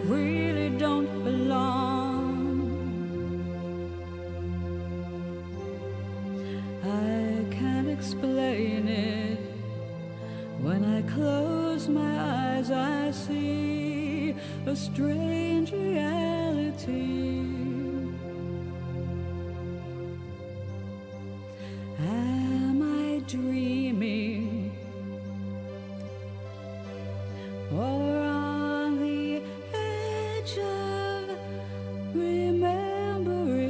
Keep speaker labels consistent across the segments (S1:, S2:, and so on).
S1: really don't belong. I can't explain it. When I close my eyes, I see a strange reality. Am I dreaming, or on the edge of remembering?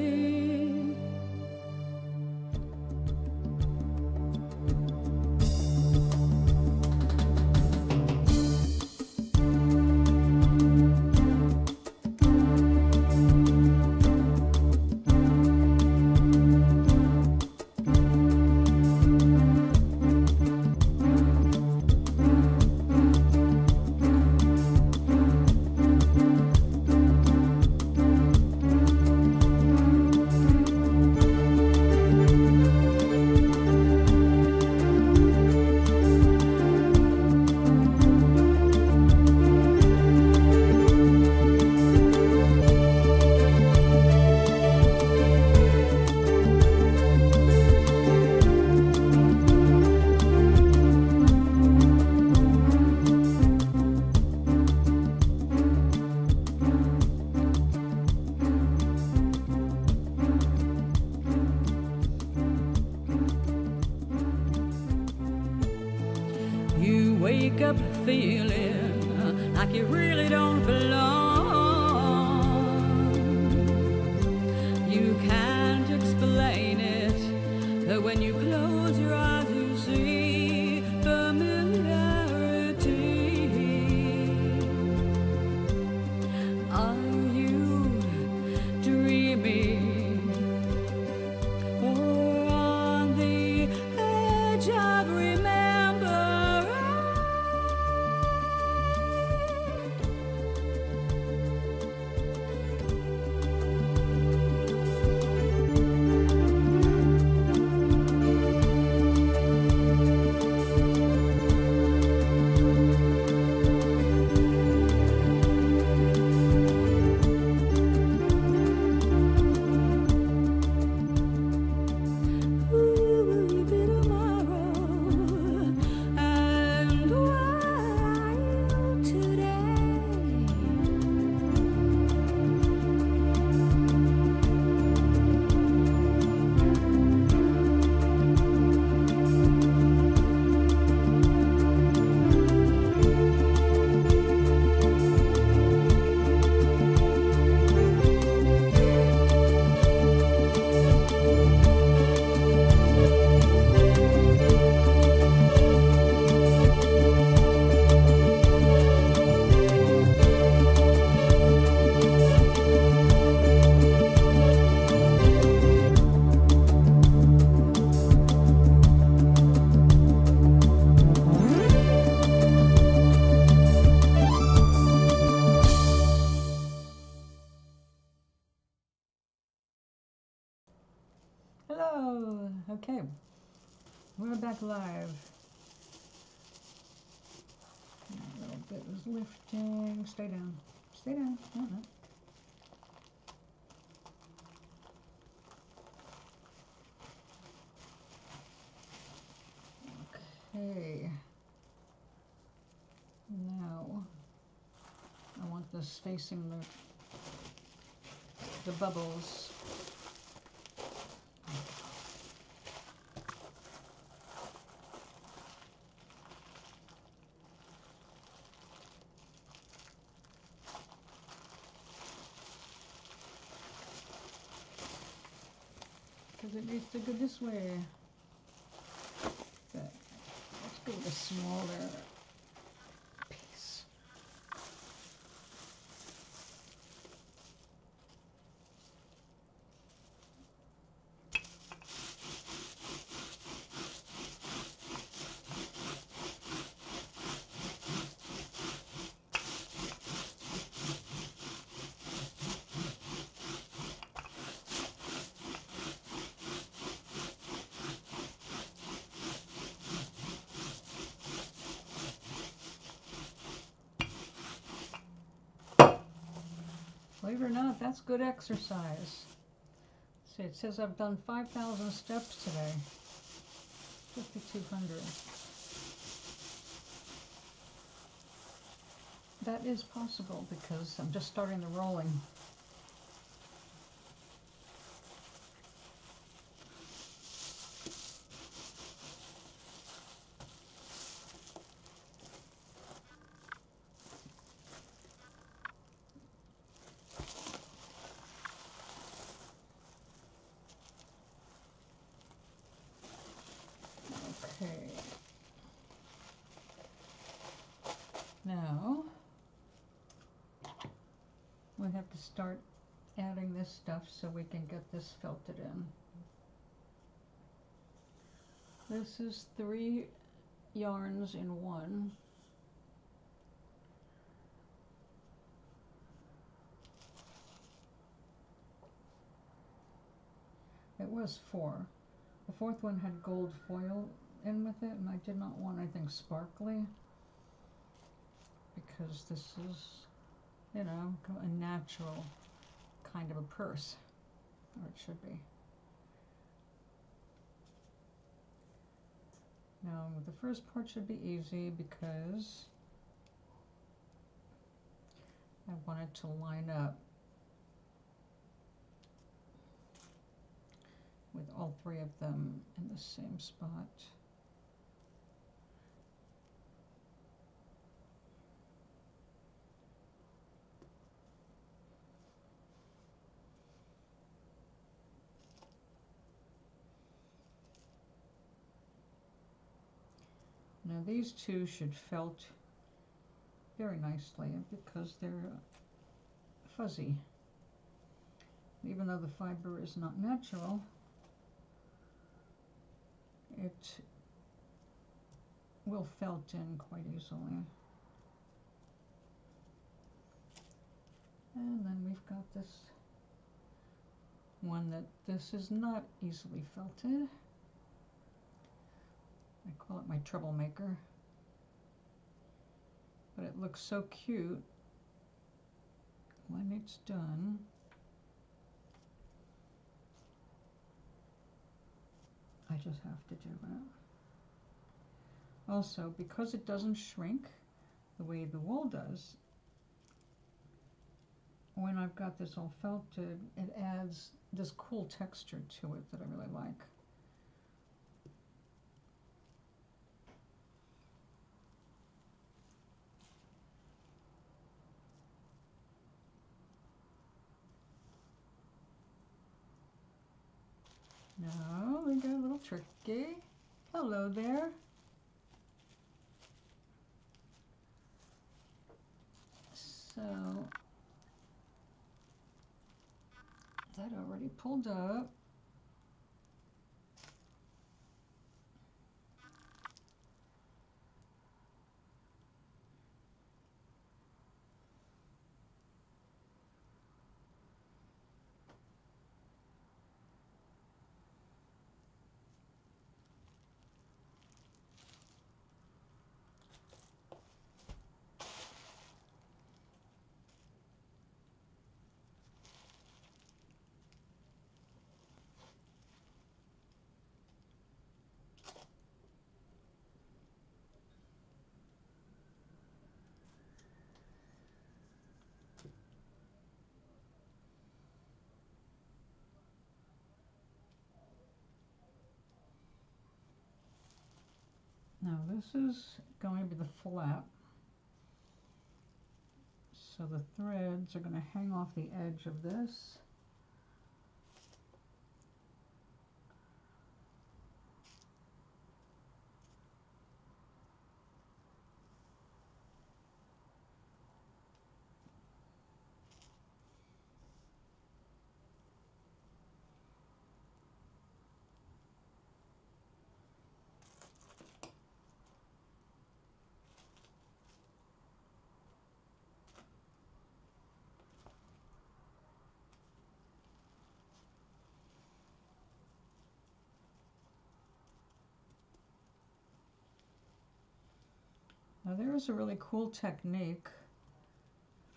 S1: You wake up feeling like you really don't belong. You can't explain it, but when you close your eyes you see familiarity. Are you dreaming, or on the edge of remembering? Hello. Okay, we're back live. A little bit was lifting. Stay down. Stay down. Okay. Now I want this facing the bubbles. Because it needs to go this way. But let's go with a smaller piece.
S2: Believe it or not, that's good exercise. See, it says I've done 5,000 steps today. 5,200. That is possible because I'm just starting the rolling. Okay. Now, we have to start adding this stuff so we can get this felted in. This is 3 yarns in one. It was 4. The 4th one had gold foil in with it, and I did not want anything sparkly because this is, you know, a natural kind of a purse, or it should be. Now, the first part should be easy because I want it to line up with all 3 of them in the same spot. Now these 2 should felt very nicely because they're fuzzy. Even though the fiber is not natural, it will felt in quite easily. And then we've got this one that this is not easily felted. I call it my troublemaker. But it looks so cute when it's done. I just have to do it. Also, because it doesn't shrink the way the wool does, when I've got this all felted, it adds this cool texture to it that I really like. Now we got a little tricky. Hello there. So that already pulled up. Now this is going to be the flap. So the threads are going to hang off the edge of this. Now there is a really cool technique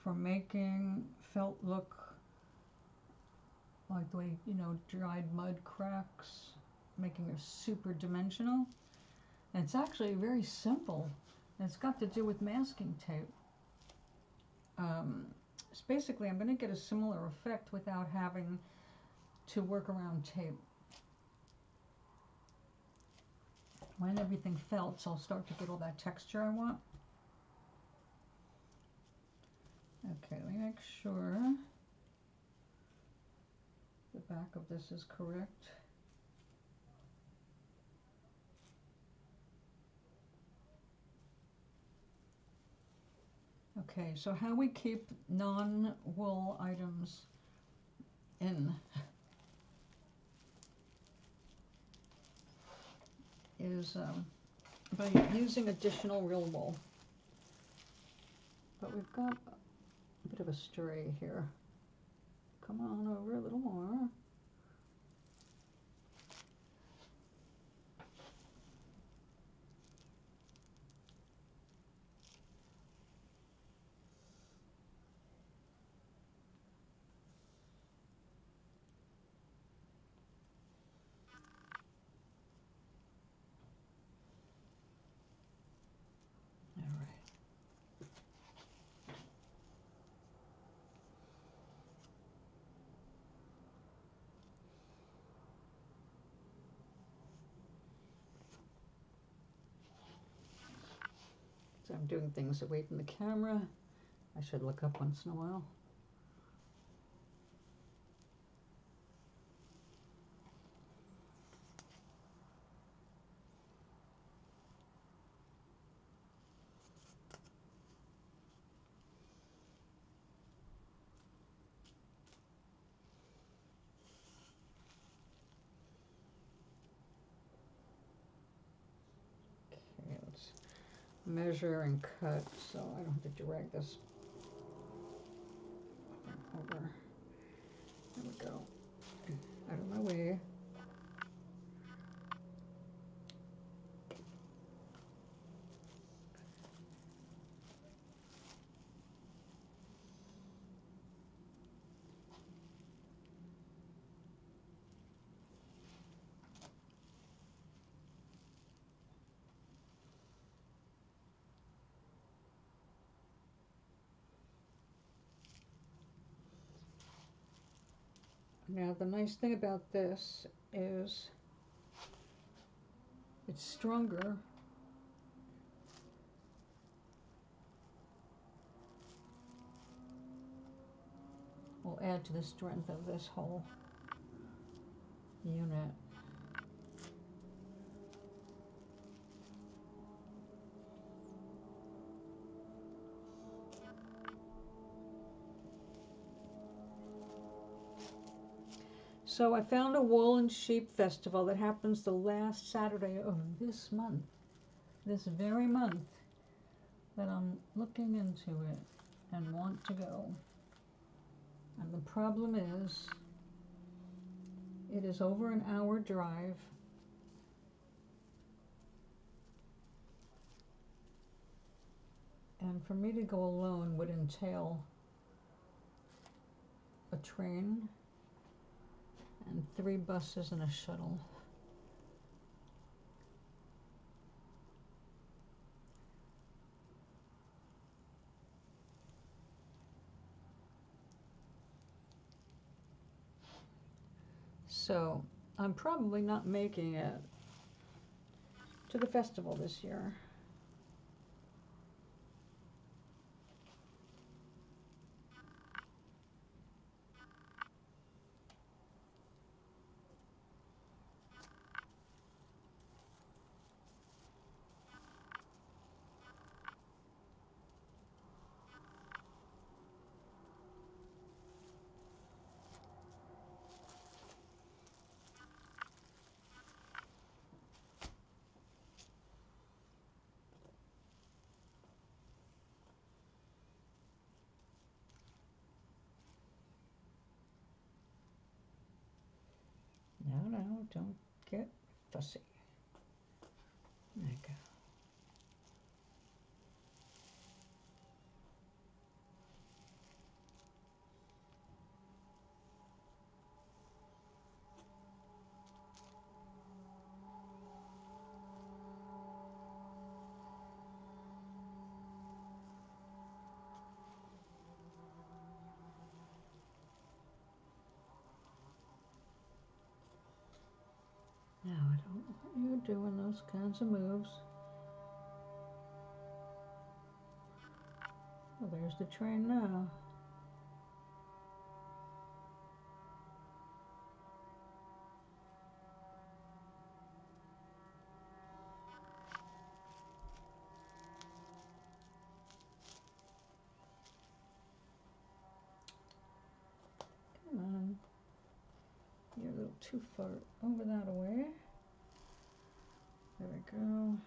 S2: for making felt look like the way, you know, dried mud cracks, making it super dimensional. And it's actually very simple. And it's got to do with masking tape. It's basically, I'm going to get a similar effect without having to work around tape. When everything felts, I'll start to get all that texture I want. Okay, let me make sure the back of this is correct. Okay, so how we keep non-wool items in is by using additional real wool. But we've got a bit of a stray here. Come on over a little more. So I'm doing things away from the camera. I should look up once in a while. Okay, let's measure and cut so I don't have to drag this over. There we go. Out of my way. Now the nice thing about this is it's stronger. Will add to the strength of this whole unit. So I found a wool and sheep festival that happens the last Saturday of this month, this very month, that I'm looking into it and want to go. And the problem is, it is over an hour drive. And for me to go alone would entail a train and 3 buses and a shuttle. So I'm probably not making it to the festival this year. No, don't get fussy. There you go. doing those kinds of moves. Well, there's the train now. Come on. You're a little too far over that way. There we go.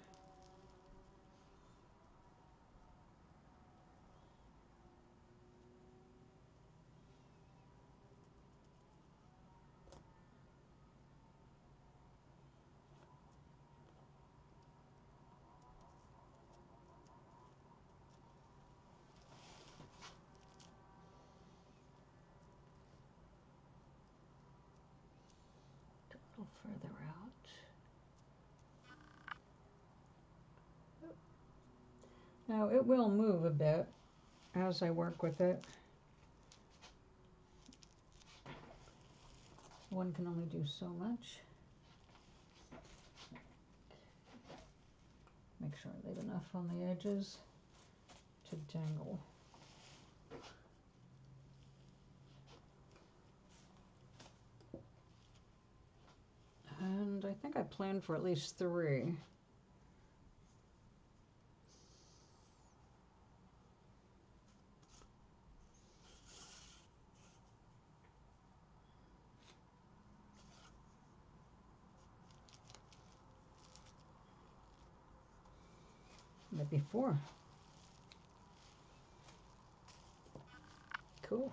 S2: A little further out. Now it will move a bit as I work with it. One can only do so much. Make sure I leave enough on the edges to dangle. And I think I planned for at least 3. Maybe 4. Cool.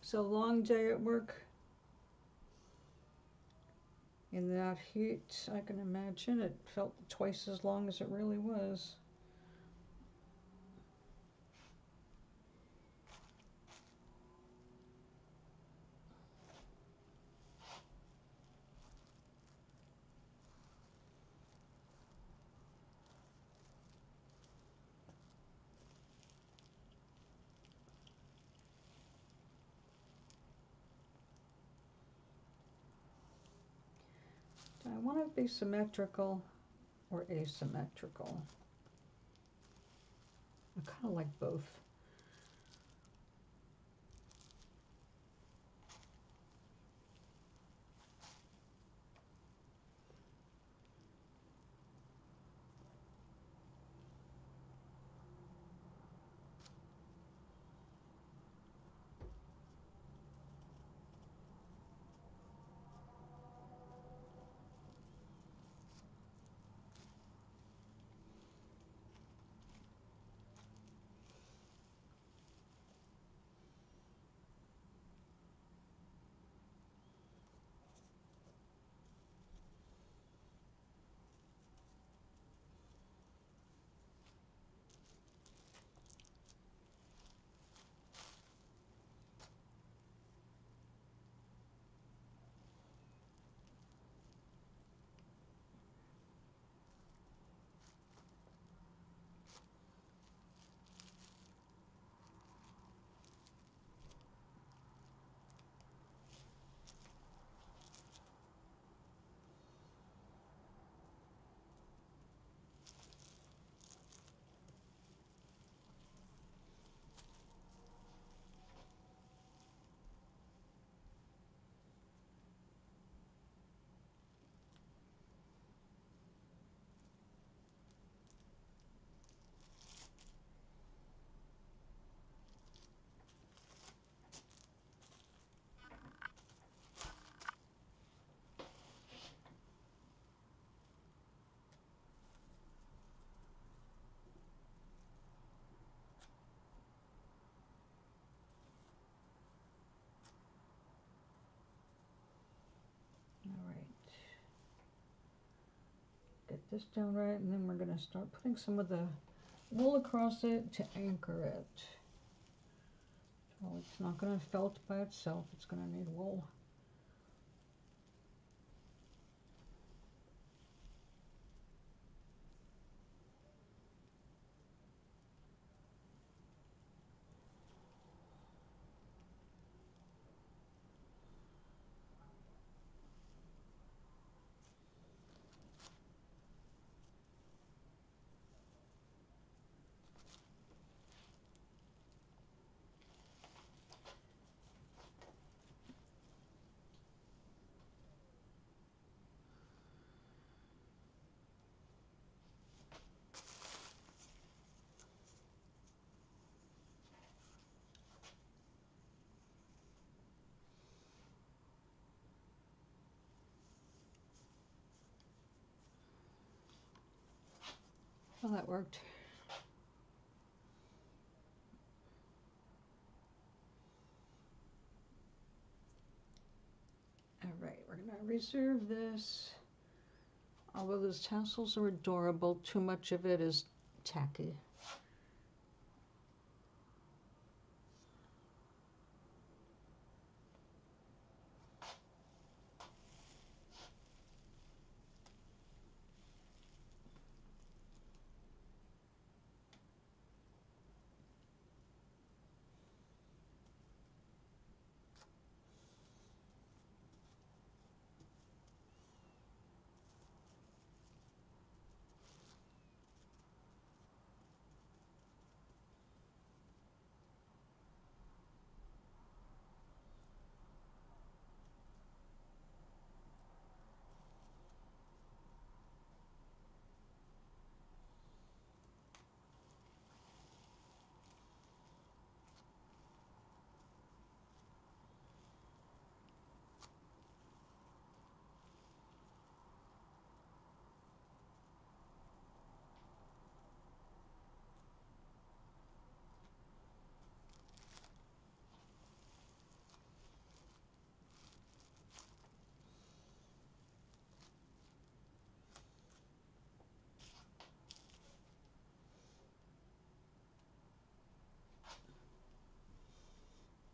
S2: So long day at work. In that heat, I can imagine it felt twice as long as it really was. Do I want to be symmetrical or asymmetrical? I kind of like both. All right. Get this down right, and then we're going to start putting some of the wool across it to anchor it. So it's not going to felt by itself, it's going to need wool. So that worked. All right, we're going to reserve this. Although those tassels are adorable, too much of it is tacky.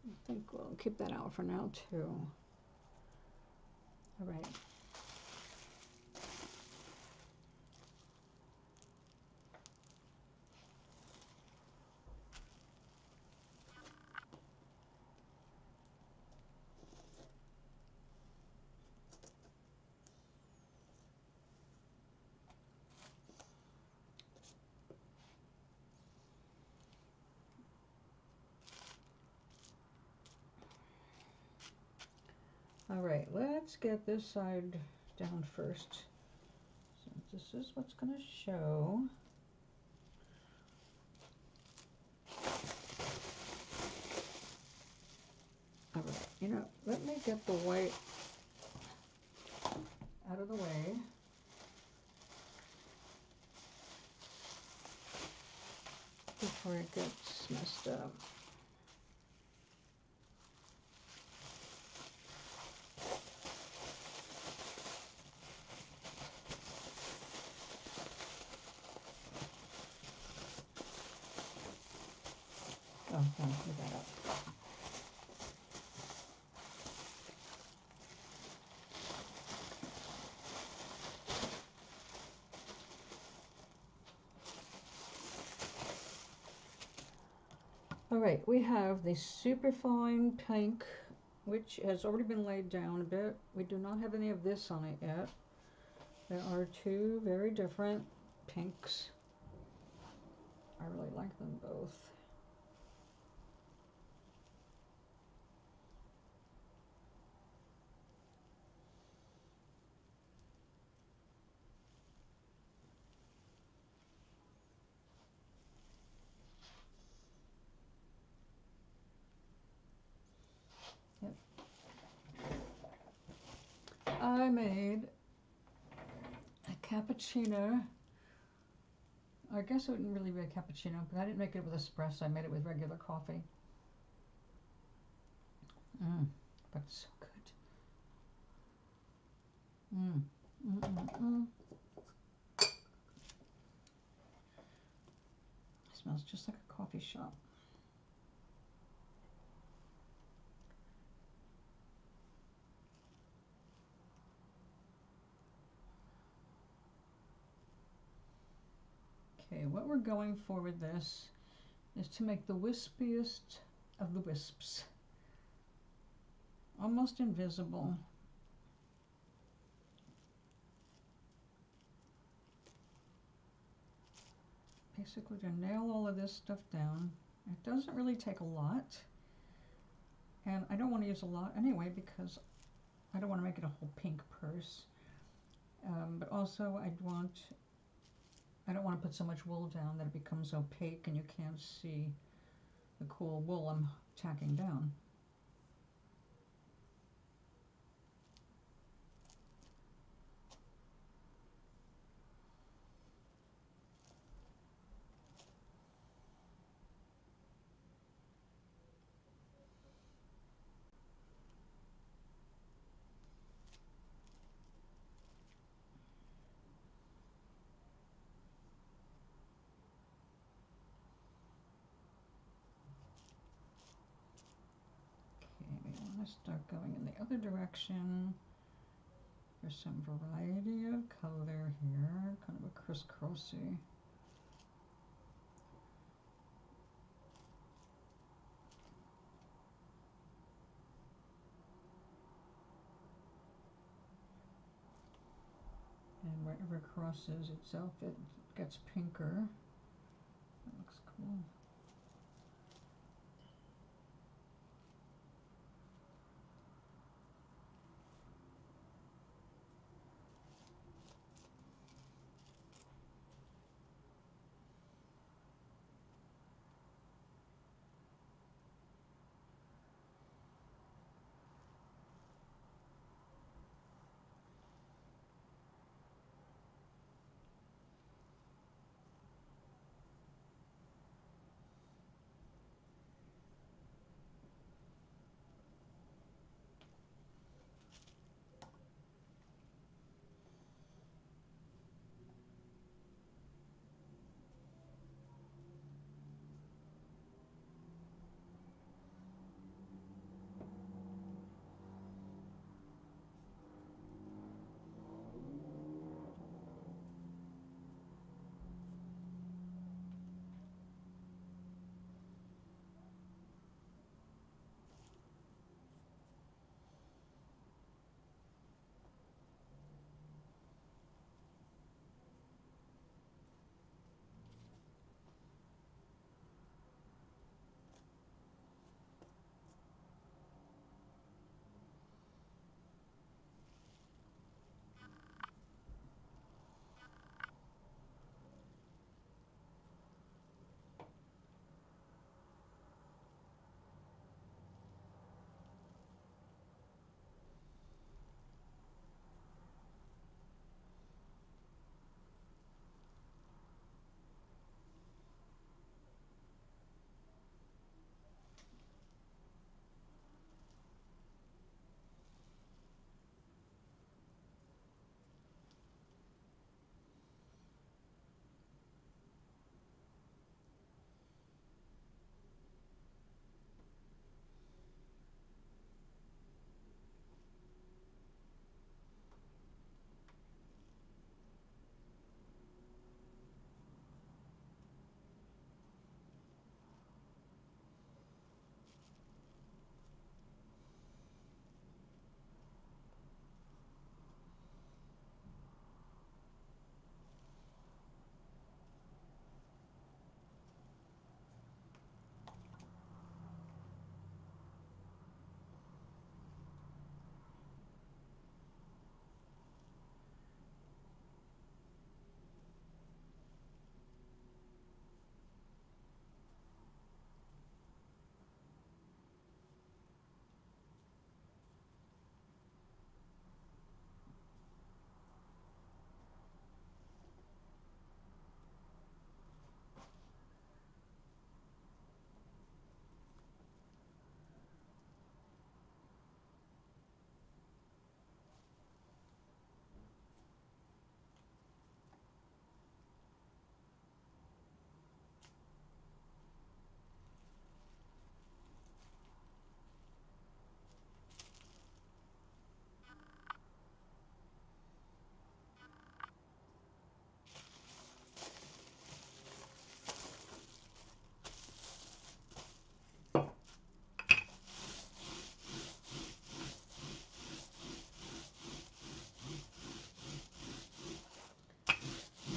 S2: I think we'll keep that out for now too. All right. All right, let's get this side down first. So this is what's going to show. All right, you know, let me get the white out of the way. Before it gets messed up. Oh, no, leave that up. All right, we have the superfine pink, which has already been laid down a bit. We do not have any of this on it yet. There are two very different pinks. I really like them both. Yep. I made a cappuccino. I guess it wouldn't really be a cappuccino, but I didn't make it with espresso. I made it with regular coffee. But it's so good. It smells just like a coffee shop. Okay, what we're going for with this is to make the wispiest of the wisps. Almost invisible. Basically to nail all of this stuff down. It doesn't really take a lot. And I don't want to use a lot anyway because I don't want to make it a whole pink purse. But also I don't want to put so much wool down that it becomes opaque and you can't see the cool wool I'm tacking down. I start going in the other direction. There's some variety of color here, kind of a crisscrossy. And wherever it crosses itself, it gets pinker. That looks cool.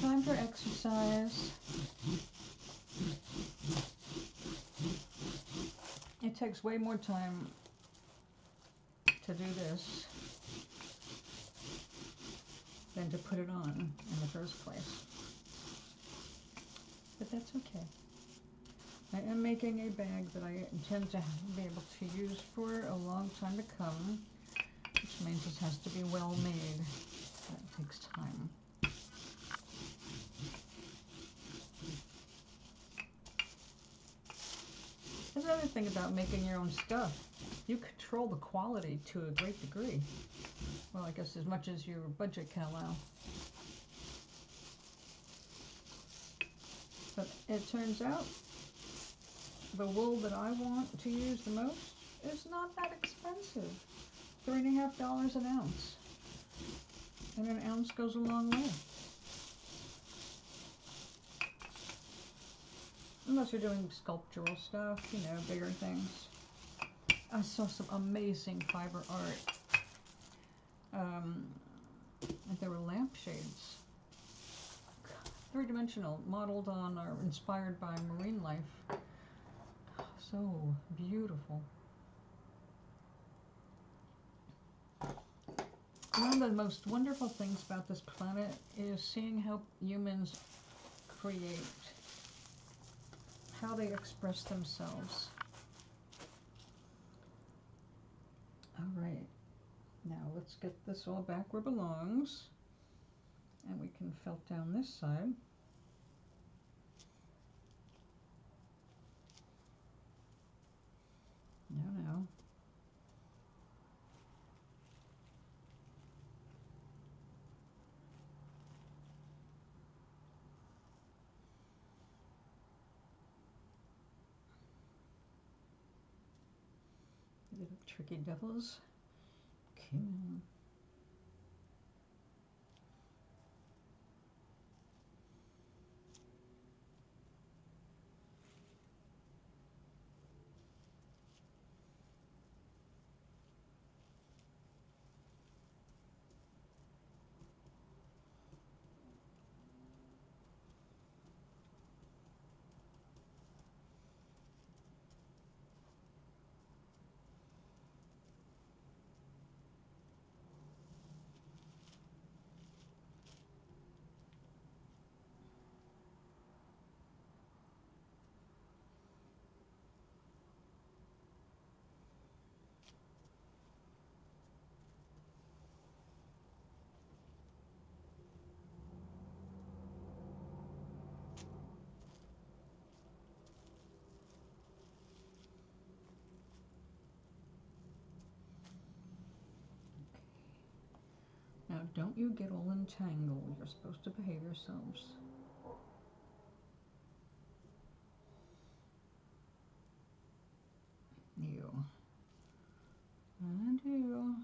S2: Time for exercise. It takes way more time to do this than to put it on in the first place. But that's okay. I am making a bag that I intend to be able to use for a long time to come, which means it has to be well made. That takes time. There's another thing about making your own stuff. You control the quality to a great degree. Well, I guess as much as your budget can allow. But it turns out the wool that I want to use the most is not that expensive. $3.50 an ounce. And an ounce goes a long way. Unless you're doing sculptural stuff, you know, bigger things. I saw some amazing fiber art. There were lampshades. Three-dimensional, modeled on or inspired by marine life. So beautiful. One of the most wonderful things about this planet is seeing how humans create, how they express themselves. All right, now let's get this all back where it belongs. And we can felt down this side. No. Little tricky devils. Come on. Now, don't you get all entangled. You're supposed to behave yourselves. You. And you.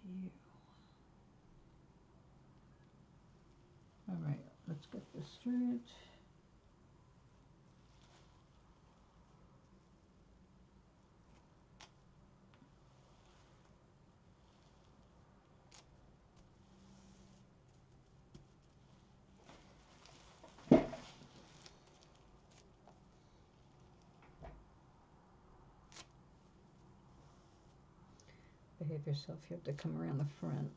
S2: You. All right, let's get this straight. Behave yourself. You have to come around the front.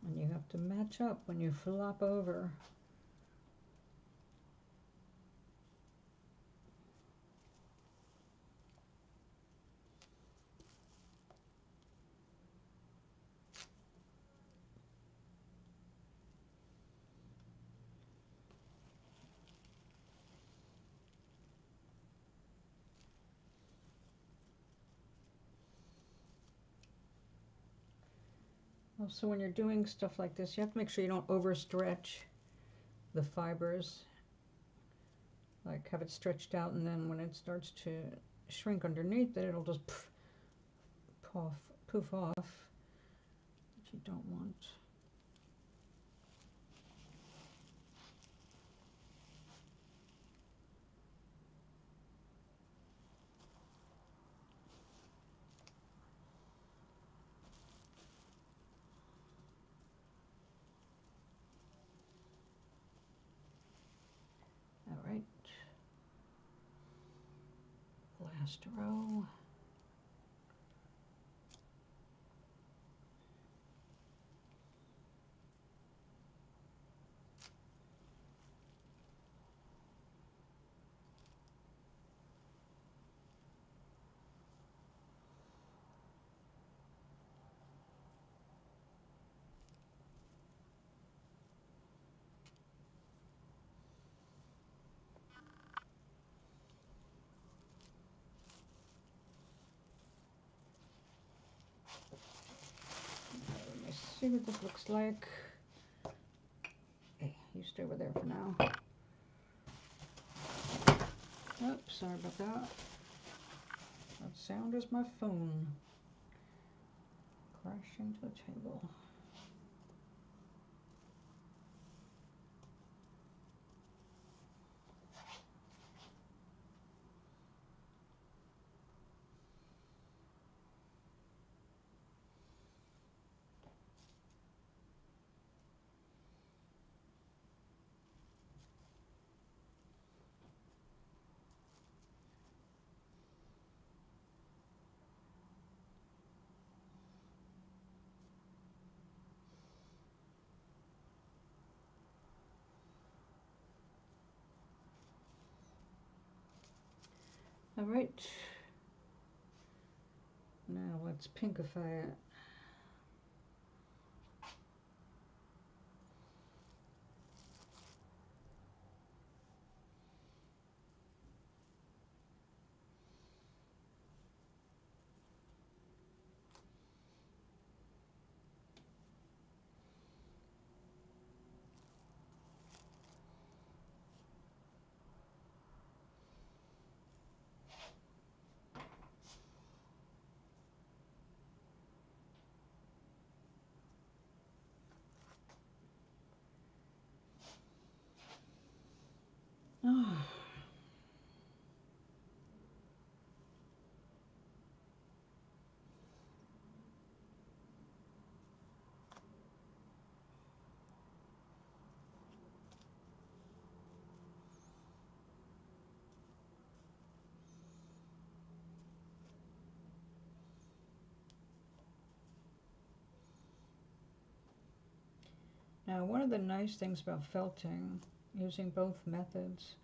S2: And you have to match up when you flop over. Also, when you're doing stuff like this, you have to make sure you don't overstretch the fibers. Like have it stretched out, and then when it starts to shrink underneath it, it'll just poof off, which you don't want. All right, last row. see what this looks like. Hey, you stay over there for now. Oops, sorry about that. That sound is my phone crashing to the table. All right. Now let's pinkify it. Oh. Now, one of the nice things about felting, using both methods,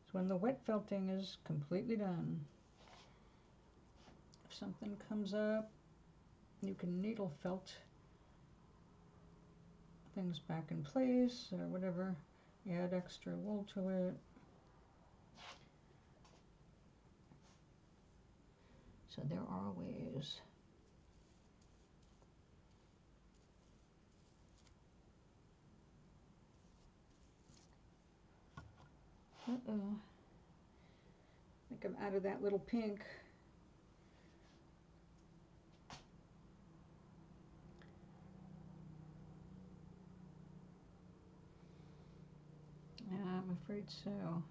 S2: is when the wet felting is completely done, if something comes up, you can needle felt things back in place or whatever, add extra wool to it. So there are ways. Uh-oh. I think I'm out of that little pink. Yeah, I'm afraid so.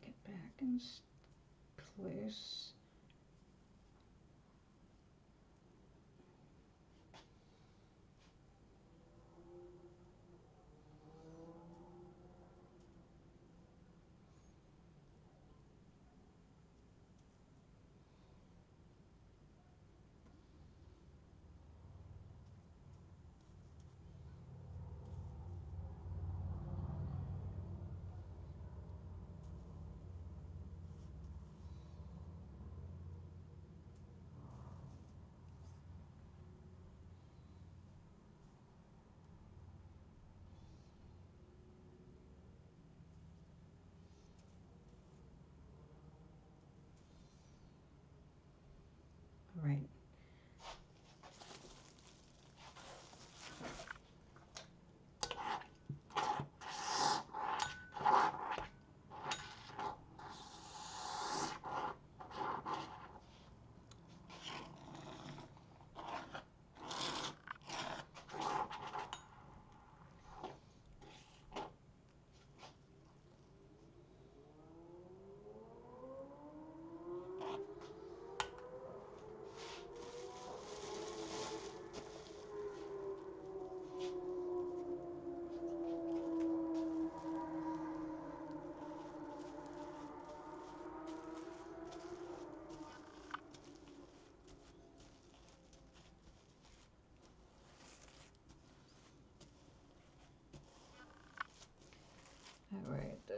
S2: Get back in place.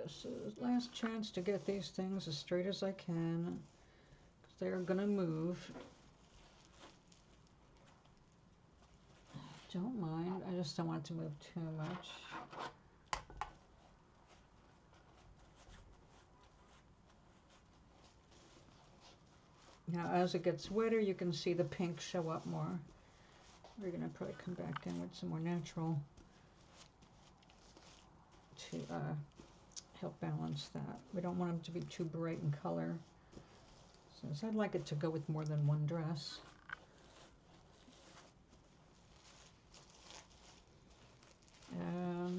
S2: this is last chance to get these things as straight as I can, because they're going to move. Don't mind, I just don't want it to move too much. Now as it gets wetter, you can see the pink show up more. We're going to probably come back in with some more natural to help balance that. We don't want them to be too bright in color, since I'd like it to go with more than one dress.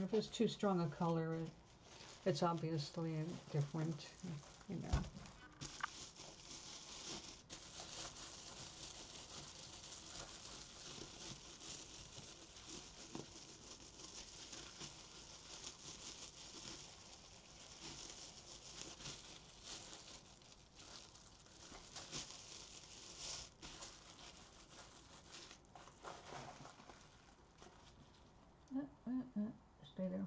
S2: If it's too strong a color, it's obviously different, you know. Stay there.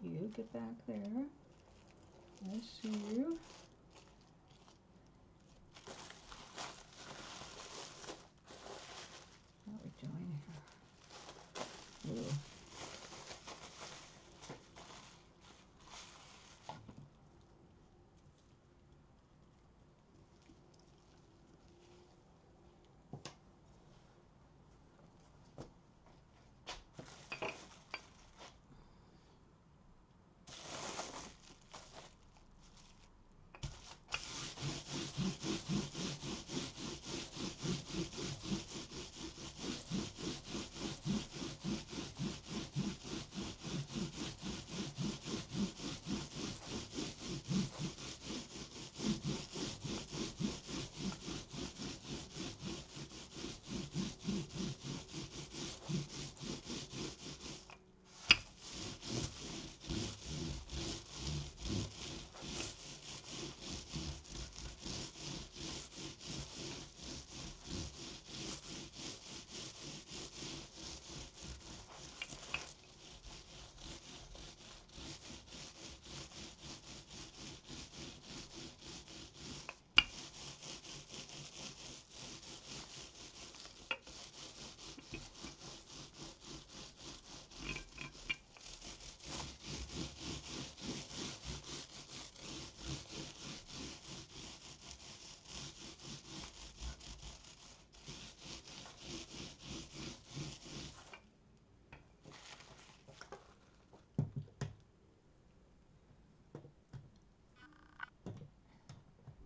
S2: You get back there. I see you. What are we doing here? Ooh.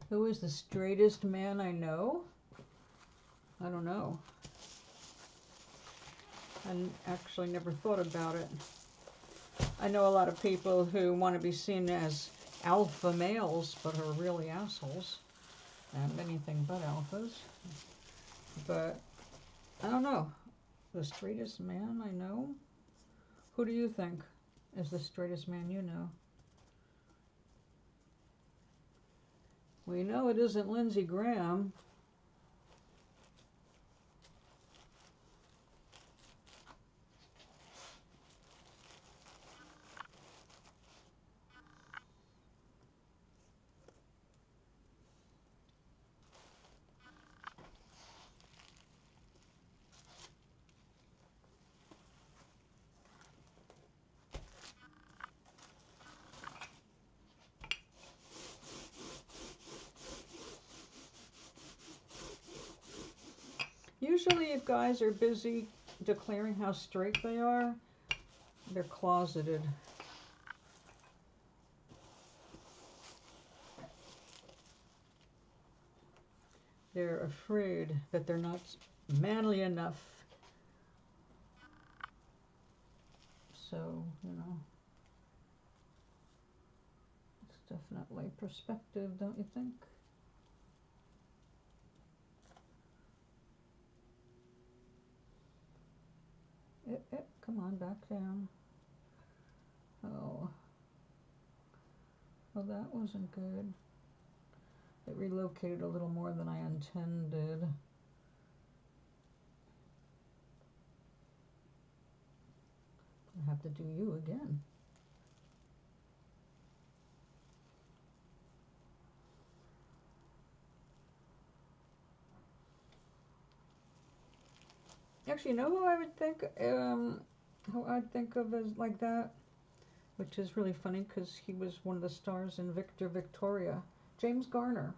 S2: Who is the straightest man I know? I don't know. I actually never thought about it. I know a lot of people who want to be seen as alpha males, but are really assholes and anything but alphas. But I don't know. The straightest man I know? Who do you think is the straightest man you know? We know it isn't Lindsey Graham. Usually if guys are busy declaring how straight they are, they're closeted. They're afraid that they're not manly enough. So, you know, it's definitely perspective, don't you think? Come on, back down. Oh. Well, that wasn't good. It relocated a little more than I intended. I have to do you again. Actually, you know who I would think, who I'd think of as like that, which is really funny because he was one of the stars in Victor Victoria, James Garner.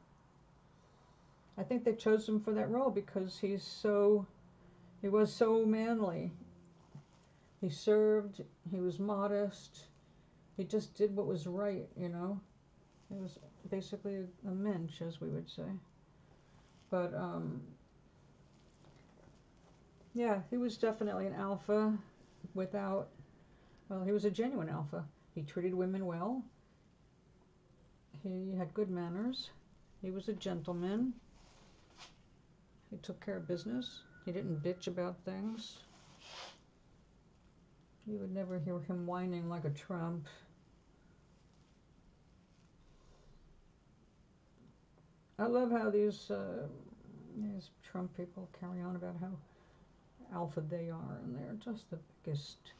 S2: I think they chose him for that role because he was so manly. He served, he was modest, he just did what was right, you know. He was basically a mensch, as we would say. But, yeah, he was definitely an alpha without, well, he was a genuine alpha. He treated women well. He had good manners. He was a gentleman. He took care of business. He didn't bitch about things. You would never hear him whining like a Trump. I love how these Trump people carry on about how alpha they are, and they're just the biggest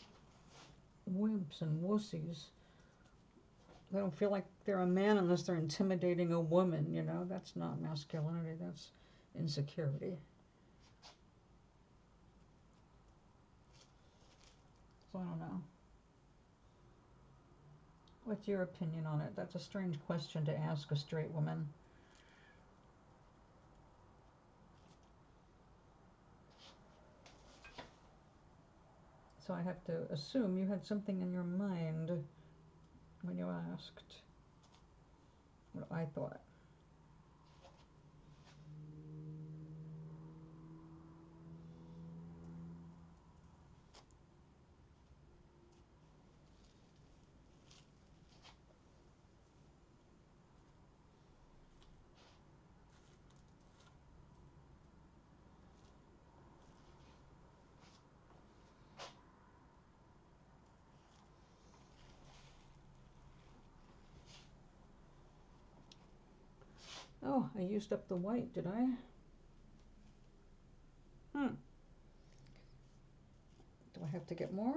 S2: wimps and wussies. They don't feel like they're a man unless they're intimidating a woman, you know. That's not masculinity, that's insecurity. So I don't know. What's your opinion on it? That's a strange question to ask a straight woman. So I have to assume you had something in your mind when you asked what I thought. Oh, I used up the white, did I? Do I have to get more?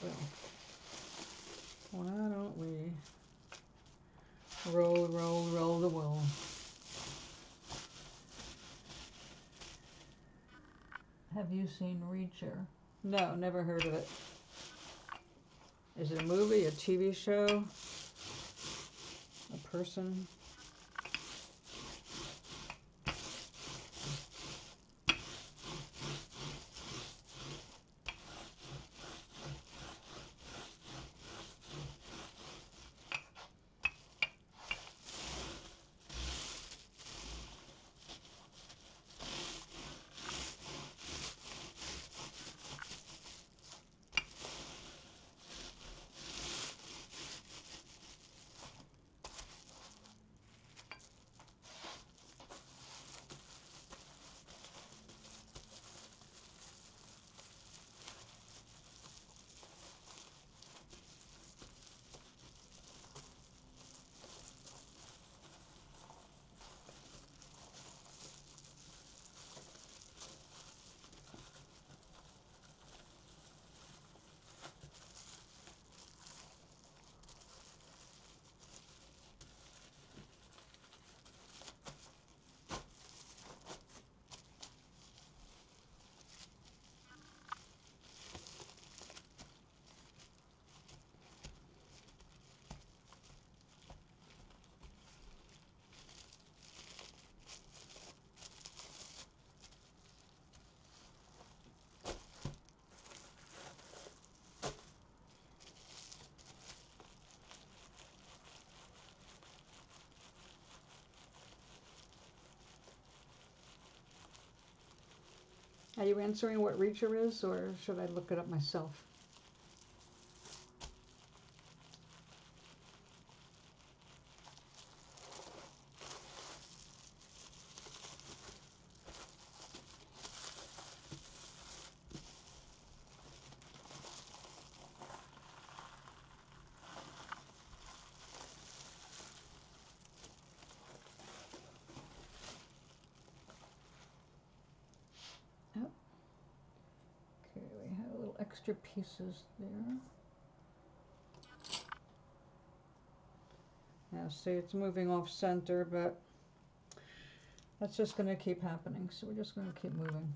S2: Well, why don't we roll, roll, roll the wool. Have you seen Reacher? No, never heard of it. Is it a movie, a TV show, a person? Are you answering what Reacher is, or should I look it up myself? Oh. Okay, we have little extra pieces there. Yeah, see, it's moving off center, but that's just going to keep happening, so we're just going to keep moving.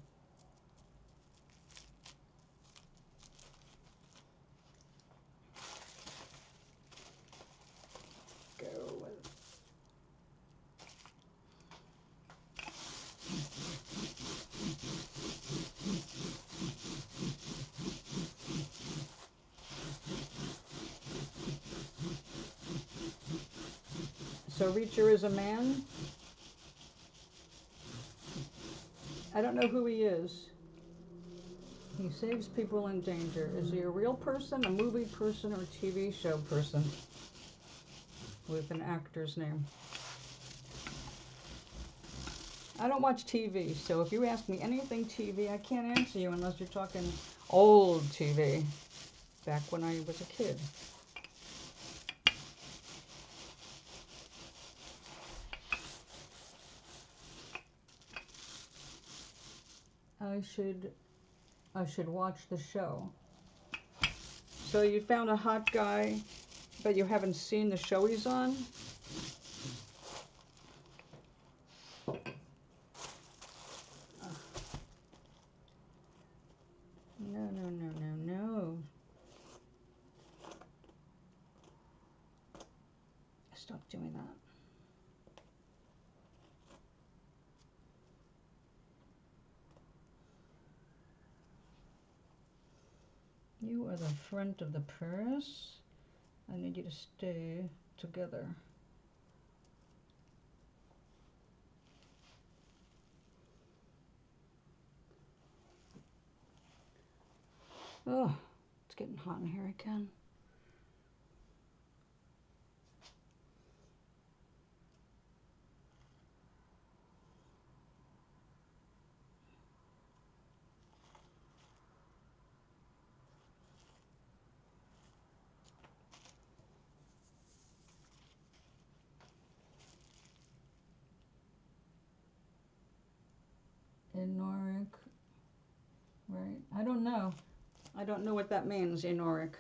S2: Go with So Reacher is a man? I don't know who he is. He saves people in danger. Is he a real person, a movie person, or a TV show person with an actor's name? I don't watch TV, so if you ask me anything TV, I can't answer you unless you're talking old TV, back when I was a kid. I should watch the show. So you found a hot guy, but you haven't seen the show he's on? No, no, no, no, no. Stop doing that. You are the front of the purse. I need you to stay together. Oh, it's getting hot in here again. Enoric, right? I don't know. I don't know what that means, enoric.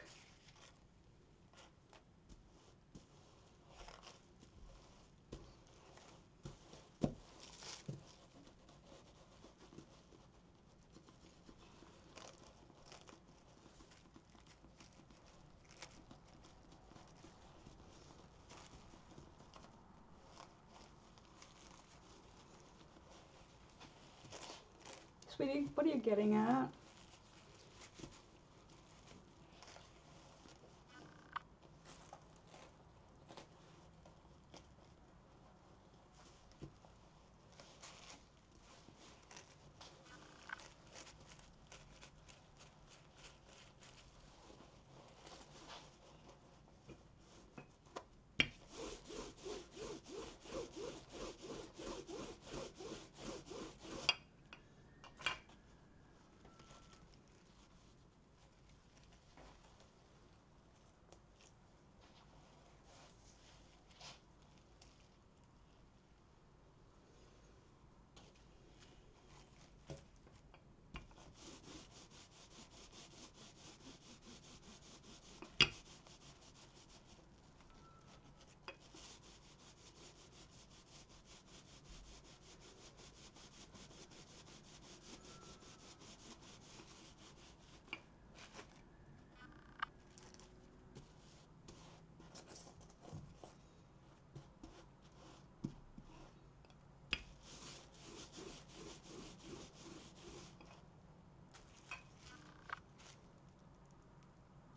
S2: Sweetie, what are you getting at?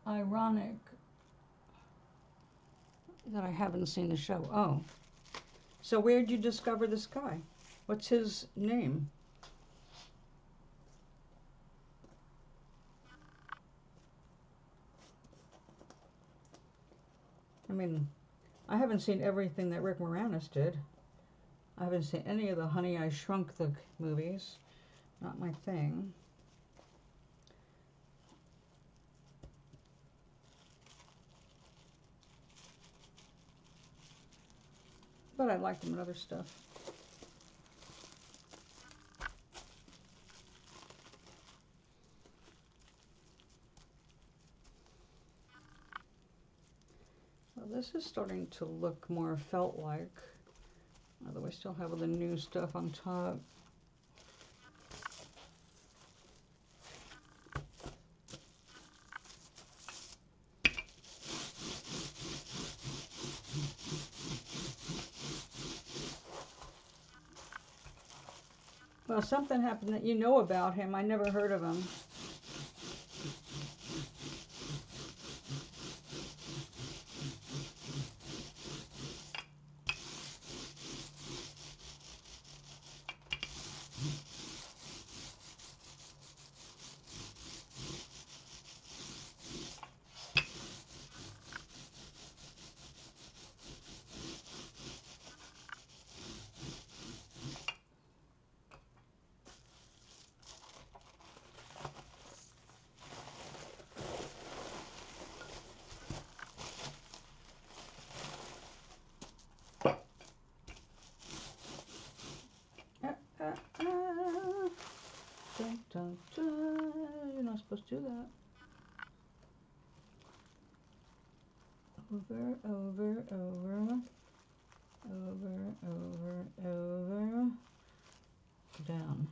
S2: Ironic that I haven't seen the show. Oh. So where did you discover this guy? What's his name? mean, I haven't seen everything that Rick Moranis did. I haven't seen any of the Honey, I Shrunk the movies. Not my thing. But I liked him in other stuff. Well, this is starting to look more felt-like. Although we still have the new stuff on top. Well, something happened that you know about him. I never heard of him. Dun, dun, dun. You're not supposed to do that. Over, over, over, over, over, over, down.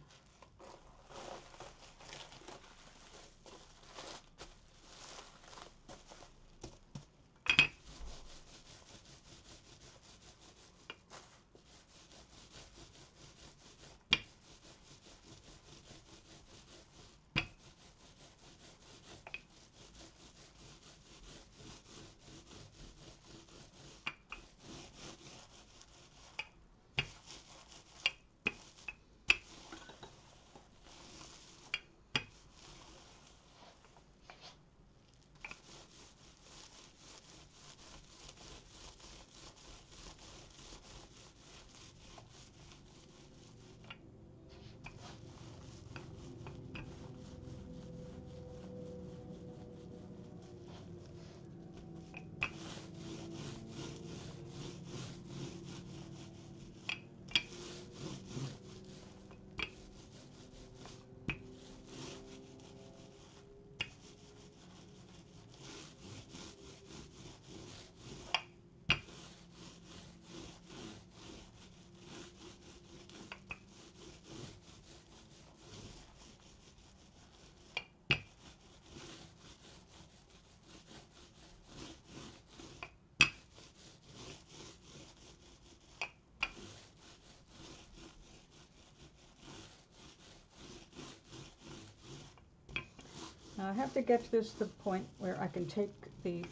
S2: Now I have to get to this the point where I can take the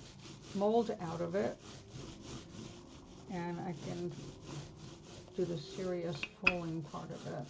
S2: mold out of it and I can do the serious folding part of it.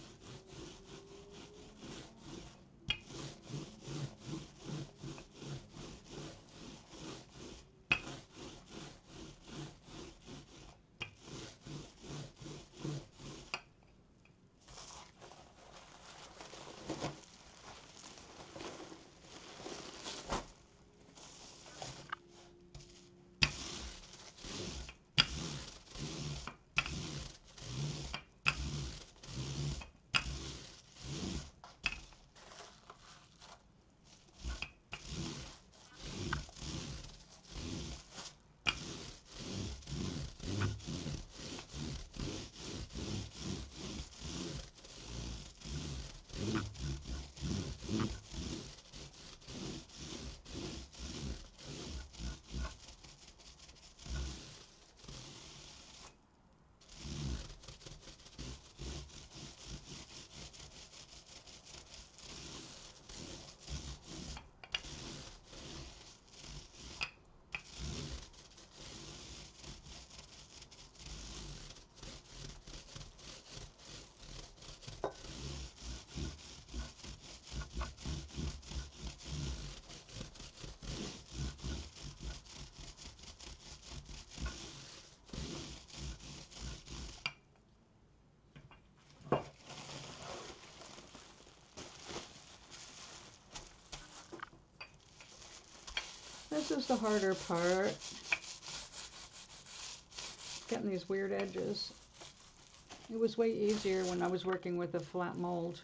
S2: This is the harder part. Getting these weird edges. It was way easier when I was working with a flat mold.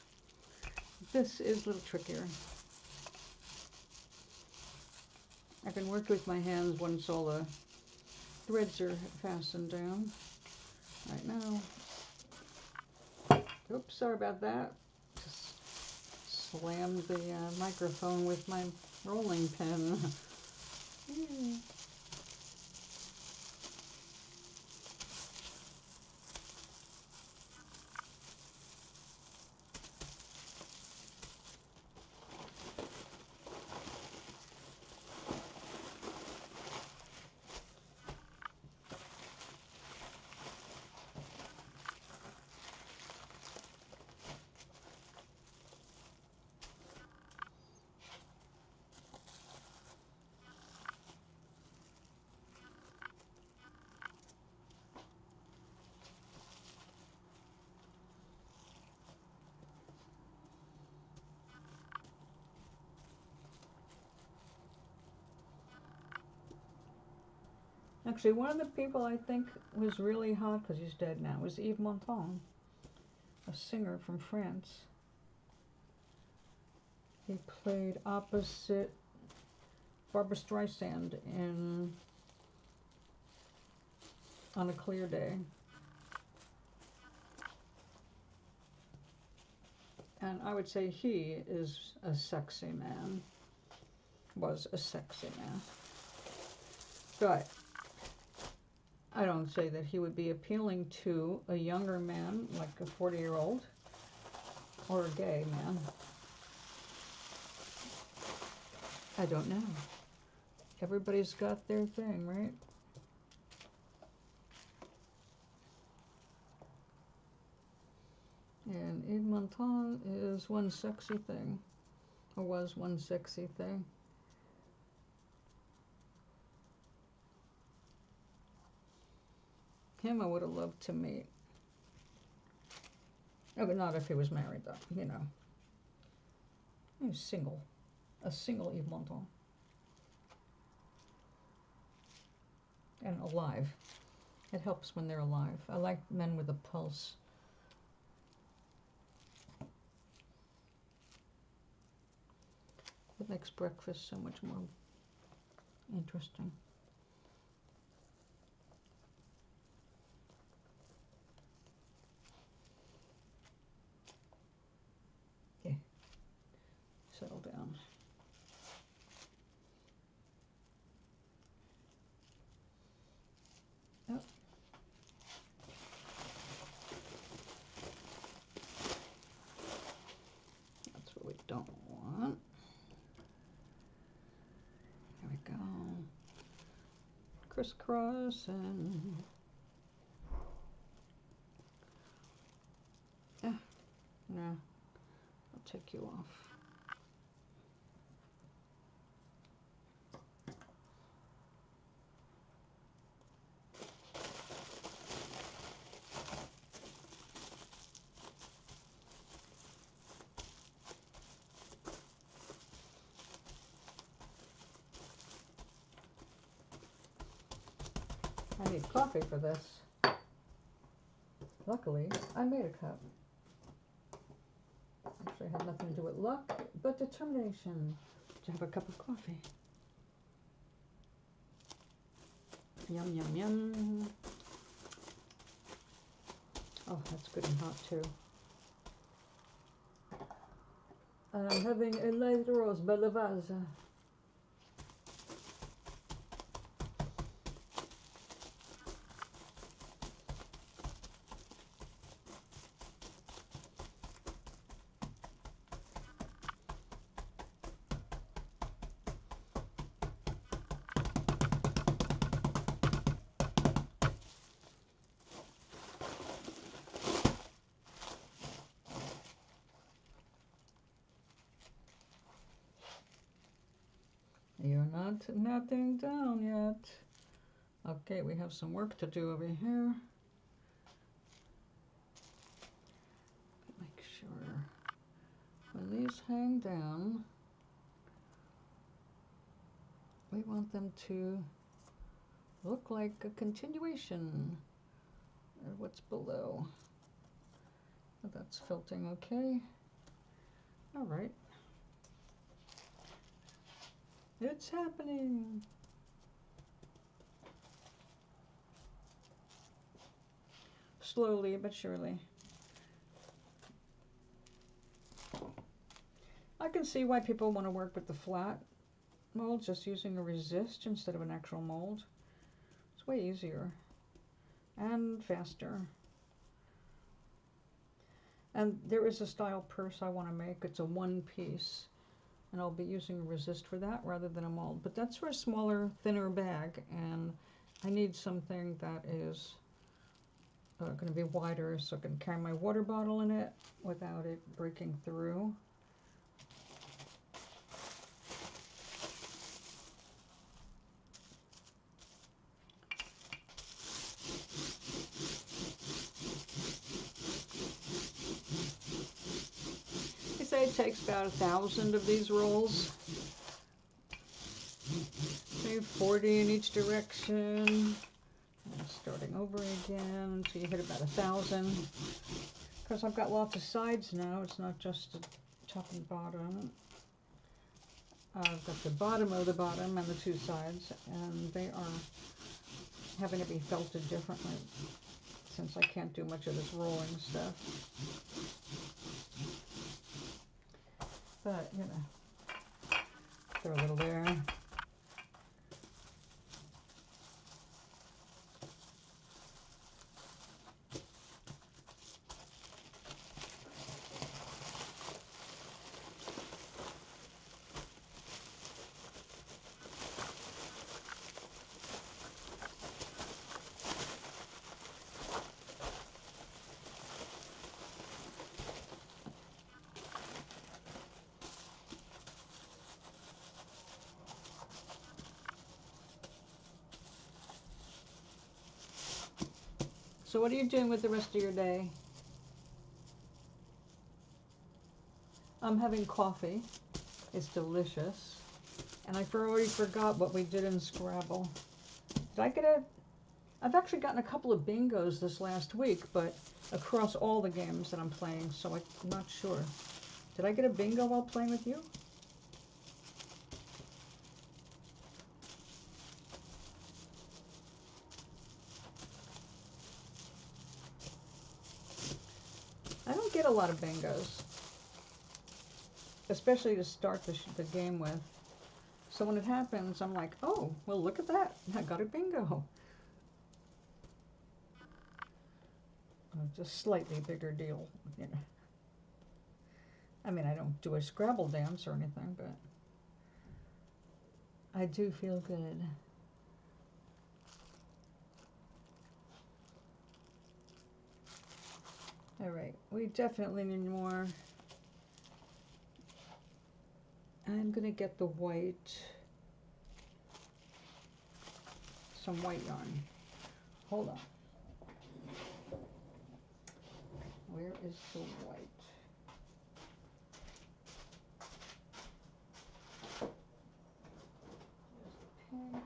S2: This is a little trickier. I can work with my hands once all the threads are fastened down. Right now. Oops, sorry about that. Just slammed the microphone with my rolling pin. Actually, one of the people I think was really hot, because he's dead now, was Yves Montand, a singer from France. He played opposite Barbra Streisand in On a Clear Day. And I would say he is a sexy man, was a sexy man. But I don't say that he would be appealing to a younger man, like a 40-year-old, or a gay man. I don't know. Everybody's got their thing, right? And Yves Montand is one sexy thing, or was one sexy thing. Him I would have loved to meet. Oh, but not if he was married, though, you know. He was single. A single Yves Montand. And alive. It helps when they're alive. I like men with a pulse. It makes breakfast so much more interesting. Okay. Settle down. Yep. That's what we don't want. There we go. Crisscross and no, I'll take you off. I need coffee for this. Luckily, I made a cup. Actually, it had nothing to do with luck, but determination to have a cup of coffee. Yum, yum, yum. Oh, that's good and hot, too. And I'm having a light rose balavaza. You're not nothing down yet. Okay, we have some work to do over here. Make sure when these hang down, we we want them to look like a continuation of what's below. That's felting okay. All right. It's happening. Slowly but surely. I can see why people want to work with the flat mold, just using a resist instead of an actual mold. It's way easier and faster. And there is a style purse I want to make. It's a one piece, and I'll be using a resist for that rather than a mold. But that's for a smaller, thinner bag, and I need something that is going to be wider so I can carry my water bottle in it without it breaking through. They say it takes about 1,000 of these rolls. Maybe 40 in each direction. And starting over again until you hit about 1,000. Because I've got lots of sides now, it's not just the top and bottom. I've got the bottom of the bottom and the two sides, and they are having to be felted differently since I can't do much of this rolling stuff. But, you know, throw a little there. So what are you doing with the rest of your day? I'm having coffee. It's delicious. And I already forgot what we did in Scrabble. Did I get a... I've actually gotten a couple of bingos this last week, but across all the games that I'm playing, so I'm not sure. Did I get a bingo while playing with you? I don't get a lot of bingos, especially to start the game with. So when it happens, I'm like, oh, well, look at that. I got a bingo. Just slightly bigger deal, you know. I mean, I don't do a Scrabble dance or anything, but I do feel good. All right, we definitely need more. I'm gonna get the white, some white yarn. Hold on. Where is the white? There's the pink.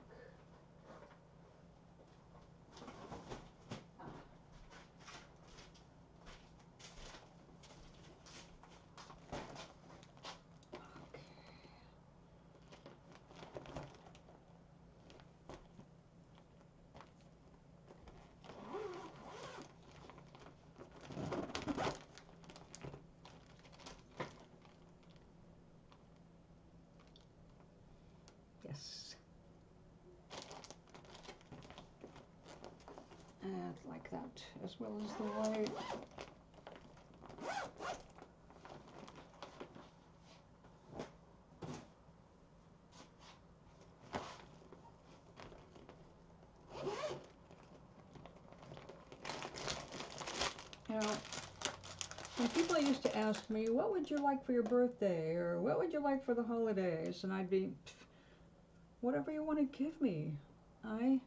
S2: Yes. And like that, as well as the white. You know, when people used to ask me, what would you like for your birthday? Or what would you like for the holidays? And I'd be, whatever you want to give me. I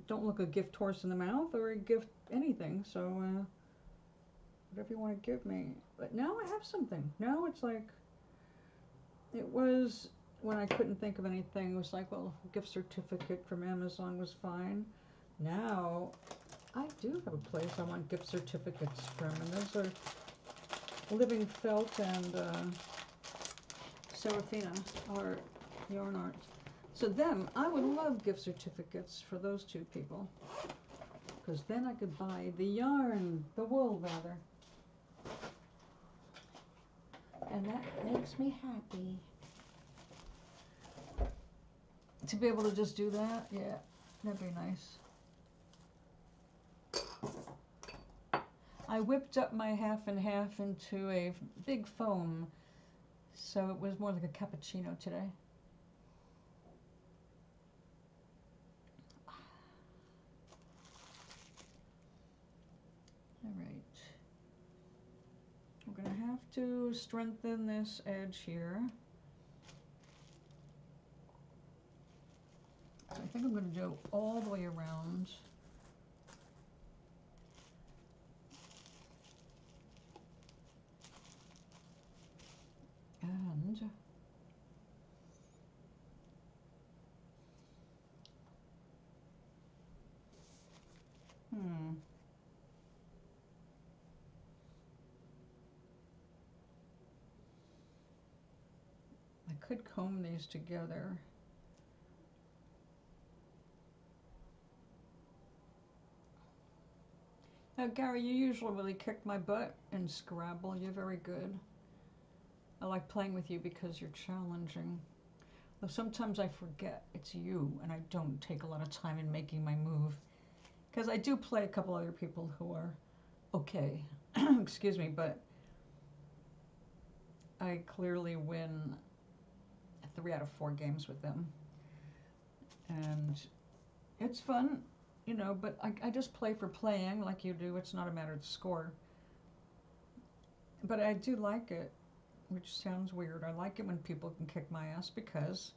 S2: don't look a gift horse in the mouth or a gift anything, so whatever you want to give me. But now I have something. Now it's like, it was when I couldn't think of anything, it was like, well, gift certificate from Amazon was fine. Now, I do have a place I want gift certificates from, and those are Living Felt and Serafina Art, Yarn Art. So them, I would love gift certificates for those two people, because then I could buy the yarn, the wool rather. And that makes me happy. To be able to just do that, yeah, that'd be nice. I whipped up my half and half into a big foam, so it was more like a cappuccino today. All right. We're going to have to strengthen this edge here. I think I'm going to go all the way around. And I could comb these together. Now, Gary, you usually really kick my butt in Scrabble. You're very good. I like playing with you because you're challenging. Though sometimes I forget it's you and I don't take a lot of time in making my move. Because I do play a couple other people who are okay. Excuse me, but I clearly win 3 out of 4 games with them. And it's fun, you know, but I just play for playing like you do. It's not a matter of score. But I do like it, which sounds weird. I like it when people can kick my ass because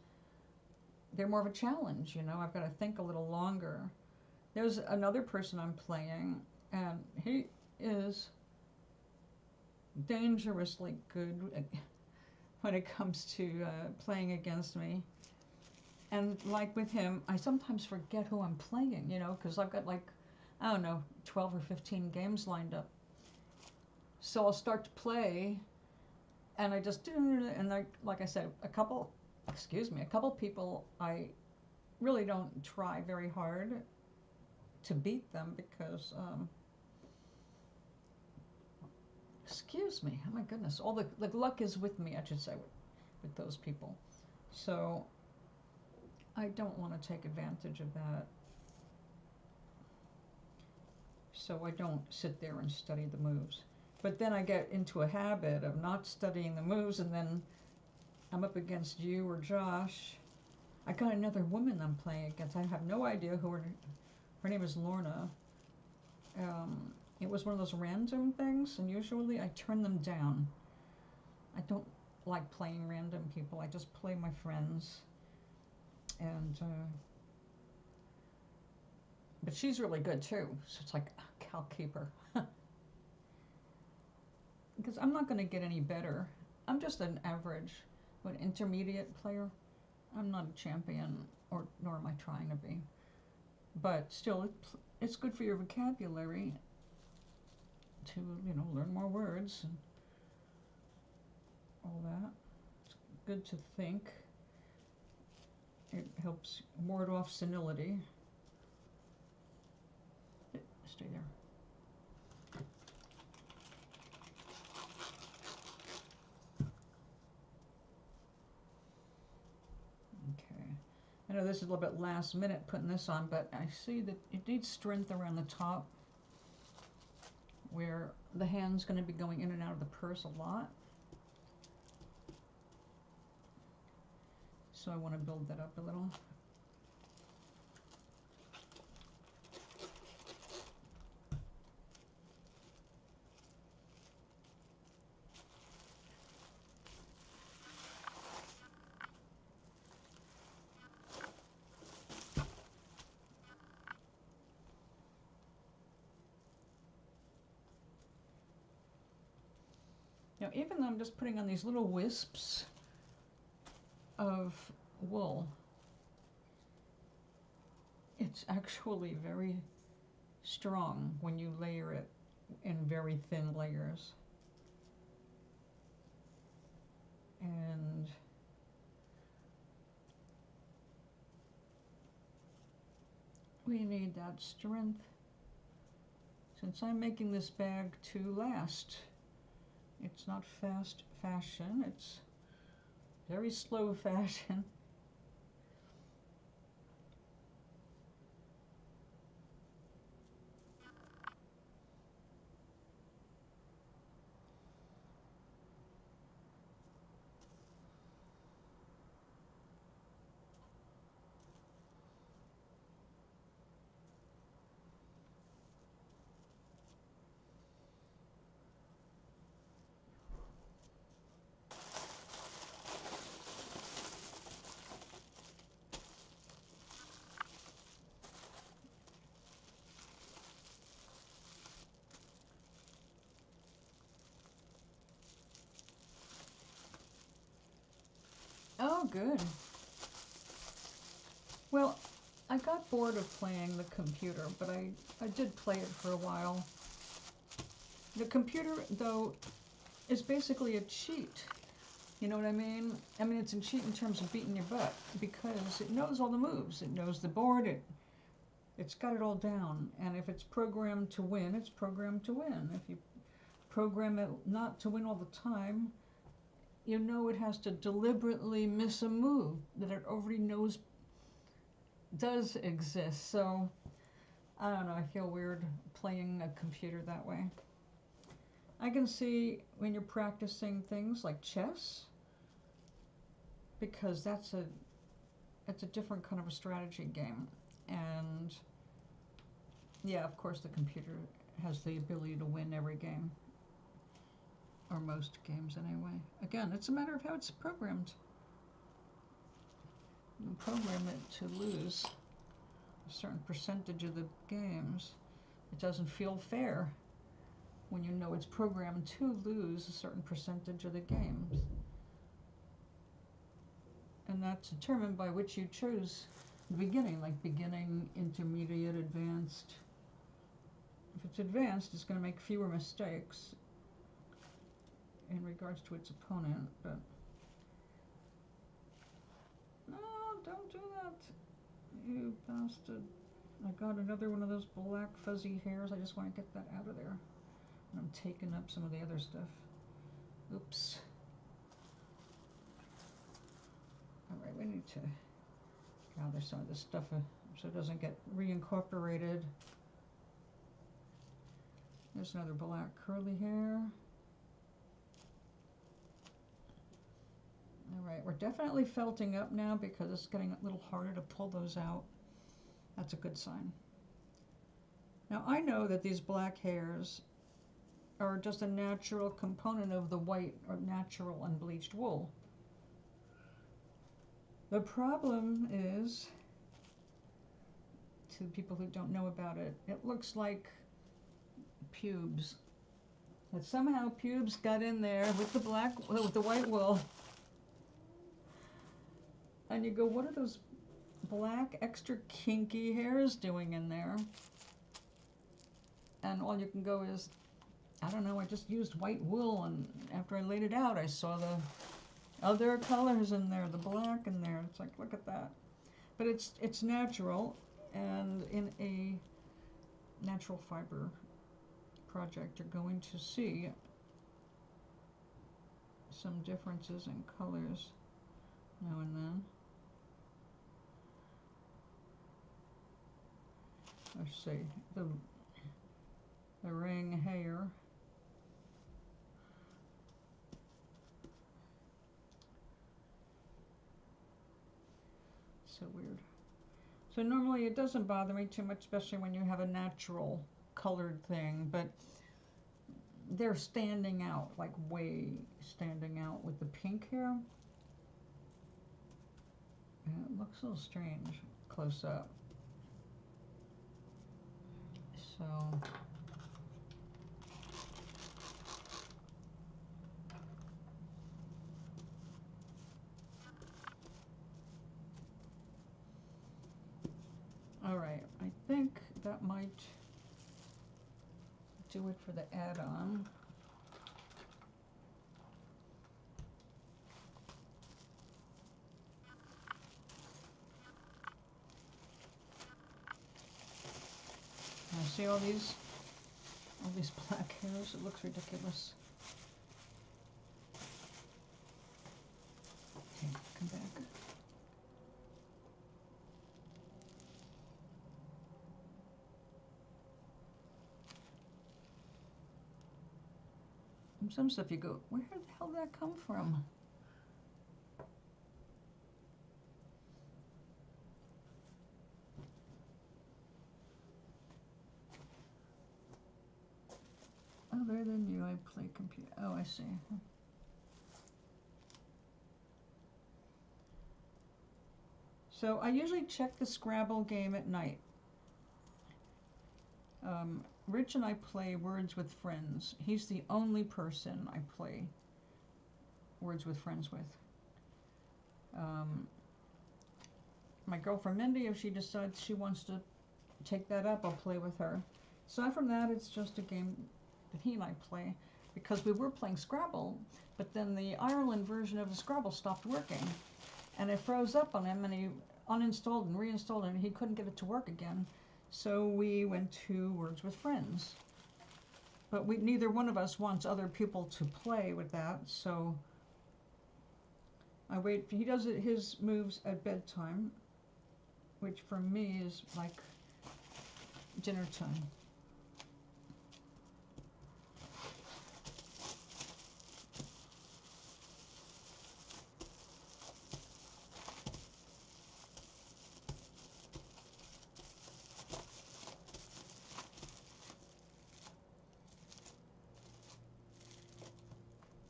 S2: they're more of a challenge, you know. I've got to think a little longer. There's another person I'm playing, and he is dangerously good when it comes to playing against me. And like with him, I sometimes forget who I'm playing, you know, because I've got like, I don't know, 12 or 15 games lined up. So I'll start to play, and I just do, and like I said, a couple people, I really don't try very hard to beat them because, excuse me, oh my goodness, all the luck is with me, I should say, with those people. So I don't want to take advantage of that. So I don't sit there and study the moves. But then I get into a habit of not studying the moves, and then I'm up against you or Josh. I got another woman I'm playing against. I have no idea who her name is Lorna. It was one of those random things, and usually I turn them down. I don't like playing random people. I just play my friends. And but she's really good too, so it's like, I'll keep her. Because I'm not going to get any better. I'm just an average, an intermediate player. I'm not a champion, nor am I trying to be. But still, it's good for your vocabulary to, you know, learn more words and all that. It's good to think. It helps ward off senility. Stay there. Okay. I know this is a little bit last minute putting this on, but I see that it needs strength around the top where the hand's going to be going in and out of the purse a lot. So I want to build that up a little. Now, even though I'm just putting on these little wisps, of wool. It's actually very strong when you layer it in very thin layers. And we need that strength. Since I'm making this bag to last, it's not fast fashion, it's very slow fashion. Oh, good. Well, I got bored of playing the computer, but I did play it for a while. The computer, though, is basically a cheat. You know what I mean? I mean, it's a cheat in terms of beating your butt, because it knows all the moves. It knows the board. It's got it all down. And if it's programmed to win, it's programmed to win. If you program it not to win all the time, you know it has to deliberately miss a move that it already knows does exist. So, I don't know, I feel weird playing a computer that way. I can see when you're practicing things like chess, because that's a different kind of a strategy game. And yeah, of course the computer has the ability to win every game, or most games anyway. Again, it's a matter of how it's programmed. You program it to lose a certain percentage of the games. It doesn't feel fair when you know it's programmed to lose a certain percentage of the games. And that's determined by which you chose the beginning, like beginning, intermediate, advanced. If it's advanced, it's going to make fewer mistakes in regards to its opponent, but no, don't do that, you bastard. I got another one of those black fuzzy hairs. I just want to get that out of there. And I'm taking up some of the other stuff. Oops. Alright, we need to gather some of this stuff so it doesn't get reincorporated. There's another black curly hair. Alright, we're definitely felting up now because it's getting a little harder to pull those out. That's a good sign. Now I know that these black hairs are just a natural component of the white or natural unbleached wool. The problem is, to people who don't know about it, it looks like pubes. That somehow pubes got in there with the white wool. And you go, what are those black extra kinky hairs doing in there? And all you can go is, I don't know, I just used white wool, and after I laid it out I saw the other colors in there, the black in there. It's like, look at that. But it's natural, and in a natural fiber project you're going to see some differences in colors now and then. Let's see, the ring hair. So weird. So normally it doesn't bother me too much, especially when you have a natural colored thing, but they're standing out, like way standing out with the pink hair. And it looks a little strange close up. So think that might do it for the add-on. Now see all these black hairs? It looks ridiculous. Okay, come back. Some stuff you go, where the hell did that come from? Other than you, I play computer. Oh, I see. So I usually check the Scrabble game at night. Rich and I play Words with Friends. He's the only person I play Words with Friends with. My girlfriend Mindy, if she decides she wants to take that up, I'll play with her. Aside from that, it's just a game that he and I play, because we were playing Scrabble, but then the Ireland version of the Scrabble stopped working, and it froze up on him, and he uninstalled and reinstalled it, and he couldn't get it to work again. So we went to Words with Friends. But neither one of us wants other people to play with that, so I wait. He does his moves at bedtime, which for me is like dinner time.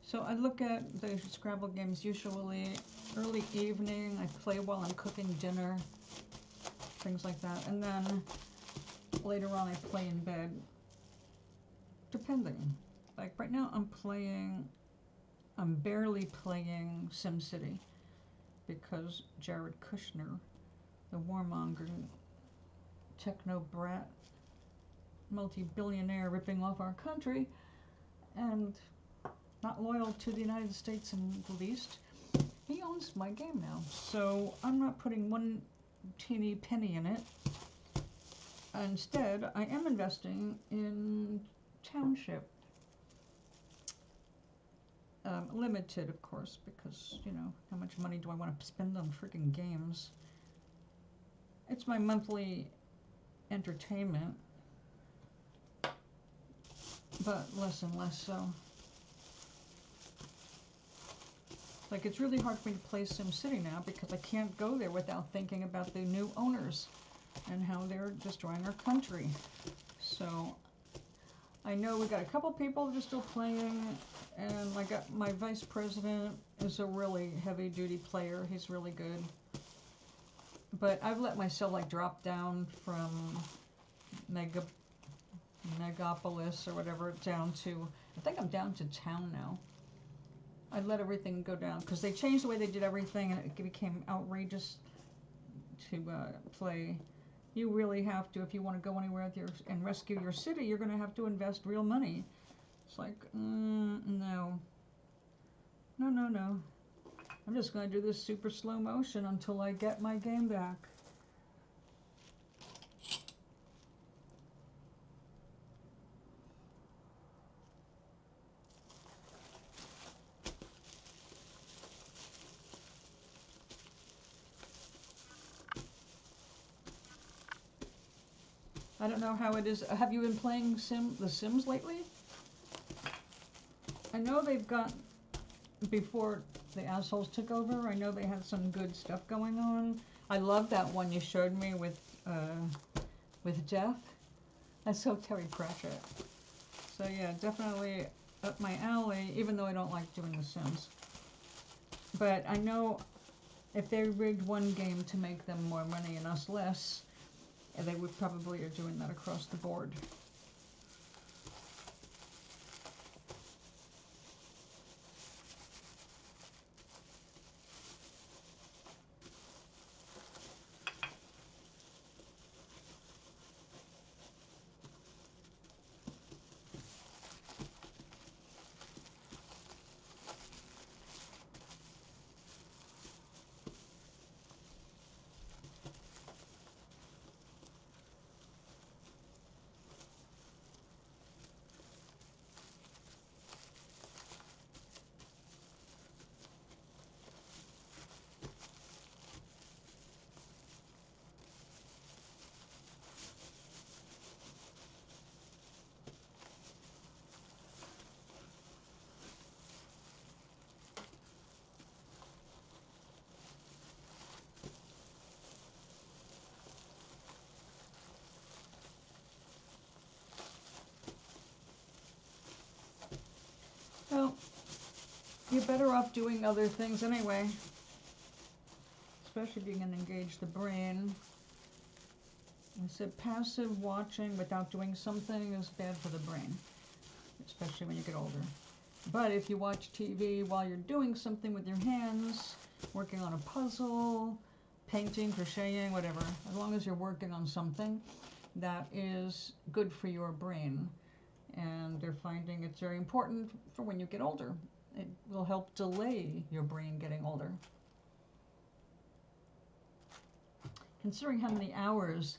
S2: So I look at the Scrabble games usually early evening. I play while I'm cooking dinner, things like that. And then later on I play in bed, depending. Like right now I'm barely playing SimCity because Jared Kushner, the warmonger, techno brat, multi-billionaire ripping off our country, and not loyal to the United States in the least, he owns my game now. So I'm not putting one teeny penny in it. Instead, I am investing in Township. Limited, of course, because, you know, how much money do I want to spend on freaking games? It's my monthly entertainment, but less and less so. Like, it's really hard for me to play SimCity now because I can't go there without thinking about the new owners and how they're destroying our country. So I know we got a couple people that are still playing, and my vice president is a really heavy-duty player. He's really good. But I've let myself like drop down from Megapolis or whatever down to, I think I'm down to town now. I let everything go down because they changed the way they did everything, and it became outrageous to play. You really have to, if you want to go anywhere and rescue your city, you're going to have to invest real money. It's like, no. No. I'm just going to do this super slow motion until I get my game back. I don't know how it is. Have you been playing The Sims lately? I know they've got, before the assholes took over, I know they had some good stuff going on. I love that one you showed me with Jeff. That's so Terry Pratchett. So yeah, definitely up my alley, even though I don't like doing The Sims. But I know if they rigged one game to make them more money and us less, they would probably are doing that across the board. you're better off doing other things anyway. Especially if you can engage the brain. I said passive watching without doing something is bad for the brain, especially when you get older. But if you watch TV while you're doing something with your hands, working on a puzzle, painting, crocheting, whatever, as long as you're working on something, that is good for your brain. And they're finding it's very important for when you get older. It will help delay your brain getting older. Considering how many hours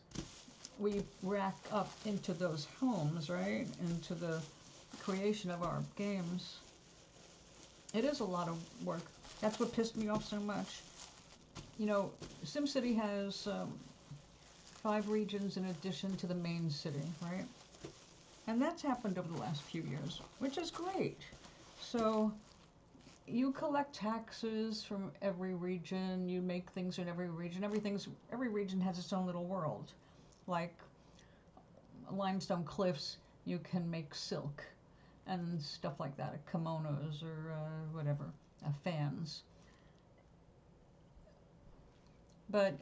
S2: we rack up into those homes, right? Into the creation of our games. It is a lot of work. That's what pissed me off so much. You know, SimCity has 5 regions in addition to the main city, right? And that's happened over the last few years, which is great. So you collect taxes from every region, you make things in every region. Every region has its own little world. Like limestone cliffs, you can make silk and stuff like that, kimonos or whatever, fans. But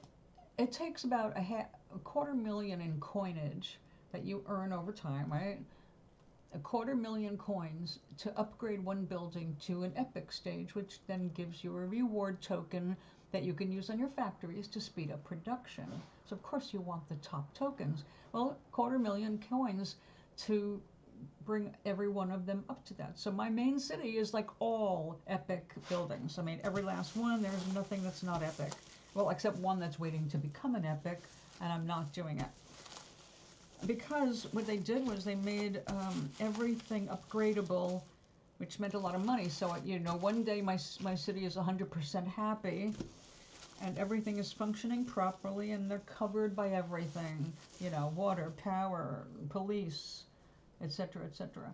S2: it takes about a $250,000 in coinage that you earn over time, right? $250,000 coins to upgrade one building to an epic stage, which then gives you a reward token that you can use on your factories to speed up production. So of course you want the top tokens. Well, $250,000 coins to bring every one of them up to that. So my main city is like all epic buildings. I mean, every last one, there's nothing that's not epic. Well, except one that's waiting to become an epic, and I'm not doing it. Because what they did was they made everything upgradable, which meant a lot of money. So, you know, one day my city is 100% happy, and everything is functioning properly, and they're covered by everything. You know, water, power, police, etc., etc.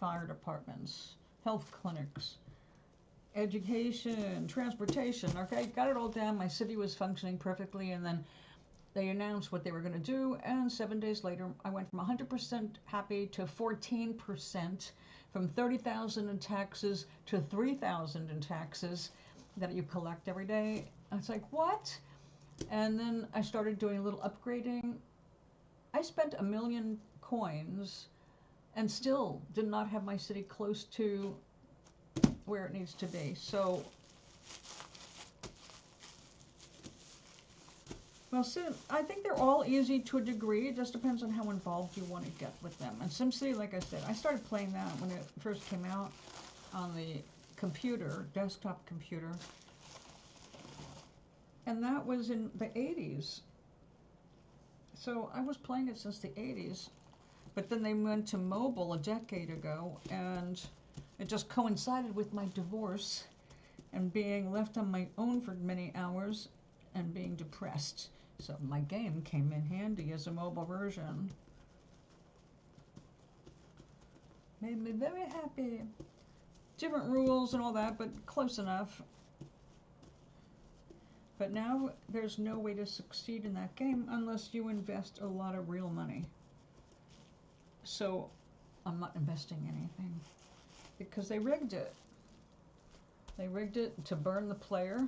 S2: Fire departments, health clinics, education, transportation. Okay, got it all down. My city was functioning perfectly, and then they announced what they were going to do, and 7 days later, I went from 100% happy to 14%, from $30,000 in taxes to $3,000 in taxes that you collect every day. It's like, what? And then I started doing a little upgrading. I spent 1 million coins and still did not have my city close to where it needs to be. So, well, I think they're all easy to a degree. It just depends on how involved you want to get with them. And SimCity, like I said, I started playing that when it first came out on the computer, desktop computer. And that was in the 80s. So I was playing it since the 80s. But then they went to mobile a decade ago, and it just coincided with my divorce and being left on my own for many hours and being depressed. So my game came in handy as a mobile version. Made me very happy. Different rules and all that, but close enough. But now there's no way to succeed in that game unless you invest a lot of real money. So I'm not investing anything because they rigged it. They rigged it to burn the player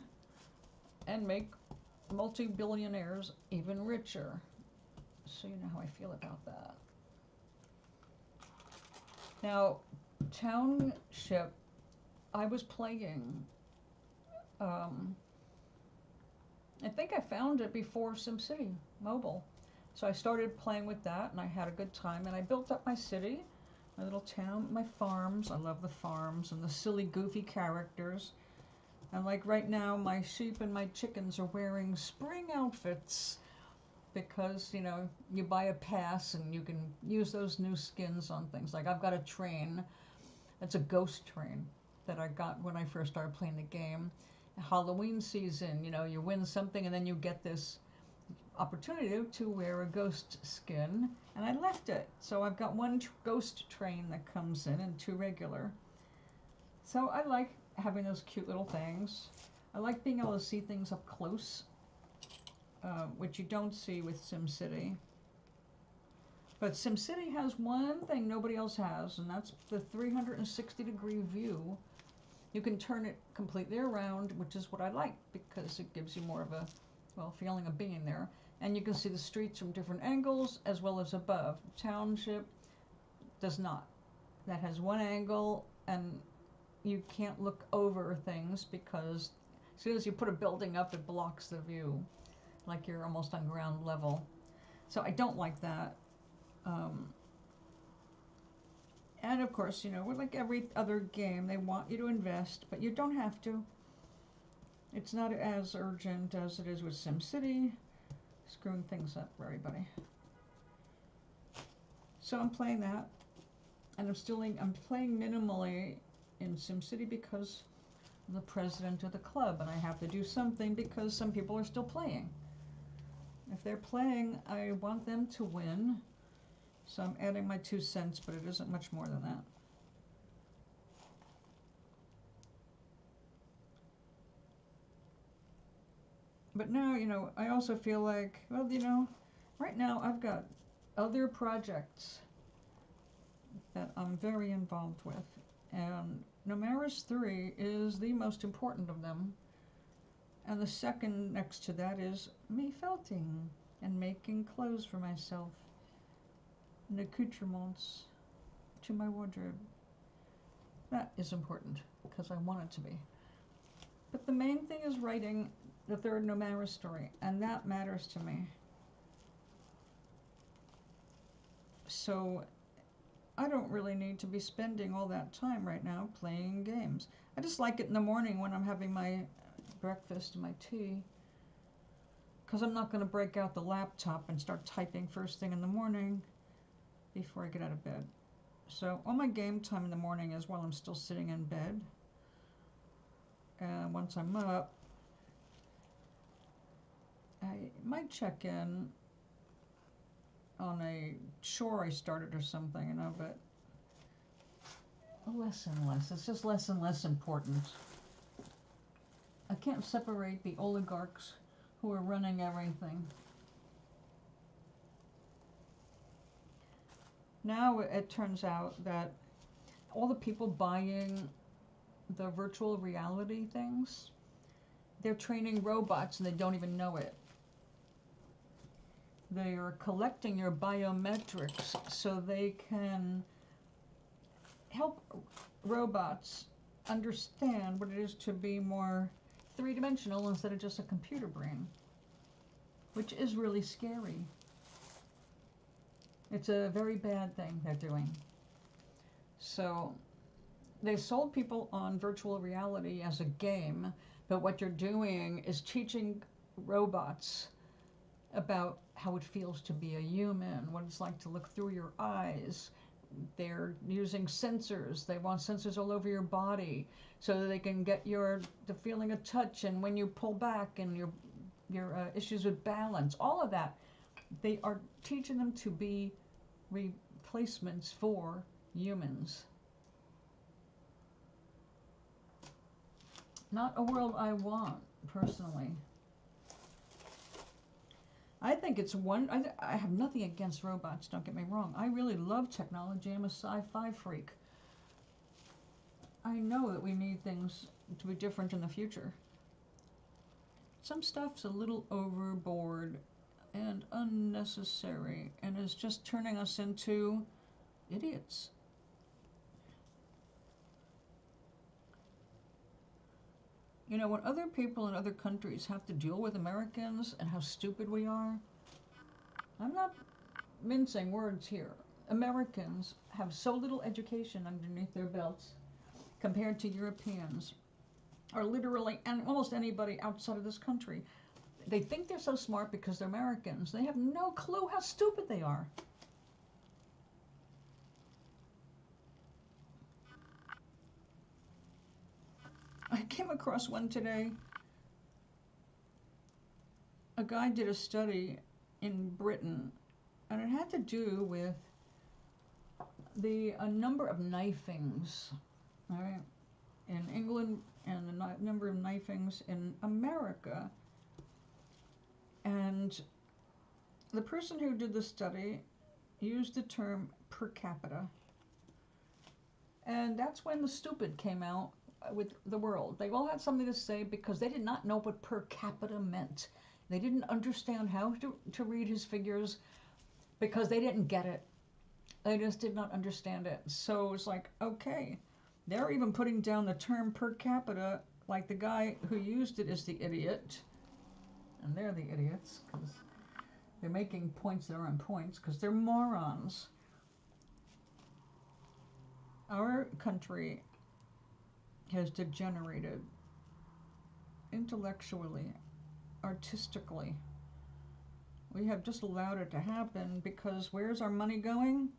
S2: and make multi-billionaires even richer. So you know how I feel about that. Now, Township, I was playing. I think I found it before SimCity Mobile. So I started playing with that, and I had a good time, and I built up my city, my little town, my farms. I love the farms and the silly, goofy characters. And like right now, my sheep and my chickens are wearing spring outfits because, you know, you buy a pass and you can use those new skins on things. Like I've got a train, it's a ghost train that I got when I first started playing the game. Halloween season, you know, you win something and then you get this opportunity to wear a ghost skin, and I left it. So I've got one ghost train that comes in and 2 regular. So I like having those cute little things. I like being able to see things up close, which you don't see with SimCity. But SimCity has one thing nobody else has, and that's the 360-degree view You can turn it completely around, which is what I like, because it gives you more of a, well, feeling of being there. And you can see the streets from different angles as well as above. Township does not. That has one angle, and you can't look over things because as soon as you put a building up, it blocks the view, like you're almost on ground level. So I don't like that. And of course, you know, like every other game, they want you to invest, but you don't have to. It's not as urgent as it is with SimCity, screwing things up for everybody. So I'm playing that, and I'm playing minimally in SimCity because I'm the president of the club, and I have to do something because some people are still playing. If they're playing, I want them to win. So I'm adding my 2 cents, but it isn't much more than that. But now, you know, I also feel like, well, you know, right now I've got other projects that I'm very involved with. And Nomaris 3 is the most important of them. And the second next to that is me felting and making clothes for myself and accoutrements to my wardrobe. That is important because I want it to be. But the main thing is writing the third Nomaris story, and that matters to me. So I don't really need to be spending all that time right now playing games. I just like it in the morning when I'm having my breakfast and my tea, because I'm not going to break out the laptop and start typing first thing in the morning before I get out of bed. So all my game time in the morning is while I'm still sitting in bed. And once I'm up, I might check in on a chore I started or something, you know, but less and less. It's just less and less important. I can't separate the oligarchs who are running everything. Now it turns out that all the people buying the virtual reality things, they're training robots and they don't even know it. They are collecting your biometrics so they can help robots understand what it is to be more three-dimensional instead of just a computer brain, which is really scary. It's a very bad thing they're doing. So they sold people on virtual reality as a game, but what you're doing is teaching robots about how it feels to be a human, what it's like to look through your eyes. They're using sensors. They want sensors all over your body so that they can get the feeling of touch and when you pull back and your issues with balance, all of that. They are teaching them to be replacements for humans. Not a world I want, personally. I think it's I have nothing against robots, don't get me wrong. I really love technology. I'm a sci-fi freak. I know that we need things to be different in the future. Some stuff's a little overboard and unnecessary and is just turning us into idiots. You know, when other people in other countries have to deal with Americans and how stupid we are, I'm not mincing words here. Americans have so little education underneath their belts compared to Europeans, or literally and almost anybody outside of this country. They think they're so smart because they're Americans. They have no clue how stupid they are. I came across one today. A guy did a study in Britain, and it had to do with the number of knifings, right, in England and the number of knifings in America. And the person who did the study used the term per capita. And that's when the stupid came out with the world. They all had something to say because they did not know what per capita meant. They didn't understand how to read his figures because they didn't get it. They just did not understand it. So it's like, okay, they're even putting down the term per capita, like the guy who used it is the idiot. And they're the idiots because they're making points that aren't points because they're morons. Our country has degenerated intellectually, artistically. We have just allowed it to happen because where's our money going?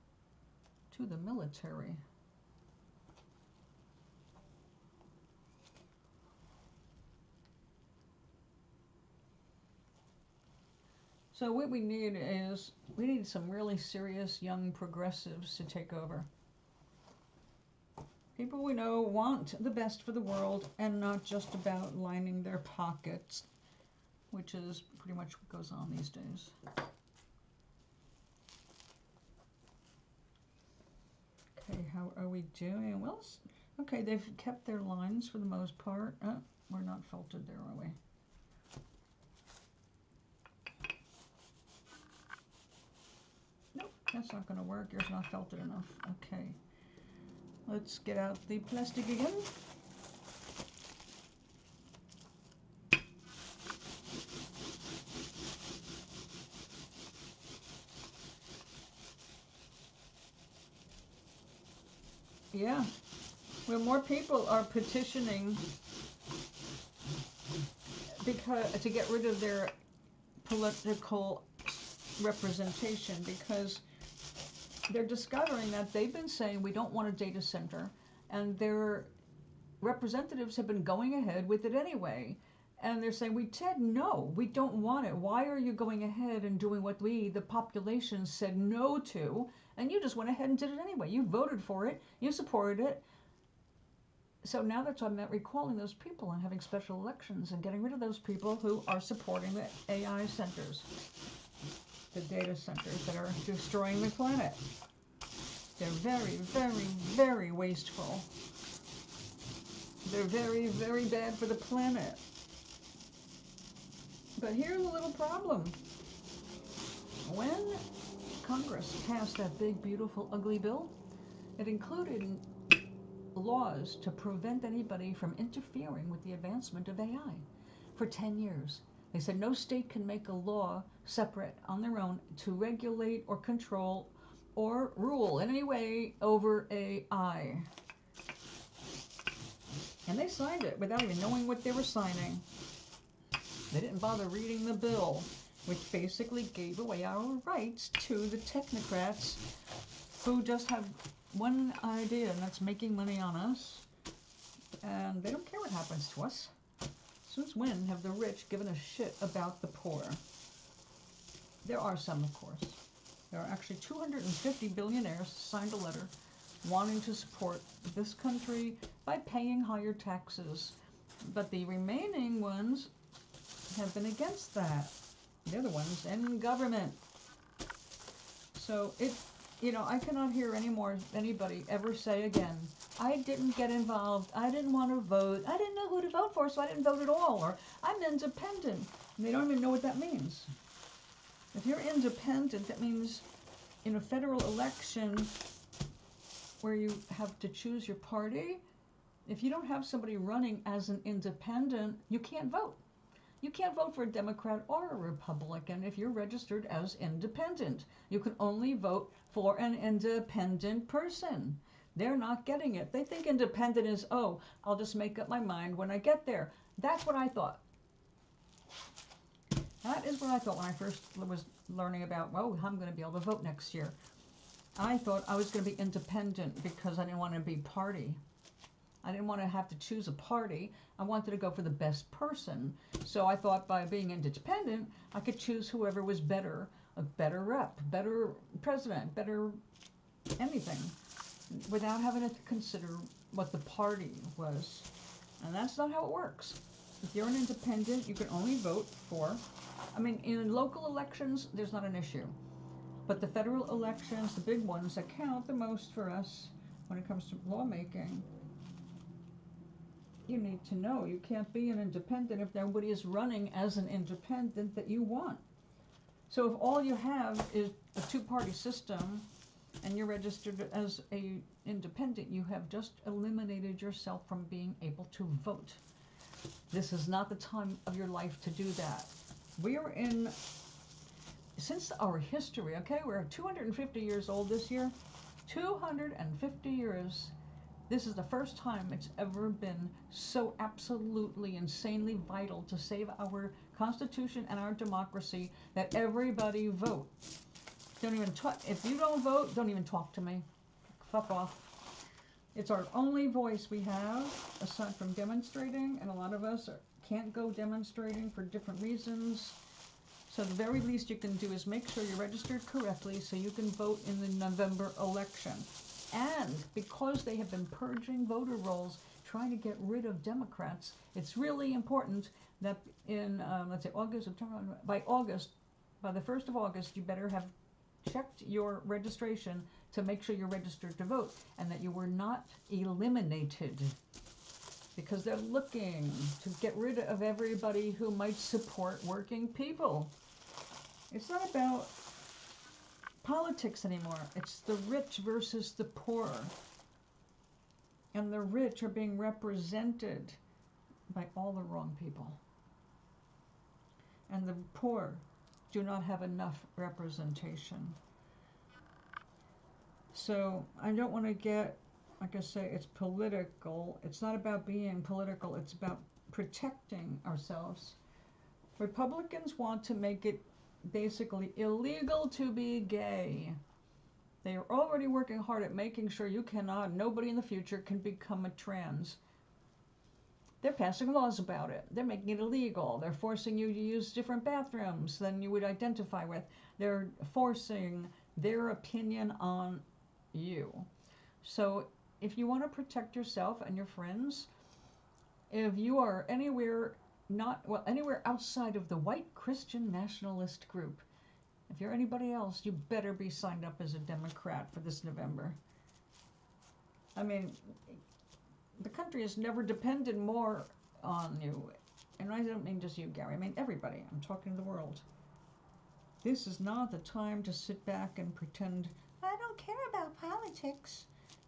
S2: To the military. So what we need is, we need some really serious young progressives to take over. People we know want the best for the world and not just about lining their pockets, which is pretty much what goes on these days. Okay, how are we doing? Well, okay, they've kept their lines for the most part. We're not felted there, are we? Nope, that's not going to work. Yours not felted enough. Okay. Let's get out the plastic again. Yeah. Well, more people are petitioning to get rid of their political representation because they're discovering that they've been saying we don't want a data center, and their representatives have been going ahead with it anyway. And they're saying, we said no, we don't want it. Why are you going ahead and doing what we, the population, said no to? And you just went ahead and did it anyway. You voted for it. You supported it. So now they're talking about recalling those people and having special elections and getting rid of those people who are supporting the AI centers, the data centers that are destroying the planet. They're very, very, very wasteful. They're very, very bad for the planet. But here's a little problem. When Congress passed that big, beautiful, ugly bill, it included laws to prevent anybody from interfering with the advancement of AI for 10 years. They said no state can make a law separate on their own to regulate or control or rule in any way over AI. And they signed it without even knowing what they were signing. They didn't bother reading the bill, which basically gave away our rights to the technocrats who just have one idea, and that's making money on us. And they don't care what happens to us. Since when have the rich given a shit about the poor? There are some, of course. There are actually 250 billionaires signed a letter wanting to support this country by paying higher taxes. But the remaining ones have been against that. They're the ones in government. So I cannot hear anybody ever say again, I didn't get involved, I didn't want to vote, I didn't know who to vote for, so I didn't vote at all, or I'm independent. And they don't even know what that means. If you're independent, that means in a federal election where you have to choose your party, if you don't have somebody running as an independent, you can't vote. You can't vote for a Democrat or a Republican if you're registered as independent. You can only vote for an independent person. They're not getting it. They think independent is, oh, I'll just make up my mind when I get there. That's what I thought. That is what I thought when I first was learning about, oh, I'm going to be able to vote next year. I thought I was going to be independent because I didn't want to be party. I didn't want to have to choose a party. I wanted to go for the best person. So I thought by being independent, I could choose whoever was better, a better rep, better president, better anything, without having to consider what the party was. And that's not how it works. If you're an independent, you can only vote for, in local elections, there's not an issue. But the federal elections, the big ones that count the most for us when it comes to lawmaking, you need to know you can't be an independent if nobody is running as an independent that you want. So if all you have is a two-party system and you're registered as a independent, you have just eliminated yourself from being able to vote. This is not the time of your life to do that. We are in, since our history, okay, we're 250 years old this year. 250 years. This is the first time it's ever been so absolutely insanely vital to save our Constitution and our democracy that everybody vote. Don't even talk. If you don't vote, don't even talk to me. Fuck off. It's our only voice we have, aside from demonstrating, and a lot of us can't go demonstrating for different reasons. So the very least you can do is make sure you're registered correctly so you can vote in the November election. And because they have been purging voter rolls, trying to get rid of Democrats, it's really important that in, let's say, August, September, by the 1st of August, you better have checked your registration to make sure you're registered to vote and that you were not eliminated. Because they're looking to get rid of everybody who might support working people. It's not about politics anymore. It's the rich versus the poor. And the rich are being represented by all the wrong people. And the poor do not have enough representation. So I don't want to get, like I say, it's political. It's not about being political. It's about protecting ourselves. Republicans want to make it basically illegal to be gay. They are already working hard at making sure nobody in the future can become a trans. They're passing laws about it. They're making it illegal. They're forcing you to use different bathrooms than you would identify with. They're forcing their opinion on you. So if you want to protect yourself and your friends, if you are anywhere outside of the white Christian nationalist group, if you're anybody else, you better be signed up as a Democrat for this November. I mean, the country has never depended more on you. And I don't mean just you, Gary. I mean everybody. I'm talking to the world. This is not the time to sit back and pretend, I don't care about politics.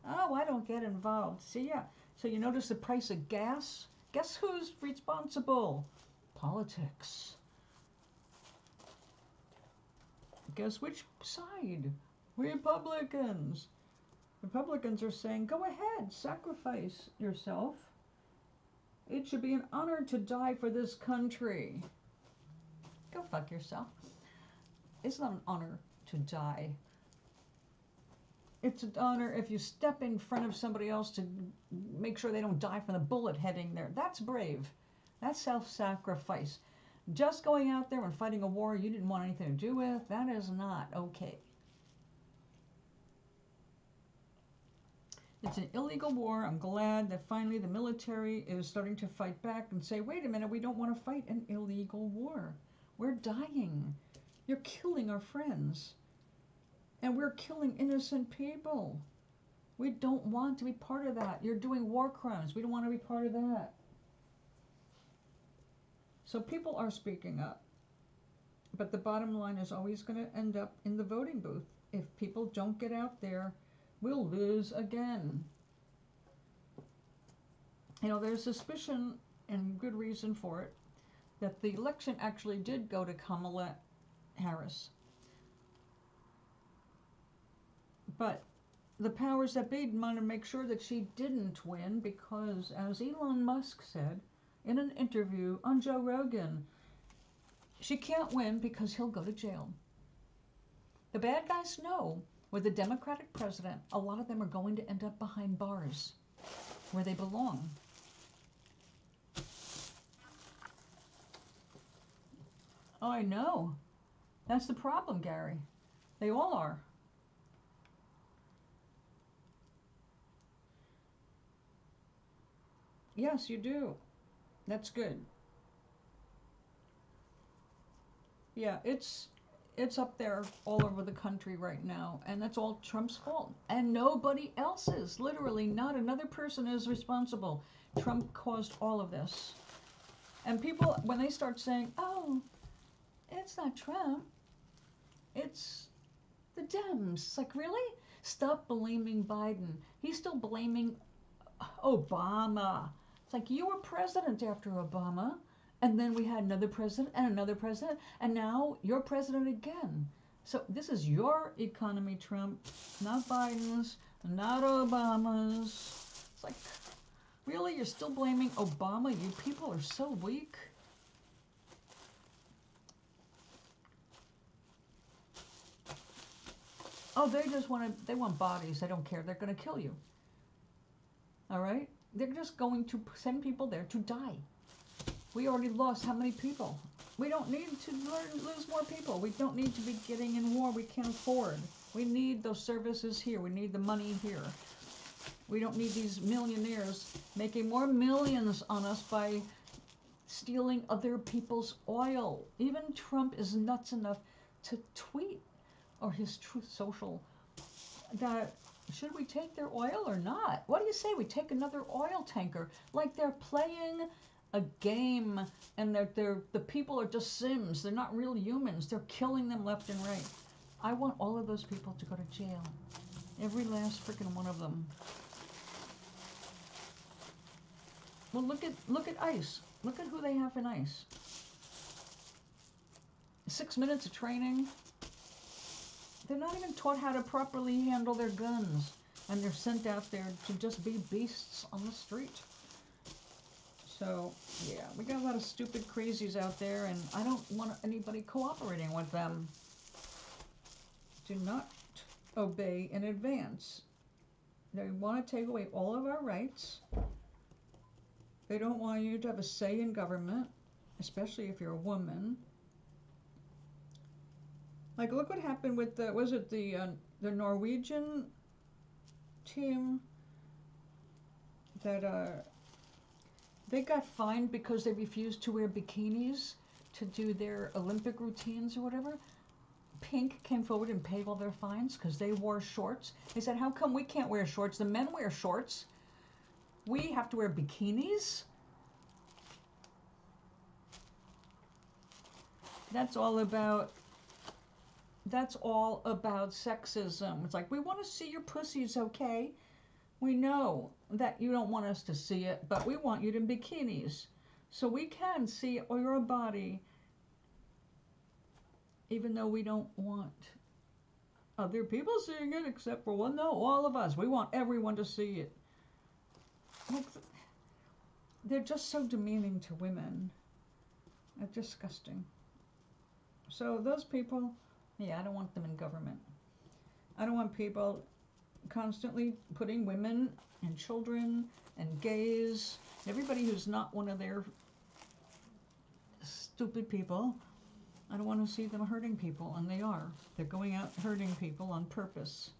S2: Oh, I don't get involved. See, yeah. So you notice the price of gas? Guess who's responsible? Politics. Guess which side? Republicans. Republicans are saying, go ahead, sacrifice yourself. It should be an honor to die for this country. Go fuck yourself. It's not an honor to die. It's an honor if you step in front of somebody else to make sure they don't die from the bullet heading there. That's brave. That's self-sacrifice. Just going out there and fighting a war you didn't want anything to do with, that is not okay. It's an illegal war. I'm glad that finally the military is starting to fight back and say, wait a minute, we don't want to fight an illegal war. We're dying. You're killing our friends. And we're killing innocent people. We don't want to be part of that. You're doing war crimes. We don't want to be part of that. So people are speaking up. But the bottom line is always going to end up in the voting booth. If people don't get out there, we'll lose again. You know, there's suspicion, and good reason for it, that the election actually did go to Kamala Harris. But the powers that be want to make sure that she didn't win because, as Elon Musk said in an interview on Joe Rogan, she can't win because he'll go to jail. The bad guys know with the Democratic president, a lot of them are going to end up behind bars where they belong. Oh, I know. That's the problem, Gary. They all are. Yes, you do. That's good. Yeah, it's It's up there all over the country right now, and that's all Trump's fault. And nobody else's. Literally, not another person is responsible. Trump caused all of this. And people, when they start saying, oh, it's not Trump, it's the Dems. It's like, really? Stop blaming Biden. He's still blaming Obama. It's like, you were president after Obama, and then we had another president, and now you're president again. So this is your economy, Trump, not Biden's, not Obama's. It's like, really? You're still blaming Obama? You people are so weak. Oh, they want bodies. They don't care. They're going to kill you. All right? They're just going to send people there to die. We already lost how many people? We don't need to lose more people. We don't need to be getting in war we can't afford. We need those services here. We need the money here. We don't need these millionaires making more millions on us by stealing other people's oil. Even Trump is nuts enough to tweet, or his Truth Social, that should we take their oil or not? What do you say we take another oil tanker? Like they're playing a game, and the people are just Sims. They're not real humans. They're killing them left and right. I want all of those people to go to jail. Every last freaking one of them. Well, look at ICE. Look at who they have in ICE. 6 minutes of training. They're not even taught how to properly handle their guns, and they're sent out there to just be beasts on the street. So, yeah, we got a lot of stupid crazies out there, and I don't want anybody cooperating with them. Do not obey in advance. They want to take away all of our rights. They don't want you to have a say in government, especially if you're a woman. Like, look what happened with the Norwegian team that they got fined because they refused to wear bikinis to do their Olympic routines or whatever. Pink came forward and paid all their fines because they wore shorts. They said, how come we can't wear shorts? The men wear shorts. We have to wear bikinis? That's all about sexism. It's like, we want to see your pussies, okay? We know that you don't want us to see it, but we want you in bikinis. So we can see your body, even though we don't want other people seeing it, except for, well, no, all of us. We want everyone to see it. Like, they're just so demeaning to women. They're disgusting. So those people, yeah, I don't want them in government. I don't want people constantly putting women and children and gays, everybody who's not one of their stupid people. I don't want to see them hurting people, and they are. They're going out hurting people on purpose.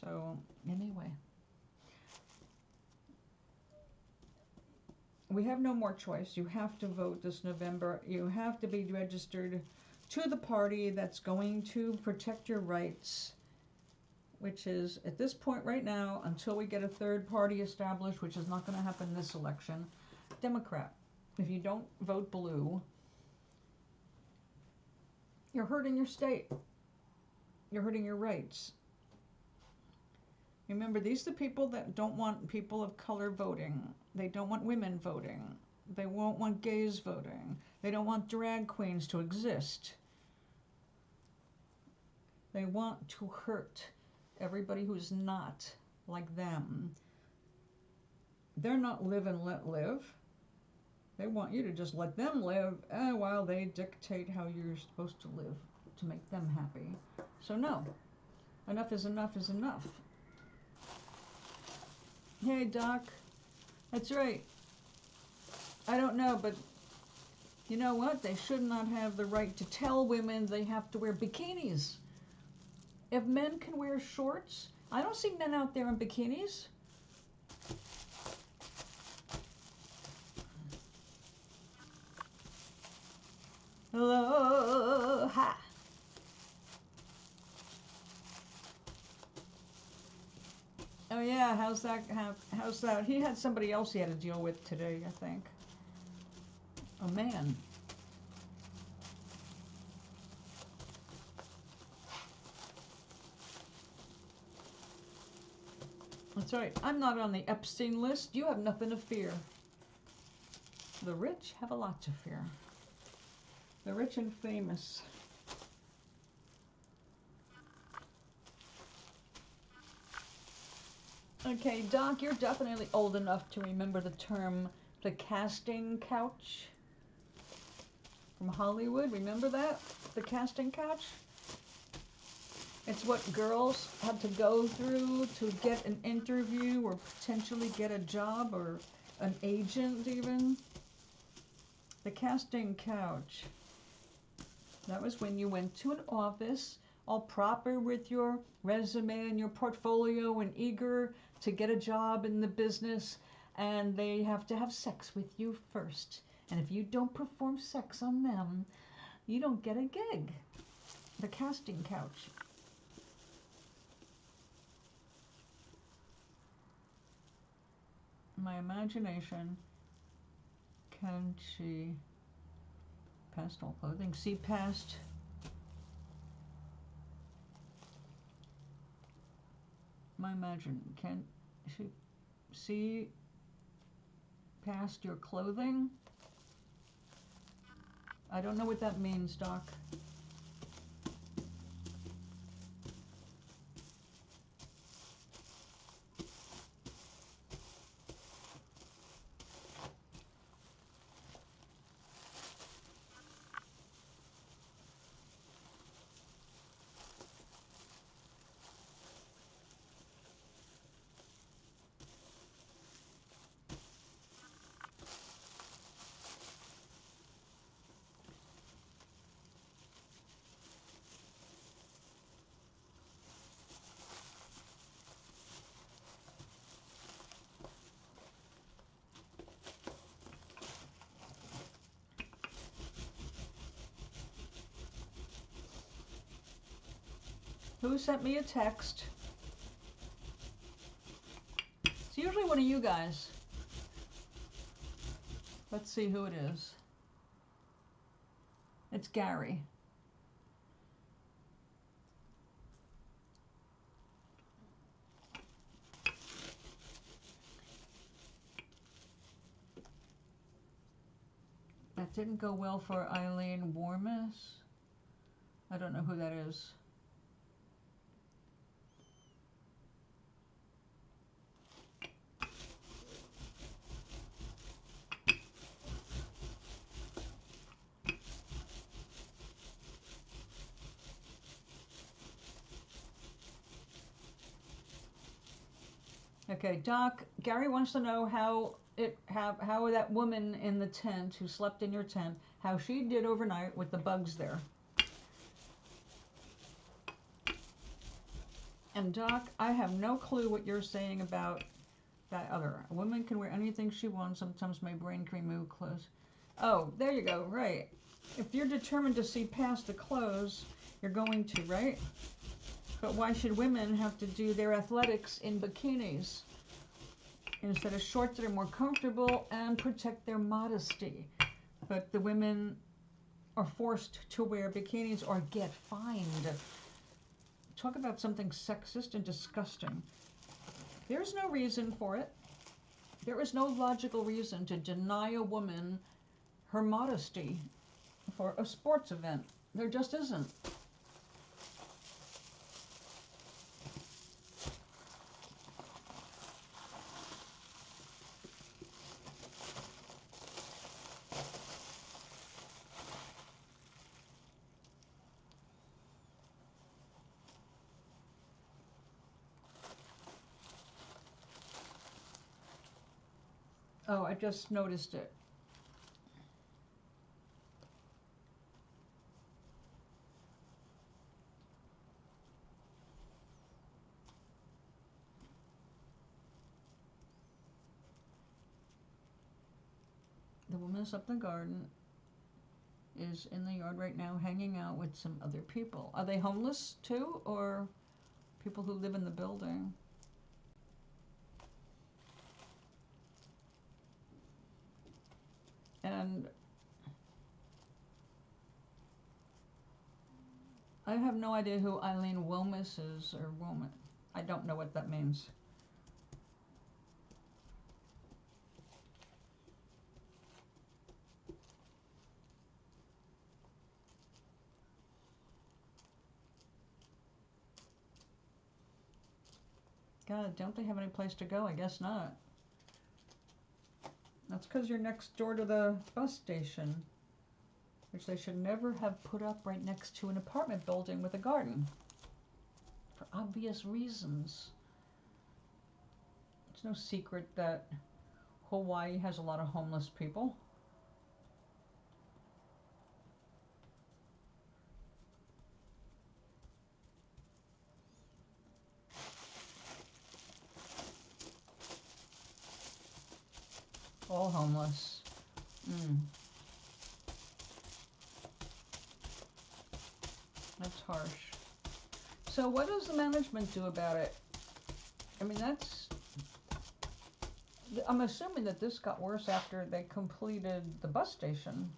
S2: So, anyway. We have no more choice. You have to vote this November. You have to be registered to the party that's going to protect your rights, which is, at this point right now, until we get a third party established, which is not going to happen this election, Democrat. If you don't vote blue, you're hurting your state. You're hurting your rights. Remember, these are the people that don't want people of color voting. They don't want women voting. They won't want gays voting. They don't want drag queens to exist. They want to hurt everybody who's not like them. They're not live and let live. They want you to just let them live while they dictate how you're supposed to live to make them happy. So no, enough is enough is enough. Hey, Doc. That's right. I don't know, but you know what? They should not have the right to tell women they have to wear bikinis. If men can wear shorts, I don't see men out there in bikinis. Aloha. how's that? How's that? He had somebody else he had to deal with today, I think. A man. That's right. I'm not on the Epstein list. You have nothing to fear. The rich have a lot to fear. The rich and famous. Okay, Doc, you're definitely old enough to remember the term the casting couch from Hollywood. Remember that? The casting couch? It's what girls had to go through to get an interview or potentially get a job or an agent even. The casting couch. That was when you went to an office all proper with your resume and your portfolio and eager to get a job in the business, and they have to have sex with you first. And if you don't perform sex on them, you don't get a gig. The casting couch. My imagination, can she past all clothing? See past my imagine, can she see past your clothing? I don't know what that means, Doc. Who sent me a text? It's usually one of you guys. Let's see who it is. It's Gary. That didn't go well for Eileen Warmis. I don't know who that is. Okay, Doc, Gary wants to know how that woman in the tent who slept in your tent, how she did overnight with the bugs there. And Doc, I have no clue what you're saying about that other. A woman can wear anything she wants. Sometimes my brain can remove clothes. Oh, there you go, right. If you're determined to see past the clothes, you're going to, right? But why should women have to do their athletics in bikinis instead of shorts that are more comfortable and protect their modesty? But the women are forced to wear bikinis or get fined. Talk about something sexist and disgusting. There's no reason for it. There is no logical reason to deny a woman her modesty for a sports event. There just isn't. Oh, I just noticed it. The woman that's up in the garden is in the yard right now hanging out with some other people. Are they homeless too, or people who live in the building? And I have no idea who Eileen Wilmus is, or Wilmus. I don't know what that means. God, don't they have any place to go? I guess not. That's because you're next door to the bus station, which they should never have put up right next to an apartment building with a garden, for obvious reasons. It's no secret that Hawaii has a lot of homeless people. All homeless. That's harsh. So what does the management do about it? I mean, I'm assuming that this got worse after they completed the bus station.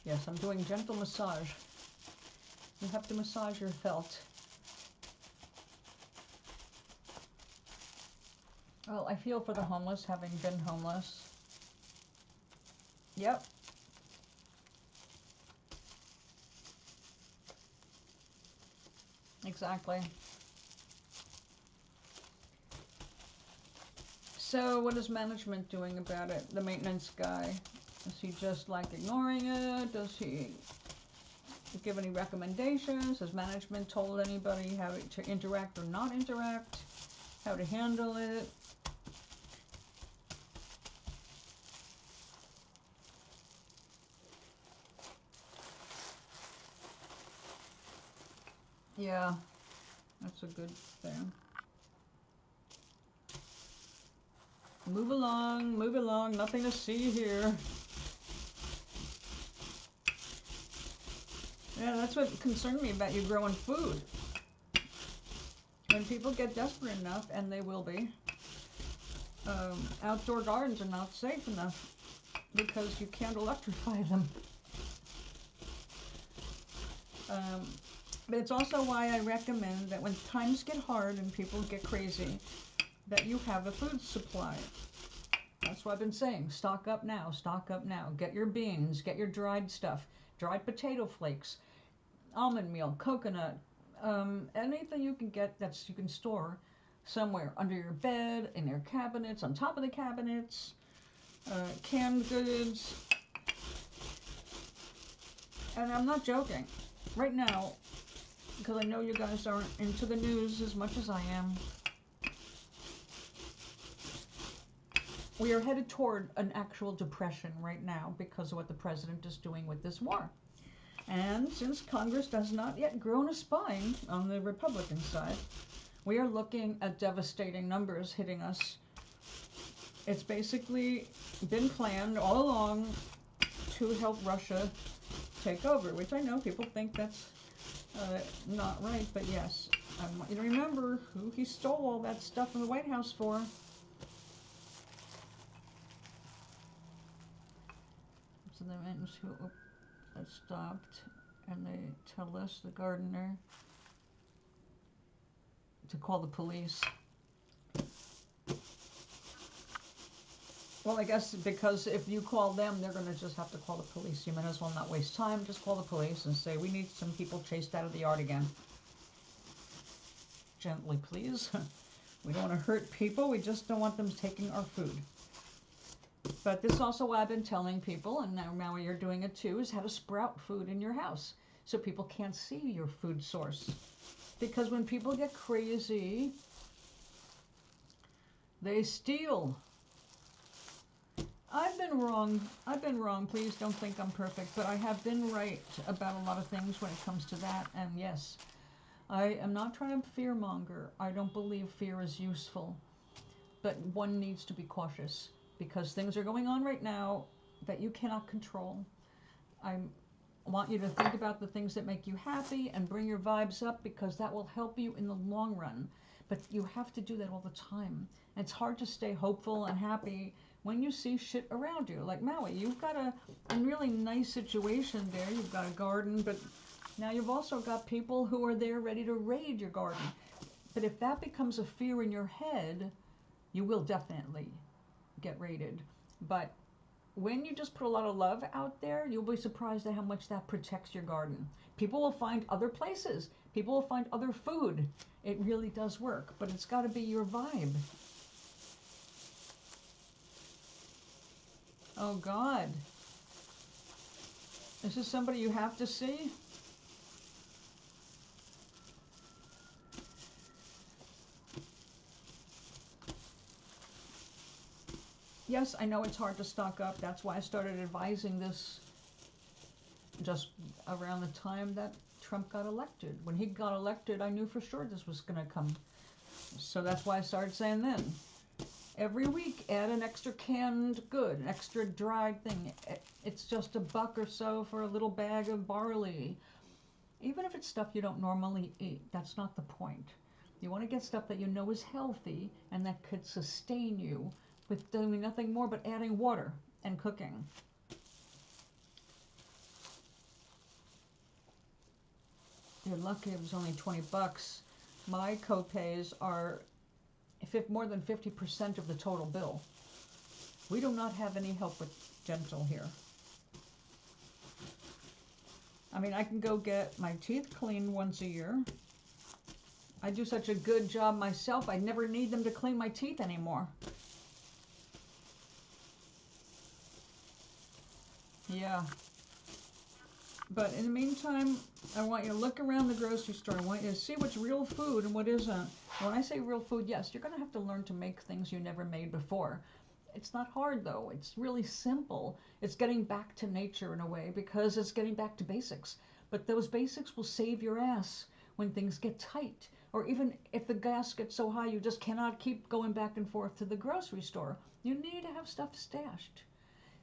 S2: Yes, I'm doing gentle massage. You have to massage your felt. Well, I feel for the homeless, having been homeless. Yep. Exactly. So what is management doing about it? The maintenance guy. Is he just like ignoring it? Does he give any recommendations? Has management told anybody how to interact or not interact? How to handle it? Yeah, that's a good thing. Move along, nothing to see here. Yeah, that's what concerned me about you growing food. When people get desperate enough, and they will be, outdoor gardens are not safe enough because you can't electrify them. But it's also why I recommend that when times get hard and people get crazy, that you have a food supply. That's what I've been saying. Stock up now, stock up now. Get your beans, get your dried stuff, dried potato flakes, almond meal, coconut, anything you can get that you can store somewhere under your bed, in your cabinets, on top of the cabinets, canned goods. And I'm not joking. Right now, because I know you guys aren't into the news as much as I am, we are headed toward an actual depression right now because of what the president is doing with this war. And since Congress has not yet grown a spine on the Republican side, we are looking at devastating numbers hitting us. It's basically been planned all along to help Russia take over, which I know people think that's not right, but yes, I want you to remember who he stole all that stuff from the White House for. So the man who stopped, and they tell us, the gardener, to call the police. Well, I guess because if you call them, they're going to just have to call the police. You might as well not waste time. Just call the police and say, we need some people chased out of the yard again. Gently, please. We don't want to hurt people. We just don't want them taking our food. But this is also why I've been telling people, and now you're doing it too, is how to sprout food in your house so people can't see your food source. Because when people get crazy, they steal. I've been wrong. Please don't think I'm perfect, but I have been right about a lot of things when it comes to that. And yes, I am not trying to fearmonger. I don't believe fear is useful, but one needs to be cautious because things are going on right now that you cannot control. want you to think about the things that make you happy and bring your vibes up, because that will help you in the long run. But you have to do that all the time. And it's hard to stay hopeful and happy when you see shit around you. Like Maui, you've got a really nice situation there. You've got a garden, but now you've also got people who are there ready to raid your garden. But if that becomes a fear in your head, you will definitely get raided. But when you just put a lot of love out there, you'll be surprised at how much that protects your garden. People will find other places. People will find other food. It really does work, but it's got to be your vibe. Oh God. This is somebody you have to see? Yes, I know it's hard to stock up. That's why I started advising this just around the time that Trump got elected. When he got elected, I knew for sure this was going to come. So that's why I started saying then. Every week, add an extra canned good, an extra dried thing. It's just $1 or so for a little bag of barley. Even if it's stuff you don't normally eat, that's not the point. You want to get stuff that you know is healthy and that could sustain you with doing nothing more but adding water and cooking. You're lucky it was only $20. My copays are more than 50% of the total bill. We do not have any help with dental here. I mean, I can go get my teeth cleaned once a year. I do such a good job myself, I never need them to clean my teeth anymore. Yeah. But in the meantime, I want you to look around the grocery store. I want you to see what's real food and what isn't. When I say real food, yes, you're going to have to learn to make things you never made before. It's not hard, though. It's really simple. It's getting back to nature in a way, because it's getting back to basics. But those basics will save your ass when things get tight. Or even if the gas gets so high you just cannot keep going back and forth to the grocery store. You need to have stuff stashed.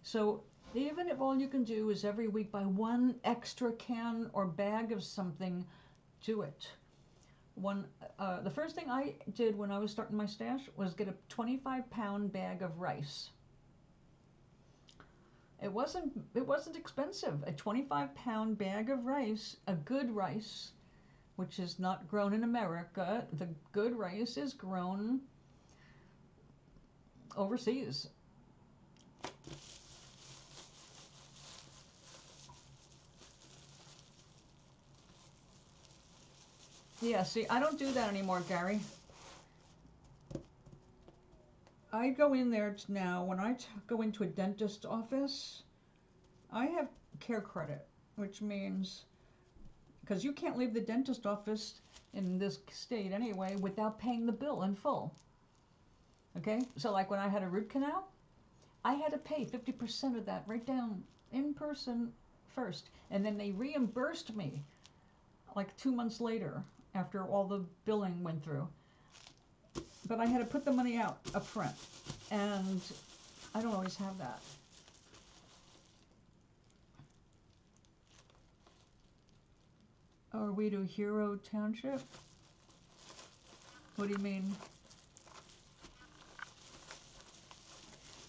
S2: So even if all you can do is every week buy one extra can or bag of something, do it. The first thing I did when I was starting my stash was get a 25-pound bag of rice. It wasn't expensive. A 25-pound bag of rice, a good rice, which is not grown in America. The good rice is grown overseas. Yeah, see, I don't do that anymore, Gary. I go in there now, when I go into a dentist's office, I have care credit, which means, because you can't leave the dentist office in this state anyway without paying the bill in full. Okay, so like when I had a root canal, I had to pay 50% of that right down in person first, and then they reimbursed me like 2 months later after all the billing went through. But I had to put the money out up front, and I don't always have that. Are we to Hero Township? What do you mean?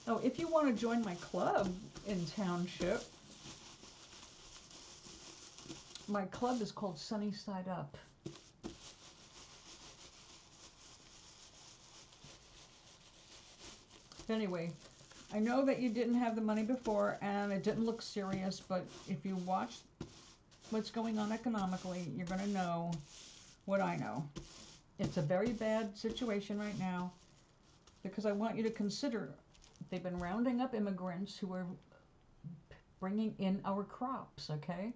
S2: Oh, if you want to join my club in Township, my club is called Sunny Side Up. Anyway, I know that you didn't have the money before and it didn't look serious, but if you watch what's going on economically, you're going to know what I know. It's a very bad situation right now, because I want you to consider they've been rounding up immigrants who are bringing in our crops, okay?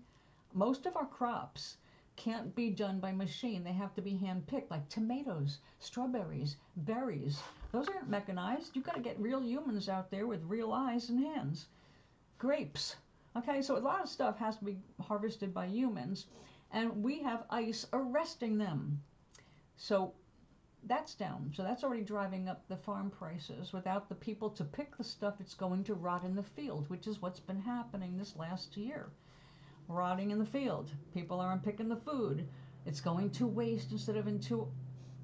S2: Most of our crops can't be done by machine. They have to be hand-picked, like tomatoes, strawberries, berries. Those aren't mechanized. You've got to get real humans out there with real eyes and hands. Grapes. Okay, so a lot of stuff has to be harvested by humans, and we have ICE arresting them. So that's down. So that's already driving up the farm prices. Without the people to pick the stuff, it's going to rot in the field, which is what's been happening this last year. rotting in the field. People aren't picking the food. It's going to waste instead of into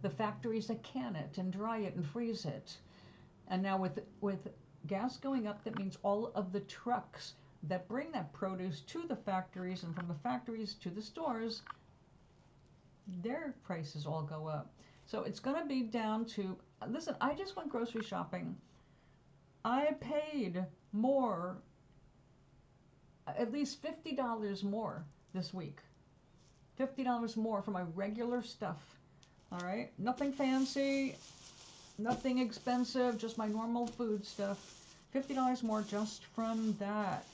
S2: the factories that can it and dry it and freeze it. And now with gas going up, that means all of the trucks that bring that produce to the factories and from the factories to the stores, their prices all go up. So it's going to be down to, listen, I just went grocery shopping. I paid more, at least $50 more this week. $50 more for my regular stuff. All right, nothing fancy, nothing expensive, just my normal food stuff. $50 more just from that.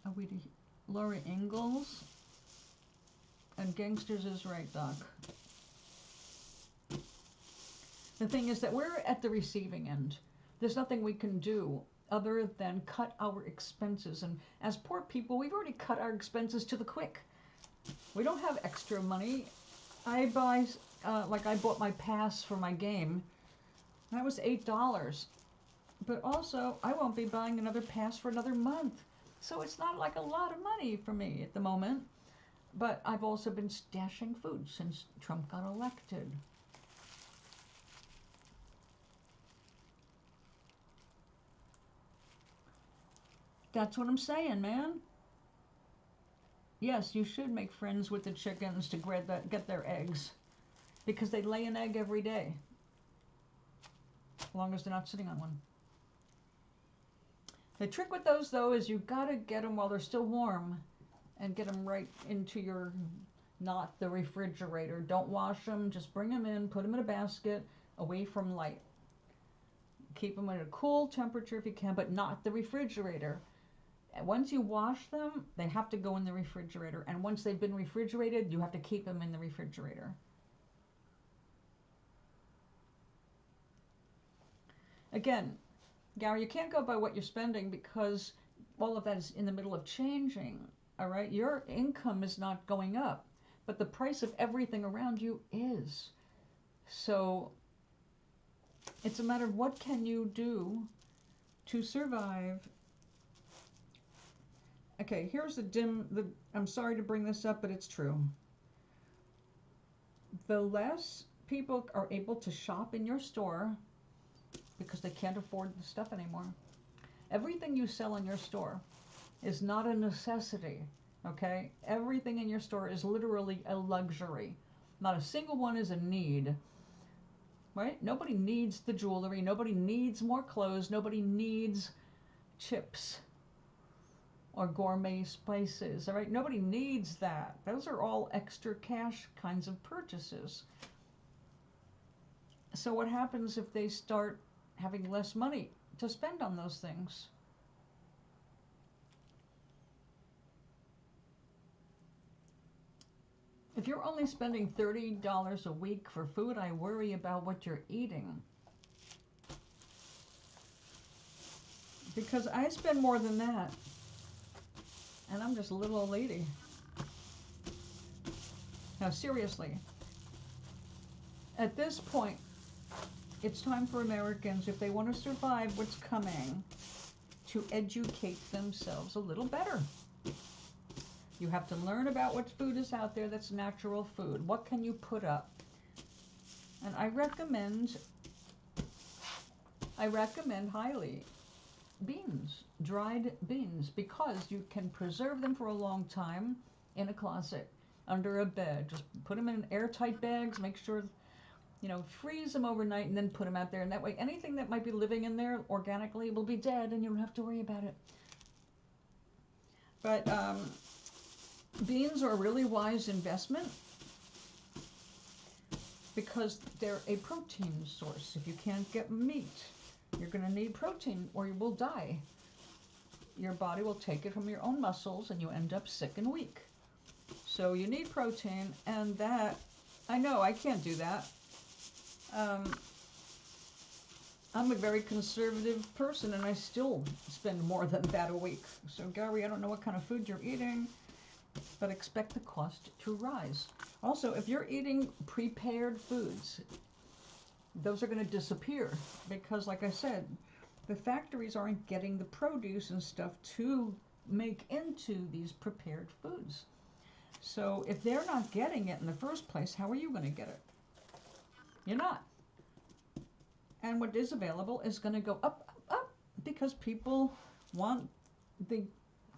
S2: Are we Laura Ingalls? And Gangsters is right, Doc. The thing is that we're at the receiving end. There's nothing we can do other than cut our expenses. And as poor people, we've already cut our expenses to the quick. We don't have extra money. I buy, like I bought my pass for my game. That was $8. But also, I won't be buying another pass for another month. So it's not like a lot of money for me at the moment. But I've also been stashing food since Trump got elected. That's what I'm saying, man. Yes, you should make friends with the chickens to get their eggs. Because they lay an egg every day. As long as they're not sitting on one. The trick with those, though, is you gotta get them while they're still warm. And get them right into your, not the refrigerator. Don't wash them, just bring them in, put them in a basket, away from light. Keep them at a cool temperature if you can, but not the refrigerator. And once you wash them, they have to go in the refrigerator. And once they've been refrigerated, you have to keep them in the refrigerator. Again, Gary, you can't go by what you're spending because all of that is in the middle of changing. All right, your income is not going up, but the price of everything around you is. So it's a matter of what can you do to survive. Okay, here's I'm sorry to bring this up, but it's true. The less people are able to shop in your store because they can't afford the stuff anymore. Everything you sell in your store is not a necessity, okay? Everything in your store is literally a luxury. Not a single one is a need, right? Nobody needs the jewelry. Nobody needs more clothes. Nobody needs chips or gourmet spices, all right? Nobody needs that. Those are all extra cash kinds of purchases. So what happens if they start having less money to spend on those things? If you're only spending $30 a week for food, I worry about what you're eating. Because I spend more than that. And I'm just a little old lady. Now, seriously, at this point, it's time for Americans, if they want to survive what's coming, to educate themselves a little better. You have to learn about what food is out there that's natural food. What can you put up? And I recommend highly beans, dried beans, because you can preserve them for a long time in a closet, under a bed. Just put them in airtight bags, make sure, freeze them overnight and then put them out there. And that way anything that might be living in there organically will be dead and you don't have to worry about it. But beans are a really wise investment because they're a protein source. If you can't get meat, you're going to need protein or you will die. Your body will take it from your own muscles and you end up sick and weak. So you need protein, and that, I know I can't do that. I'm a very conservative person and I still spend more than that a week. So Gary, I don't know what kind of food you're eating, but expect the cost to rise. Also, if you're eating prepared foods, those are going to disappear because, like I said, the factories aren't getting the produce and stuff to make into these prepared foods. So if they're not getting it in the first place, how are you going to get it? You're not. And what is available is going to go up, up, up, because people want the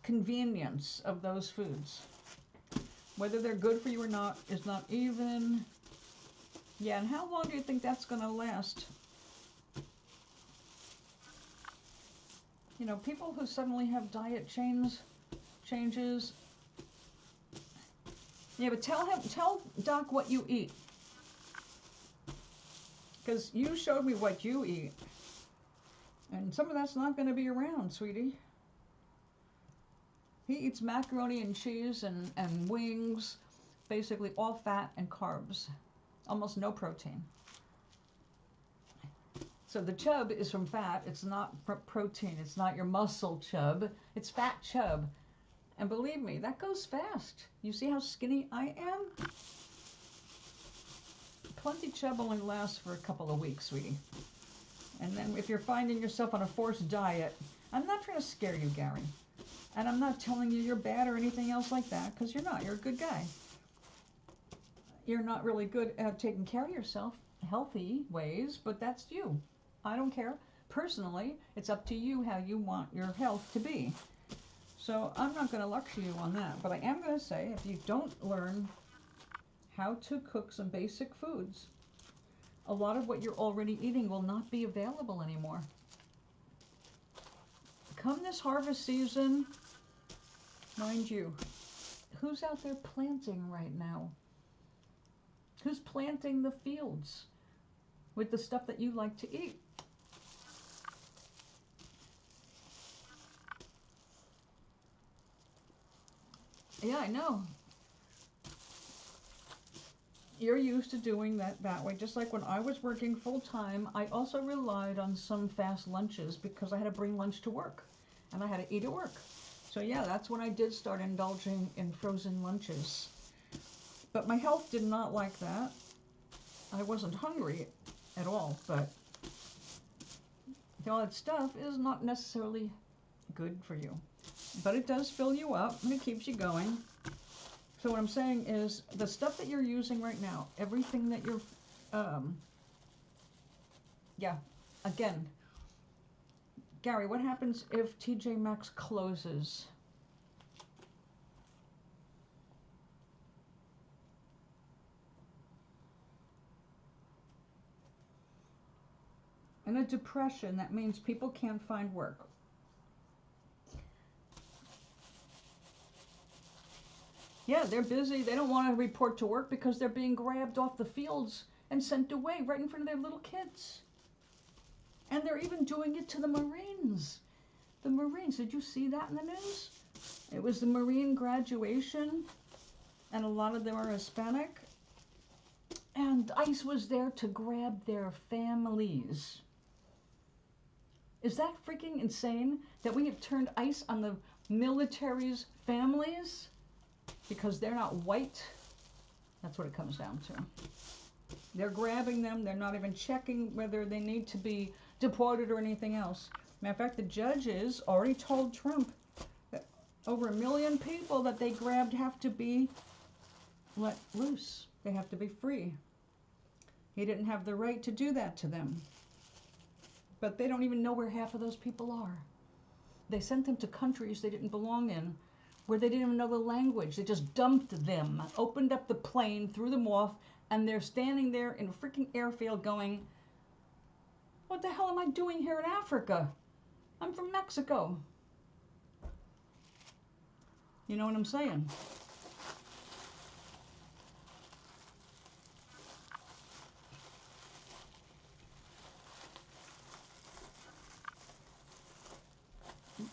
S2: convenience of those foods. Whether they're good for you or not is not even... Yeah, and how long do you think that's going to last? You know, people who suddenly have diet changes. Yeah, but tell Doc what you eat. Because you showed me what you eat. And some of that's not going to be around, sweetie. He eats macaroni and cheese and wings, basically all fat and carbs. Almost no protein. So the chub is from fat. It's not protein. It's not your muscle chub. It's fat chub. And believe me, that goes fast. You see how skinny I am? Plenty chub only lasts for a couple of weeks, sweetie. And then if you're finding yourself on a forced diet, I'm not trying to scare you, Gary. And I'm not telling you you're bad or anything else like that, because you're not. You're a good guy. You're not really good at taking care of yourself, healthy ways, but that's you. I don't care. Personally, it's up to you how you want your health to be. So I'm not going to lecture you on that, but I am going to say if you don't learn how to cook some basic foods, a lot of what you're already eating will not be available anymore. Come this harvest season, mind you, who's out there planting right now? Who's planting the fields with the stuff that you like to eat? Yeah, I know. You're used to doing that way. Just like when I was working full time, I also relied on some fast lunches because I had to bring lunch to work and I had to eat at work. So yeah, that's when I did start indulging in frozen lunches. But my health did not like that. I wasn't hungry at all, but all that stuff is not necessarily good for you. But it does fill you up and it keeps you going. So what I'm saying is the stuff that you're using right now, everything that you're, yeah, again, Gary, what happens if TJ Maxx closes? In a depression, that means people can't find work. Yeah, they're busy. They don't want to report to work because they're being grabbed off the fields and sent away right in front of their little kids. And they're even doing it to the Marines. The Marines, did you see that in the news? It was the Marine graduation, and a lot of them are Hispanic. And ICE was there to grab their families. Is that freaking insane that we have turned ICE on the military's families because they're not white? That's what it comes down to. They're grabbing them. They're not even checking whether they need to be deported or anything else. Matter of fact, the judges already told Trump that over 1 million people that they grabbed have to be let loose. They have to be free. He didn't have the right to do that to them. But they don't even know where half of those people are. They sent them to countries they didn't belong in, where they didn't even know the language. They just dumped them, opened up the plane, threw them off, and they're standing there in a freaking airfield going, what the hell am I doing here in Africa? I'm from Mexico. You know what I'm saying?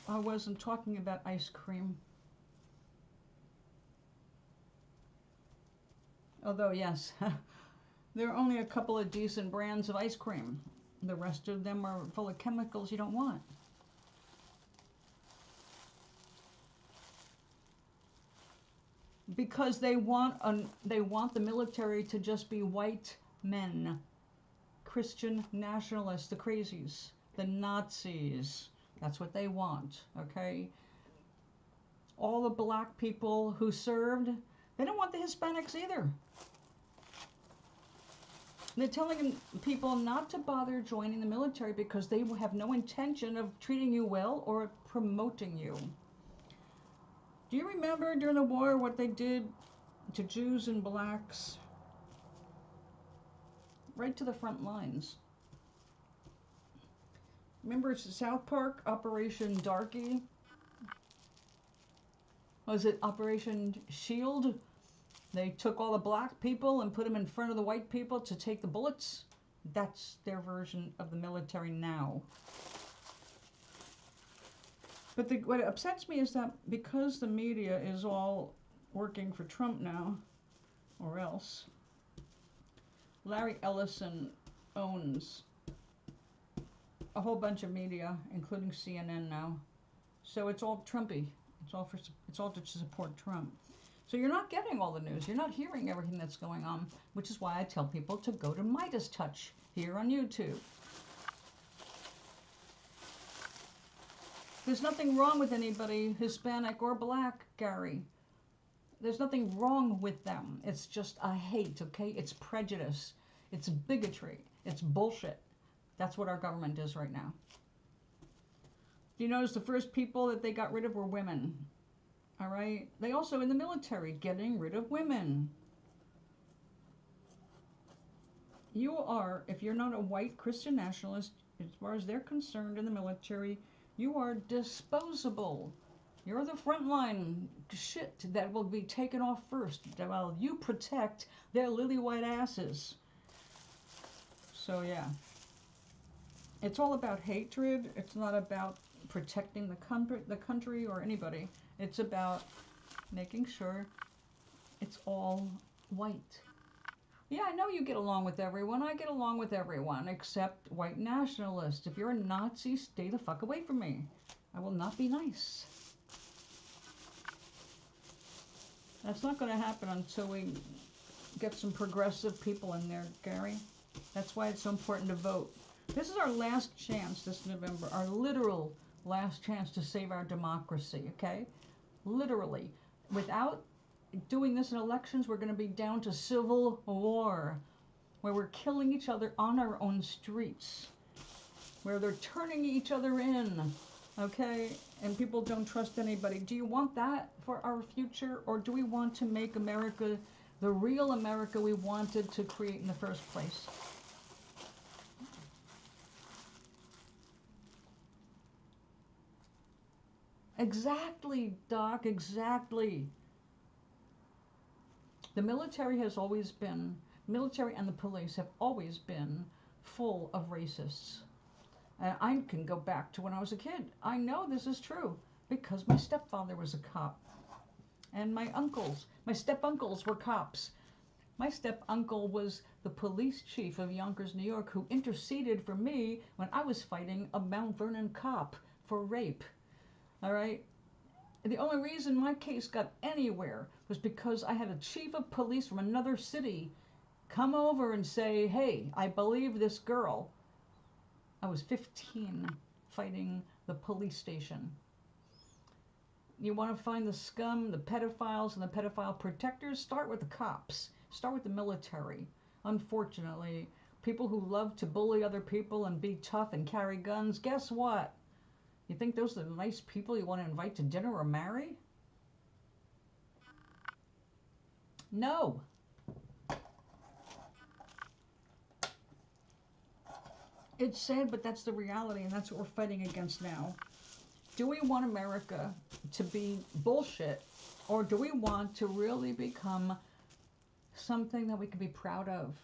S2: I wasn't talking about ice cream. Although, yes, there are only a couple of decent brands of ice cream. The rest of them are full of chemicals you don't want. Because they want the military to just be white men, Christian nationalists, the crazies, the Nazis. That's what they want, okay? all the black people who served. They don't want the Hispanics either. They're telling people not to bother joining the military because they have no intention of treating you well or promoting you. Do you remember during the war what they did to Jews and blacks? Right to the front lines. Remember South Park, Operation Darky? Was it Operation Shield? They took all the black people and put them in front of the white people to take the bullets. That's their version of the military now. But what upsets me is that because the media is all working for Trump now, or else, Larry Ellison owns a whole bunch of media, including CNN now. So it's all Trumpy. It's all to support Trump. So you're not getting all the news. You're not hearing everything that's going on, which is why I tell people to go to Midas Touch here on YouTube. There's nothing wrong with anybody, Hispanic or black, Gary. There's nothing wrong with them. It's just a hate, okay? It's prejudice. It's bigotry. It's bullshit. That's what our government is right now. Do you notice the first people that they got rid of were women? All right? They also, in the military, getting rid of women. You are, if you're not a white Christian nationalist, as far as they're concerned in the military, you are disposable. You're the frontline shit that will be taken off first while you protect their lily white asses. So yeah. It's all about hatred. It's not about protecting the country or anybody. It's about making sure it's all white. Yeah, I know you get along with everyone. I get along with everyone except white nationalists. If you're a Nazi, stay the fuck away from me. I will not be nice. That's not going to happen until we get some progressive people in there, Gary. That's why it's so important to vote. This is our last chance this November, our literal last chance to save our democracy, okay? Literally. Without doing this in elections, we're going to be down to civil war, where we're killing each other on our own streets, where they're turning each other in, okay? And people don't trust anybody. Do you want that for our future, or do we want to make America the real America we wanted to create in the first place? Exactly, Doc, exactly. The military has always been, military and the police have always been full of racists. I can go back to when I was a kid. I know this is true because my stepfather was a cop. And my step-uncles were cops. My step-uncle was the police chief of Yonkers, New York, who interceded for me when I was fighting a Mount Vernon cop for rape. All right? The only reason my case got anywhere was because I had a chief of police from another city come over and say, hey, I believe this girl. I was 15 fighting the police station. You want to find the scum, the pedophiles, and the pedophile protectors? Start with the cops. Start with the military. Unfortunately, people who love to bully other people and be tough and carry guns, guess what? You think those are the nice people you want to invite to dinner or marry? No. It's sad, but that's the reality, and that's what we're fighting against now. Do we want America to be bullshit, or do we want to really become something that we can be proud of?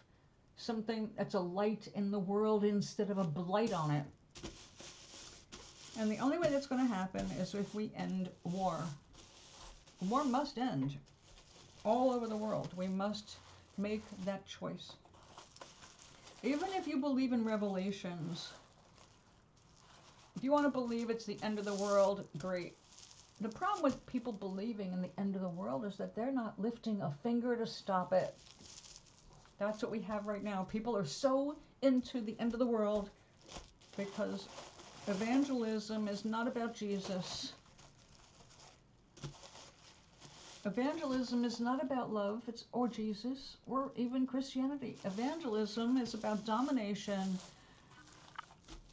S2: Something that's a light in the world instead of a blight on it? And the only way that's going to happen is if we end war. War must end. All over the world. We must make that choice. Even if you believe in Revelations, if you want to believe it's the end of the world, great. The problem with people believing in the end of the world is that they're not lifting a finger to stop it. That's what we have right now. People are so into the end of the world because evangelism is not about Jesus. Evangelism is not about love, or Jesus, or even Christianity. Evangelism is about domination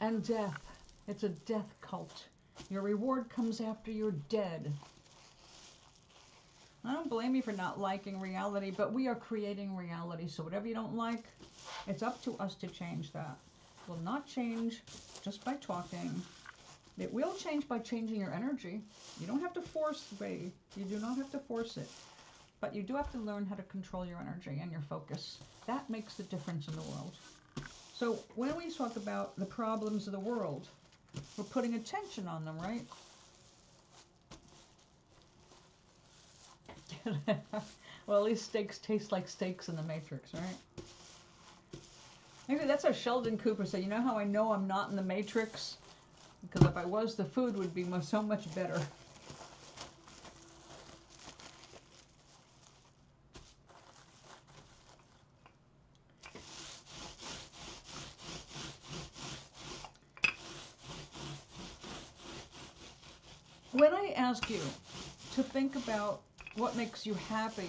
S2: and death. It's a death cult. Your reward comes after you're dead. I don't blame you for not liking reality, but we are creating reality. So whatever you don't like, it's up to us to change that. It will not change just by talking. It will change by changing your energy. You don't have to force the way. You do not have to force it. But you do have to learn how to control your energy and your focus. That makes the difference in the world. So when we talk about the problems of the world, we're putting attention on them, right? Well, at least steaks taste like steaks in the Matrix, right? Maybe that's how Sheldon Cooper said, you know how I know I'm not in the Matrix? Because if I was, the food would be so much better. When I ask you to think about what makes you happy,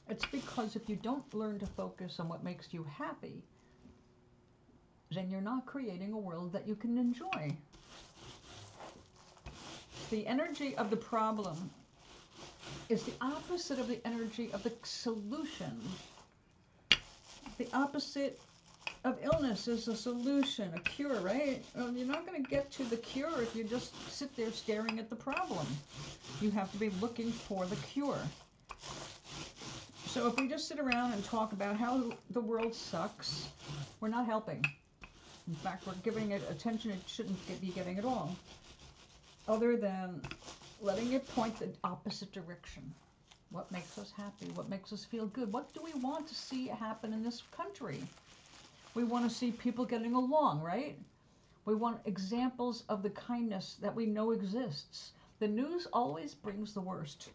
S2: it's because if you don't learn to focus on what makes you happy, then you're not creating a world that you can enjoy. The energy of the problem is the opposite of the energy of the solution. The opposite of illness is a solution, a cure, right? Well, you're not going to get to the cure if you just sit there staring at the problem. You have to be looking for the cure. So if we just sit around and talk about how the world sucks, we're not helping. In fact, we're giving it attention it shouldn't be getting at all, other than letting it point the opposite direction. What makes us happy? What makes us feel good? What do we want to see happen in this country? We want to see people getting along, right? We want examples of the kindness that we know exists. The news always brings the worst.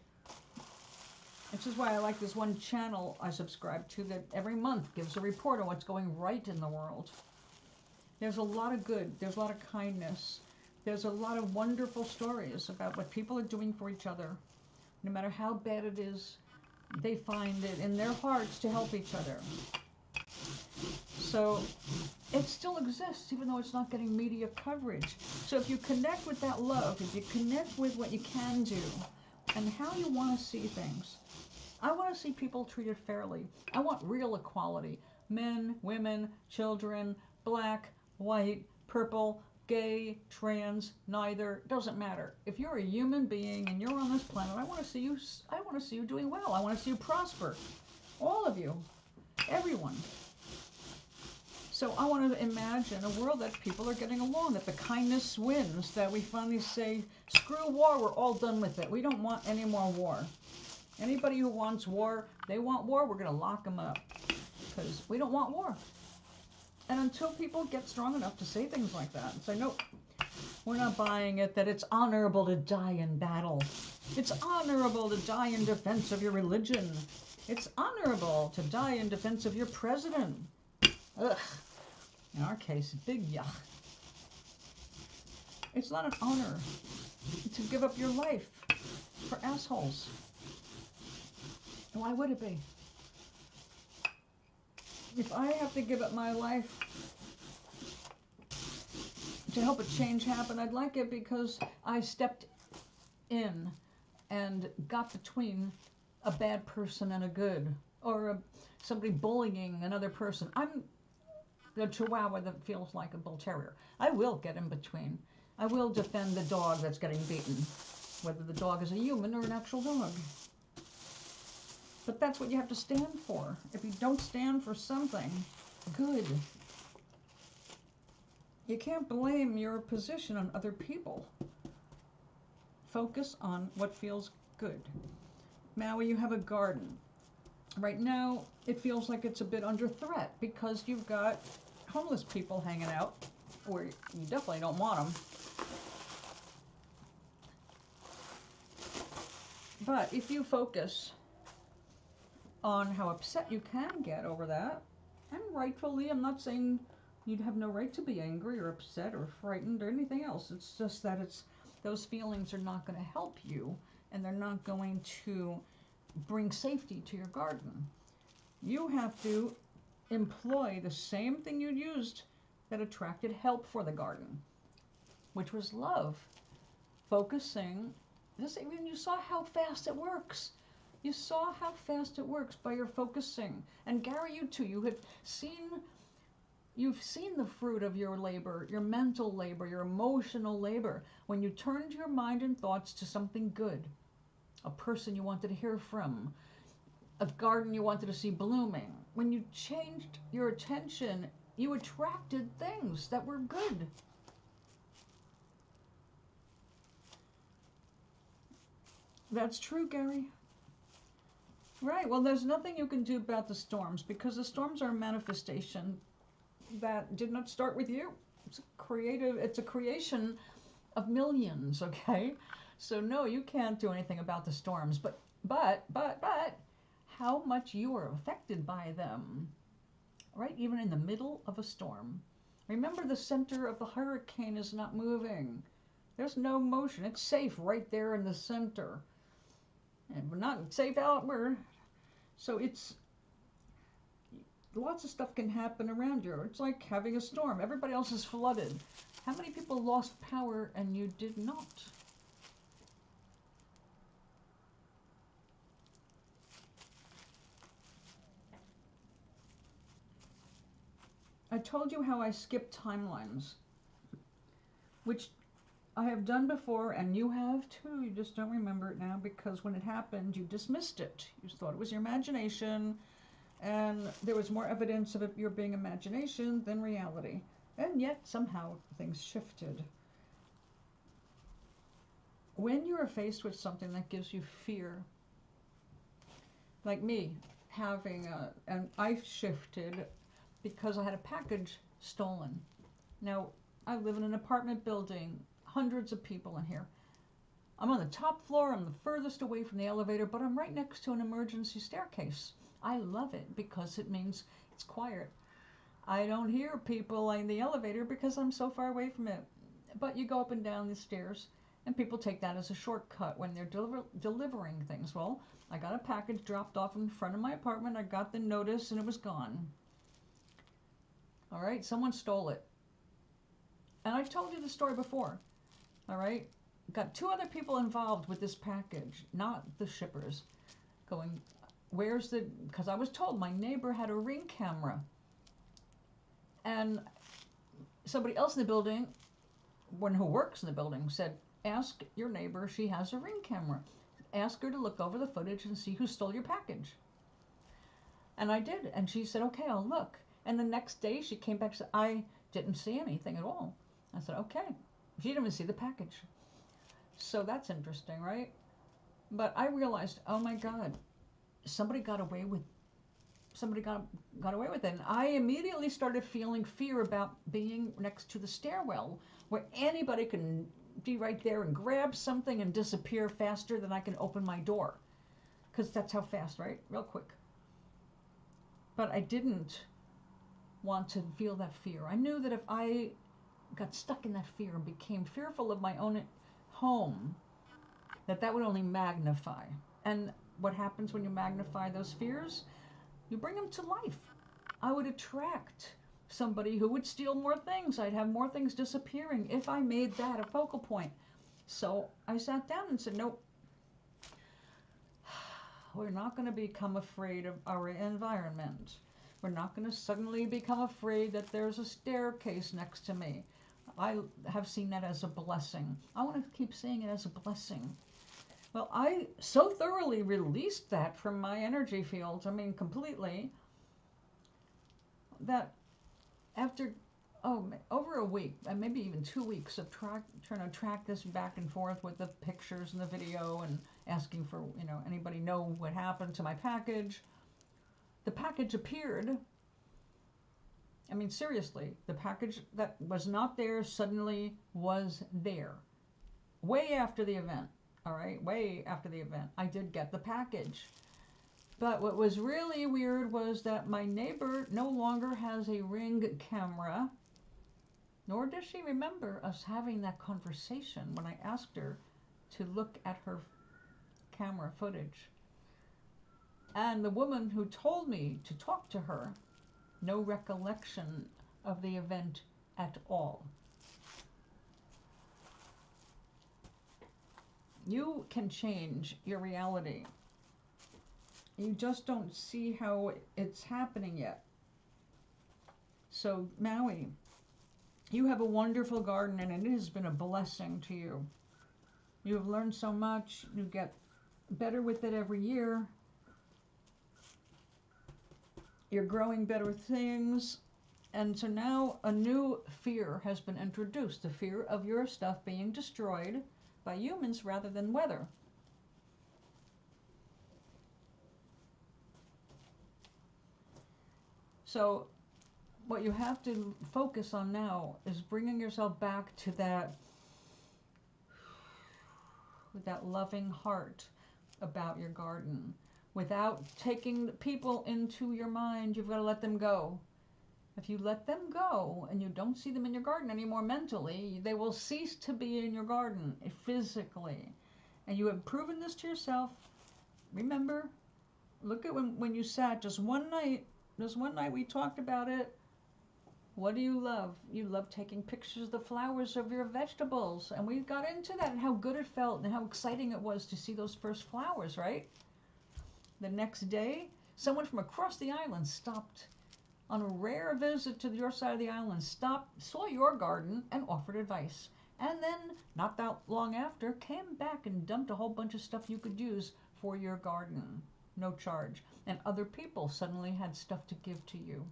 S2: This is why I like this one channel I subscribe to that every month gives a report on what's going right in the world. There's a lot of good. There's a lot of kindness. There's a lot of wonderful stories about what people are doing for each other. No matter how bad it is, they find it in their hearts to help each other. So it still exists, even though it's not getting media coverage. So if you connect with that love, if you connect with what you can do and how you want to see things, I want to see people treated fairly. I want real equality. Men, women, children, black, white, purple, gay, trans, neither, doesn't matter. If you're a human being and you're on this planet, I want to see you doing well. I want to see you prosper. All of you. Everyone. So I want to imagine a world that people are getting along, that the kindness wins, that we finally say, screw war, we're all done with it. We don't want any more war. Anybody who wants war, they want war, we're going to lock them up. Because we don't want war. And until people get strong enough to say things like that and say, nope, we're not buying it, that it's honorable to die in battle. It's honorable to die in defense of your religion. It's honorable to die in defense of your president. Ugh. In our case, big yuck. It's not an honor to give up your life for assholes. Why would it be? If I have to give up my life to help a change happen, I'd like it because I stepped in and got between a bad person and a good, or somebody bullying another person. I'm the chihuahua that feels like a bull terrier. I will get in between. I will defend the dog that's getting beaten, whether the dog is a human or an actual dog. But that's what you have to stand for. If you don't stand for something good, you can't blame your position on other people. Focus on what feels good. Maui, you have a garden. Right now, it feels like it's a bit under threat because you've got homeless people hanging out where you definitely don't want them. But if you focus on how upset you can get over that, and rightfully, I'm not saying you'd have no right to be angry or upset or frightened or anything else. It's just that those feelings are not going to help you and they're not going to bring safety to your garden. You have to employ the same thing you used that attracted help for the garden, which was love. Focusing. Just even you saw how fast it works. You saw how fast it works by your focusing. And Gary, you too, you've seen the fruit of your labor, your mental labor, your emotional labor, when you turned your mind and thoughts to something good, a person you wanted to hear from, a garden you wanted to see blooming. When you changed your attention, you attracted things that were good. That's true, Gary. Right, well, there's nothing you can do about the storms, because the storms are a manifestation that did not start with you. It's a creation of millions, okay? So no, you can't do anything about the storms, but how much you are affected by them, right? Even in the middle of a storm. Remember, the center of the hurricane is not moving. There's no motion. It's safe right there in the center. And we're not safe outward. So it's, lots of stuff can happen around you. It's like having a storm. Everybody else is flooded. How many people lost power and you did not? I told you how I skip timelines, which I have done before, and you have too. You just don't remember it now, because when it happened, you dismissed it. You thought it was your imagination, and there was more evidence of it your being imagination than reality. And yet, somehow, things shifted. When you are faced with something that gives you fear, like me, and I shifted because I had a package stolen. Now, I live in an apartment building, hundreds of people in here. I'm on the top floor, I'm the furthest away from the elevator, but I'm right next to an emergency staircase. I love it because it means it's quiet. I don't hear people in the elevator because I'm so far away from it. But you go up and down the stairs, and people take that as a shortcut when they're delivering things. Well, I got a package dropped off in front of my apartment, I got the notice, and it was gone. All right, someone stole it. And I've told you the story before. All right, got 2 other people involved with this package, not the shippers. Going, because I was told my neighbor had a Ring camera. And somebody else in the building, who works in the building, said, ask your neighbor, she has a Ring camera. Ask her to look over the footage and see who stole your package. And I did, and she said, okay, I'll look. And the next day she came back and said, I didn't see anything at all. I said, okay. She didn't even see the package. So that's interesting, right? But I realized, oh my God, somebody got away with it. And I immediately started feeling fear about being next to the stairwell, where anybody can be right there and grab something and disappear faster than I can open my door. Because that's how fast, right? Real quick. But I didn't want to feel that fear. I knew that if I got stuck in that fear and became fearful of my own home, that would only magnify. And what happens when you magnify those fears? You bring them to life. I would attract somebody who would steal more things. I'd have more things disappearing if I made that a focal point. So I sat down and said, nope, we're not going to become afraid of our environment. We're not going to suddenly become afraid that there's a staircase next to me. I have seen that as a blessing. I want to keep seeing it as a blessing. Well, I so thoroughly released that from my energy field, completely, that after over a week, and maybe even 2 weeks of trying to track this back and forth with the pictures and the video and asking for, anybody know what happened to my package, the package appeared. Seriously, the package that was not there suddenly was there. Way after the event, all right? Way after the event, I did get the package. But what was really weird was that my neighbor no longer has a Ring camera, nor does she remember us having that conversation when I asked her to look at her camera footage. And the woman who told me to talk to her, no recollection of the event at all. You can change your reality. You just don't see how it's happening yet. So, Maui, you have a wonderful garden, and it has been a blessing to you. You have learned so much. You get better with it every year. You're growing better things. And so now a new fear has been introduced, the fear of your stuff being destroyed by humans rather than weather. So what you have to focus on now is bringing yourself back to that, with that loving heart about your garden. Without taking people into your mind, you've got to let them go. If you let them go and you don't see them in your garden anymore mentally, they will cease to be in your garden physically. And you have proven this to yourself. Remember, look at when you sat just one night we talked about it. What do you love? You love taking pictures of the flowers of your vegetables. And we got into that and how good it felt and how exciting it was to see those first flowers, right? The next day, someone from across the island stopped on a rare visit to your side of the island, stopped, saw your garden, and offered advice. And then, not that long after, came back and dumped a whole bunch of stuff you could use for your garden. No charge. And other people suddenly had stuff to give to you.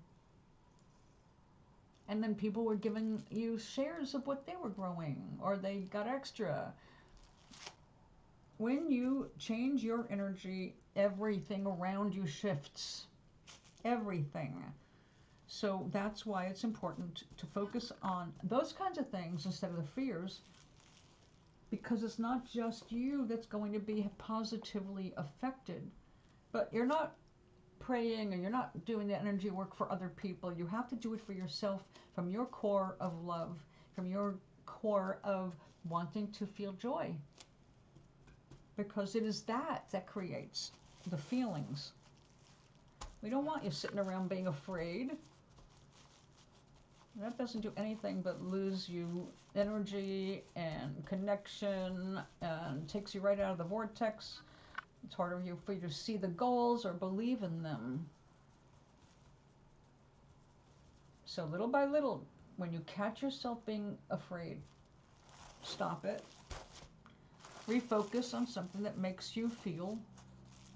S2: And then people were giving you shares of what they were growing, or they got extra. When you change your energy, everything around you shifts. Everything. So that's why it's important to focus on those kinds of things instead of the fears, because it's not just you that's going to be positively affected. But you're not praying and you're not doing the energy work for other people. You have to do it for yourself from your core of love, from your core of wanting to feel joy. Because it is that creates the feelings. We don't want you sitting around being afraid. That doesn't do anything but lose you energy and connection and takes you right out of the vortex. It's harder for you to see the goals or believe in them. So little by little, when you catch yourself being afraid, stop it. Refocus on something that makes you feel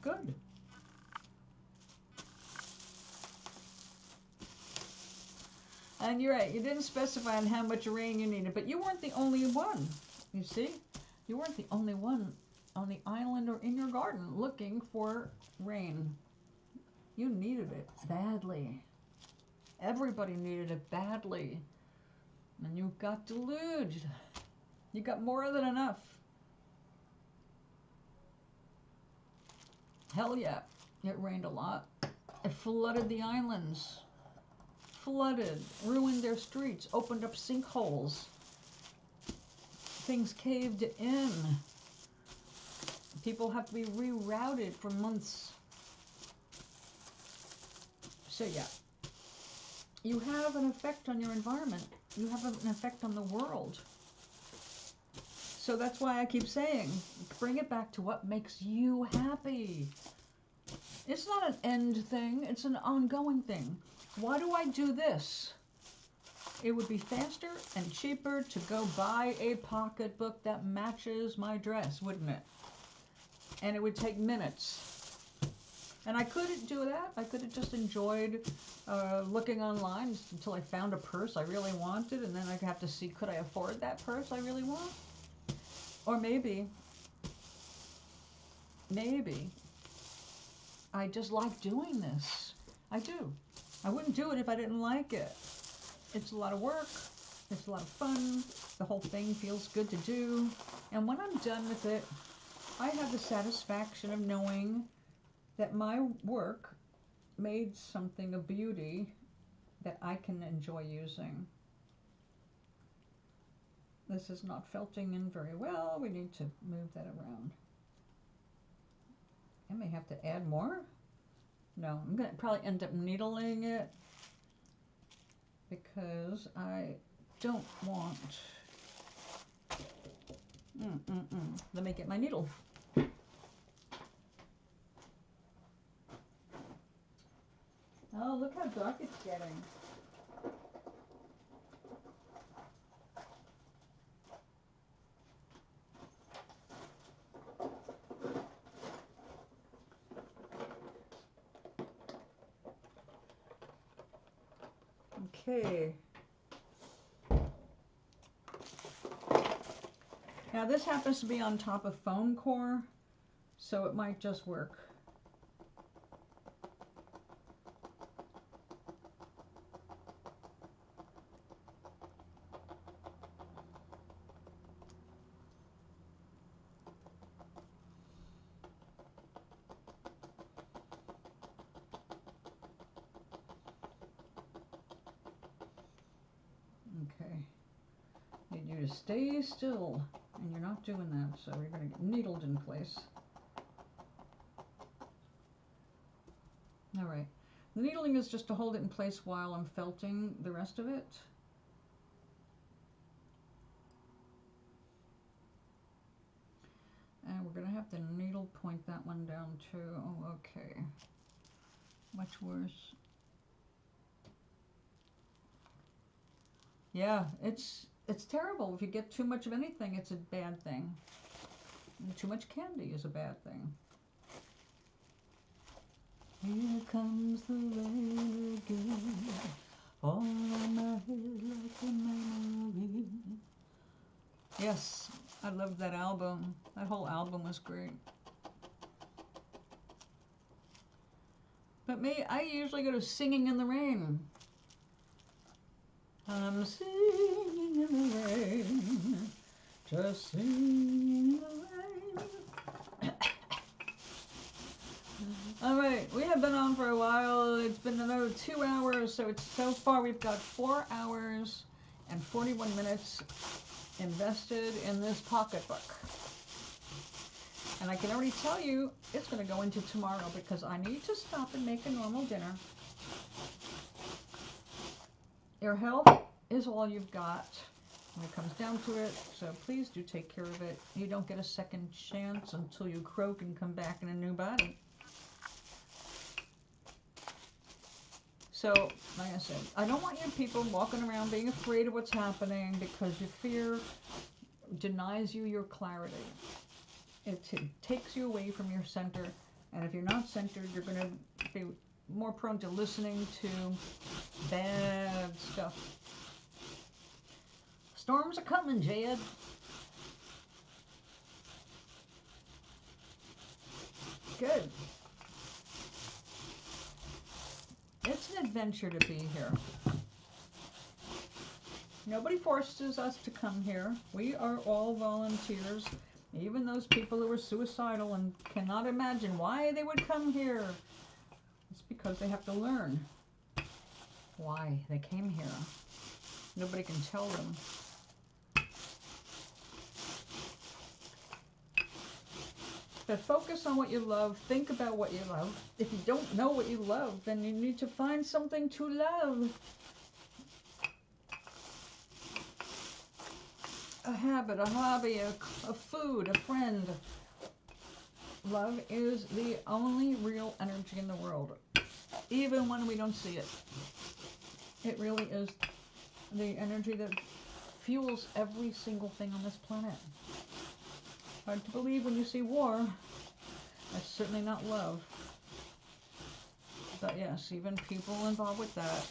S2: good. And you're right, you didn't specify on how much rain you needed, but you weren't the only one. You see? You weren't the only one on the island or in your garden looking for rain. You needed it badly. Everybody needed it badly. And you got deluged. You got more than enough. Hell yeah, it rained a lot. It flooded the islands. Flooded, ruined their streets, opened up sinkholes. Things caved in. People have to be rerouted for months. So yeah, you have an effect on your environment. You have an effect on the world. So that's why I keep saying, bring it back to what makes you happy. It's not an end thing, it's an ongoing thing. Why do I do this? It would be faster and cheaper to go buy a pocketbook that matches my dress, wouldn't it? And it would take minutes. And I couldn't do that. I could have just enjoyed looking online until I found a purse I really wanted, and then I'd have to see, could I afford that purse I really want? Or maybe I just like doing this. I do. I wouldn't do it if I didn't like it. It's a lot of work. It's a lot of fun. The whole thing feels good to do. And when I'm done with it, I have the satisfaction of knowing that my work made something of beauty that I can enjoy using. This is not felting in very well. We need to move that around. I may have to add more. No, I'm going to probably end up needling it because I don't want... Let me get my needle. Oh, look how dark it's getting. Okay. Now this happens to be on top of foam core, so it might just work. Okay. Need you to stay still, and you're not doing that, so you're going to get needled in place. All right. The needling is just to hold it in place while I'm felting the rest of it. And we're going to have to needle point that one down too. Oh, okay. Much worse. Yeah, it's terrible. If you get too much of anything, it's a bad thing. And too much candy is a bad thing. Here comes the rain again, all on my head like a memory. Yes, I loved that album. That whole album was great. But me, I usually go to Singing in the Rain. I'm singing in the rain, just singing in the rain. All right, we have been on for a while. It's been another 2 hours, so far we've got 4 hours and 41 minutes invested in this pocketbook. And I can already tell you it's going to go into tomorrow because I need to stop and make a normal dinner. Your health is all you've got when it comes down to it, so please do take care of it. You don't get a second chance until you croak and come back in a new body. So, like I said, I don't want you people walking around being afraid of what's happening because your fear denies you your clarity. It takes you away from your center, and if you're not centered, you're going to be more prone to listening to bad stuff. Storms are coming, Jed. Good. It's an adventure to be here. Nobody forces us to come here. We are all volunteers, even those people who are suicidal and cannot imagine why they would come here. It's because they have to learn why they came here. Nobody can tell them. But focus on what you love. Think about what you love. If you don't know what you love, then you need to find something to love. A habit, a hobby, a food, a friend. Love is the only real energy in the world, even when we don't see it. It really is the energy that fuels every single thing on this planet. Hard to believe when you see war. That's certainly not love. But yes, even people involved with that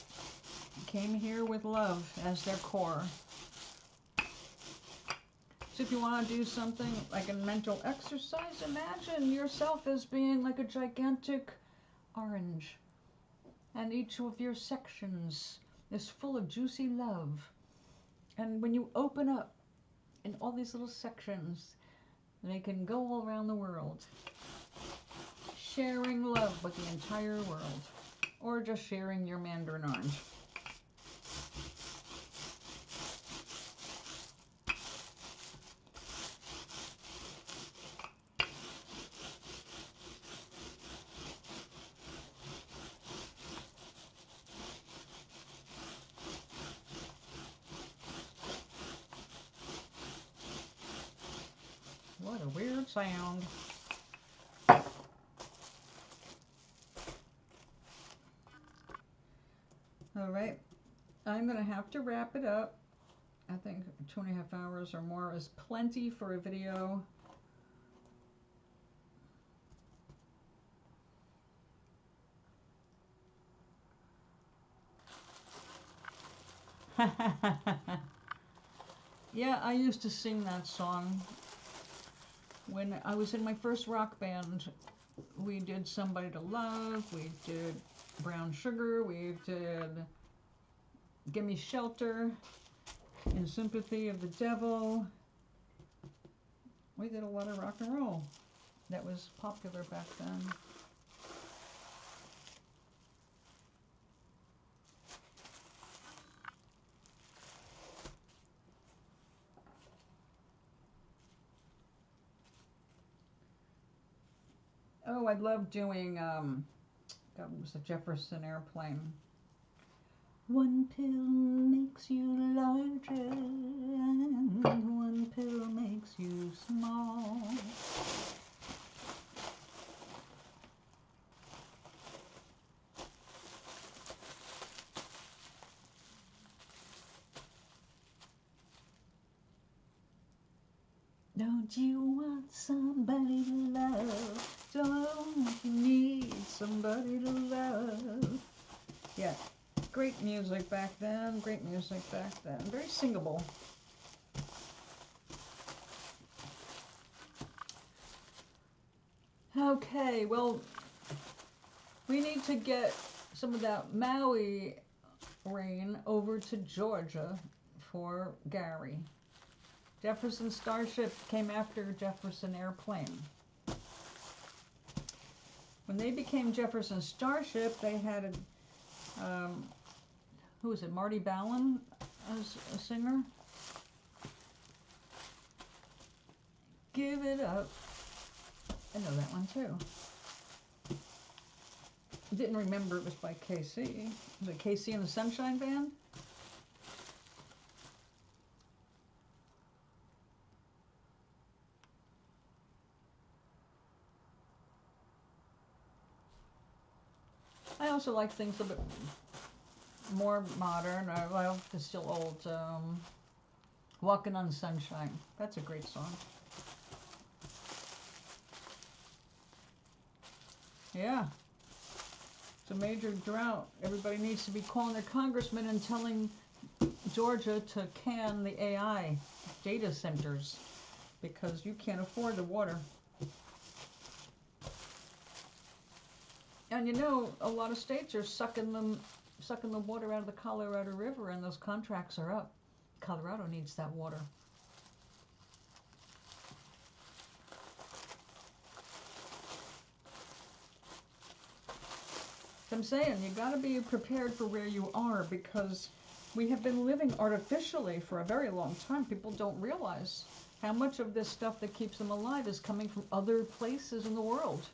S2: came here with love as their core. So if you want to do something like a mental exercise, imagine yourself as being like a gigantic orange. And each of your sections is full of juicy love. And when you open up in all these little sections, they can go all around the world, sharing love with the entire world, or just sharing your mandarin orange. What a weird sound. All right, I'm going to have to wrap it up. I think 2.5 hours or more is plenty for a video. Yeah, I used to sing that song when I was in my first rock band. We did Somebody to Love, we did Brown Sugar, we did Gimme Shelter, In Sympathy of the Devil. We did a lot of rock and roll that was popular back then. Oh, I love doing, that was the Jefferson Airplane. One pill makes you larger, and one pill makes you small. Don't you want somebody to love? Don't you need somebody to love? Yeah, great music back then, great music back then. Very singable. Okay, well, we need to get some of that Maui rain over to Georgia for Gary. Jefferson Starship came after Jefferson Airplane. When they became Jefferson Starship, they had who was it, Marty Ballin as a singer? Give it up. I know that one too. Didn't remember it was by KC. Was it KC and the Sunshine Band? I also like things a bit more modern. Well, it's still old. Walking on Sunshine. That's a great song. Yeah. It's a major drought. Everybody needs to be calling their congressman and telling Georgia to can the AI data centers because you can't afford the water. And you know, a lot of states are sucking the water out of the Colorado River, and those contracts are up. Colorado needs that water. I'm saying you got to be prepared for where you are because we have been living artificially for a very long time. People don't realize how much of this stuff that keeps them alive is coming from other places in the world.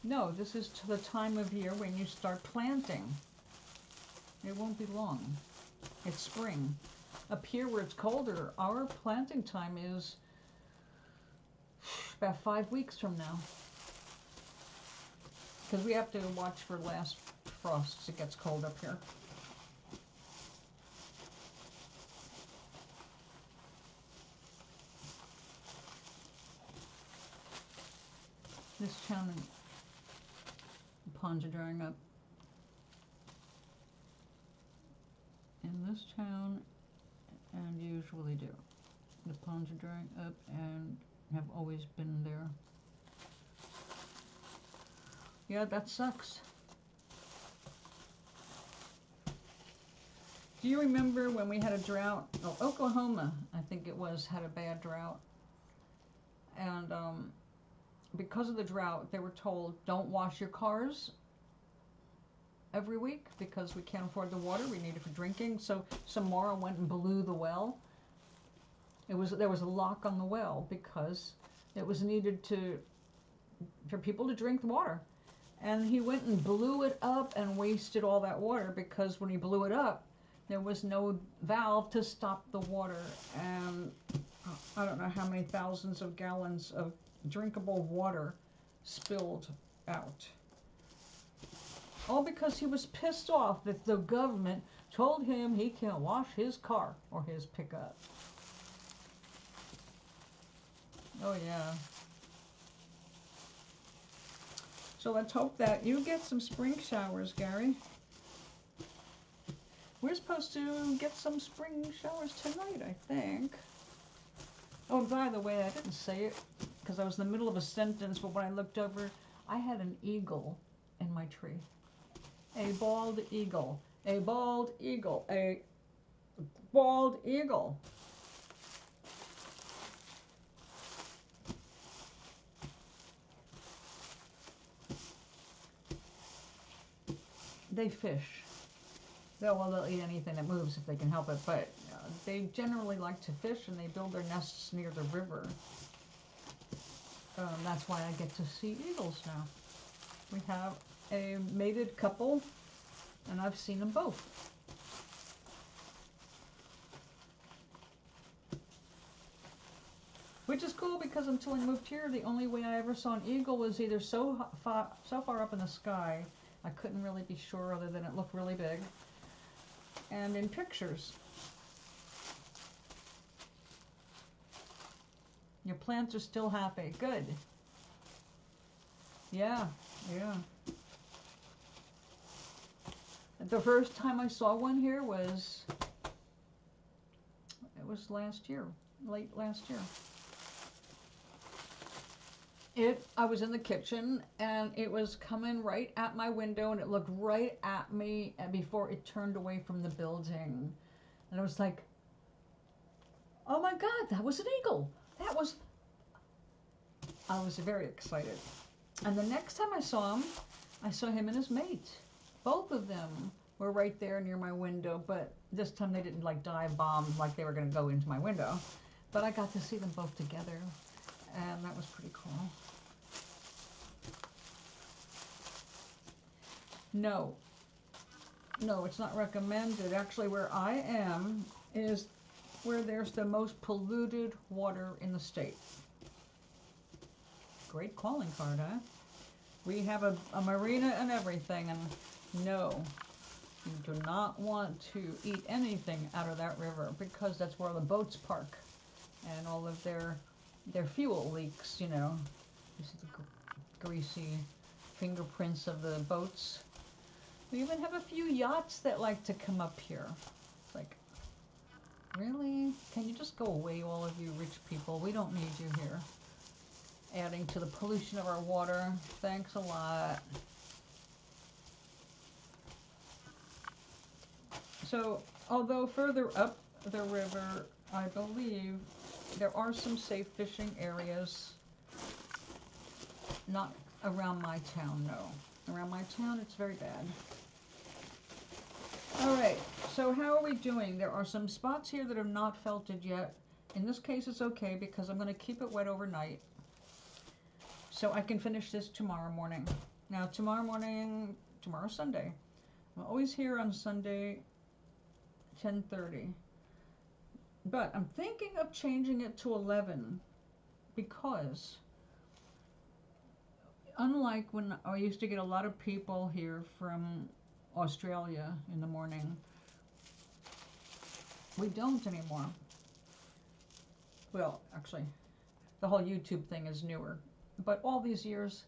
S2: No, this is to the time of year when you start planting. It won't be long. It's spring. Up here where it's colder, our planting time is about 5 weeks from now. Because we have to watch for last frosts. It gets cold up here. This town and ponds are drying up. In this town, and usually do. The ponds are drying up and have always been there. Yeah, that sucks. Do you remember when we had a drought? Oh, Oklahoma, I think it was, had a bad drought. And because of the drought, they were told, don't wash your cars every week because we can't afford the water. We need it for drinking. So Samara went and blew the well. There was a lock on the well because it was needed for people to drink the water. And he went and blew it up and wasted all that water because when he blew it up, There was no valve to stop the water, and I don't know how many thousands of gallons of drinkable water spilled out. All because he was pissed off that the government told him he can't wash his car or his pickup. Oh yeah. So let's hope that you get some spring showers, Gary. We're supposed to get some spring showers tonight, I think. Oh, and by the way, I didn't say it because I was in the middle of a sentence, but when I looked over, I had an eagle in my tree. A bald eagle. A bald eagle. A bald eagle. They fish. They'll eat anything that moves if they can help it, but they generally like to fish, and they build their nests near the river. That's why I get to see eagles now. We have a mated couple, and I've seen them both. Which is cool because until I moved here, the only way I ever saw an eagle was either so far up in the sky, I couldn't really be sure other than it looked really big, and in pictures. Your plants are still happy. Good. Yeah, yeah. The first time I saw one here was, it was last year, late last year. I was in the kitchen, and it was coming right at my window, and it looked right at me before it turned away from the building. And I was like, oh my God, that was an eagle. I was very excited. And the next time I saw him and his mate. Both of them were right there near my window, but this time they didn't like dive bomb like they were going to go into my window. But I got to see them both together, and that was pretty cool. No, it's not recommended. Actually, where I am is where there's the most polluted water in the state. Great calling card, huh? We have a marina and everything, and no, you do not want to eat anything out of that river because that's where the boats park and all of their fuel leaks, you know. You see the greasy fingerprints of the boats. We even have a few yachts that like to come up here. It's like, really? Can you just go away, all of you rich people? We don't need you here. Adding to the pollution of our water. Thanks a lot. So, although further up the river, I believe there are some safe fishing areas. Not around my town, no. Around my town, it's very bad. Alright, so how are we doing? There are some spots here that are not felted yet. In this case, it's okay because I'm going to keep it wet overnight, so I can finish this tomorrow morning. Now, tomorrow's Sunday. I'm always here on Sunday, 10:30. But I'm thinking of changing it to 11 because unlike when I used to get a lot of people here from Australia in the morning, we don't anymore. Well, actually, the whole YouTube thing is newer. But all these years,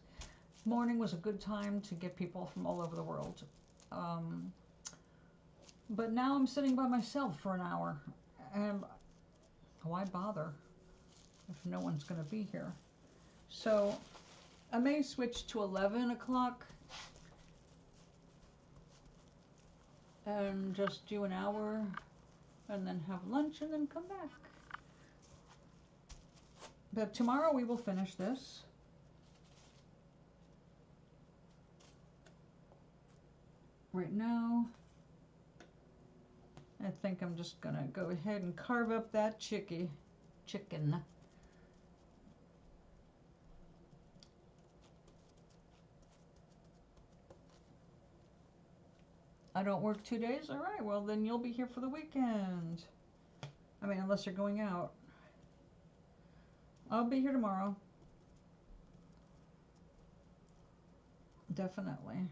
S2: morning was a good time to get people from all over the world. But now I'm sitting by myself for an hour, and why bother if no one's going to be here? So I may switch to 11 o'clock and just do an hour and then have lunch and then come back. But tomorrow we will finish this. Right now, I think I'm just going to go ahead and carve up that chicken. I don't work 2 days? All right, well, then you'll be here for the weekend. I mean, unless you're going out. I'll be here tomorrow. Definitely.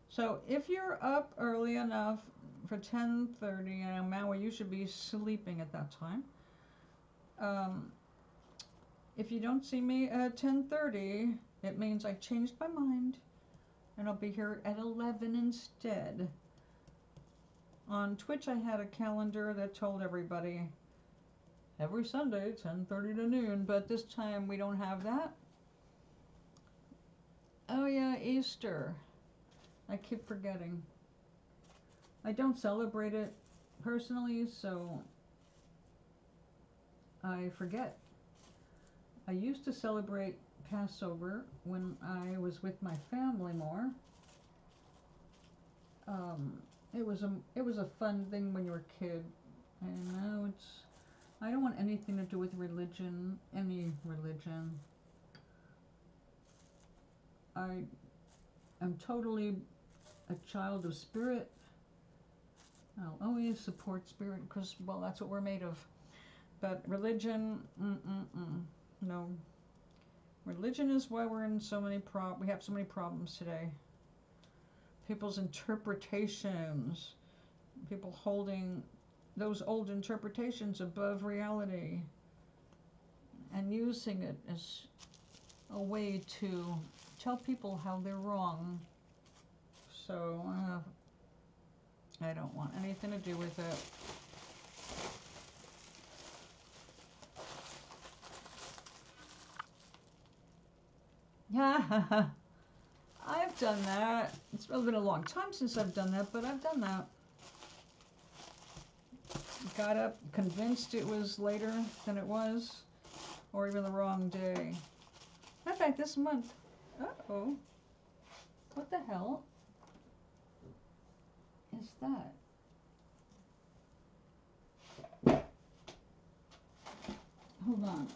S2: So if you're up early enough for 10:30, and Maui, you should be sleeping at that time. If you don't see me at 10:30, it means I changed my mind, and I'll be here at 11 instead. On Twitch, I had a calendar that told everybody every Sunday, 10:30 to noon, but this time we don't have that. Oh yeah, Easter. I keep forgetting. I don't celebrate it personally, so I forget. I used to celebrate Passover when I was with my family more. It was a fun thing when you were a kid, and now I don't want anything to do with religion, any religion. I am totally a child of spirit. I'll always support spirit because, well, that's what we're made of. But religion, no. Religion is why we're in we have so many problems today. People's interpretations, people holding those old interpretations above reality and using it as a way to tell people how they're wrong. So I don't want anything to do with it. Yeah, I've done that. It's been a long time since I've done that, but I've done that. Got up convinced it was later than it was, or even the wrong day. In fact, this month. Uh-oh. What the hell is that? Hold on.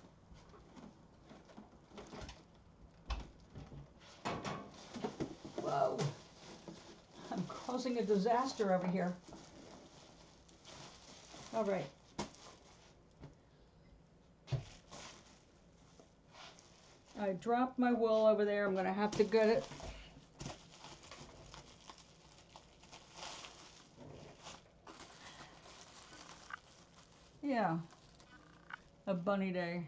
S2: Whoa. I'm causing a disaster over here. All right. I dropped my wool over there. I'm going to have to get it. Yeah. A bunny day.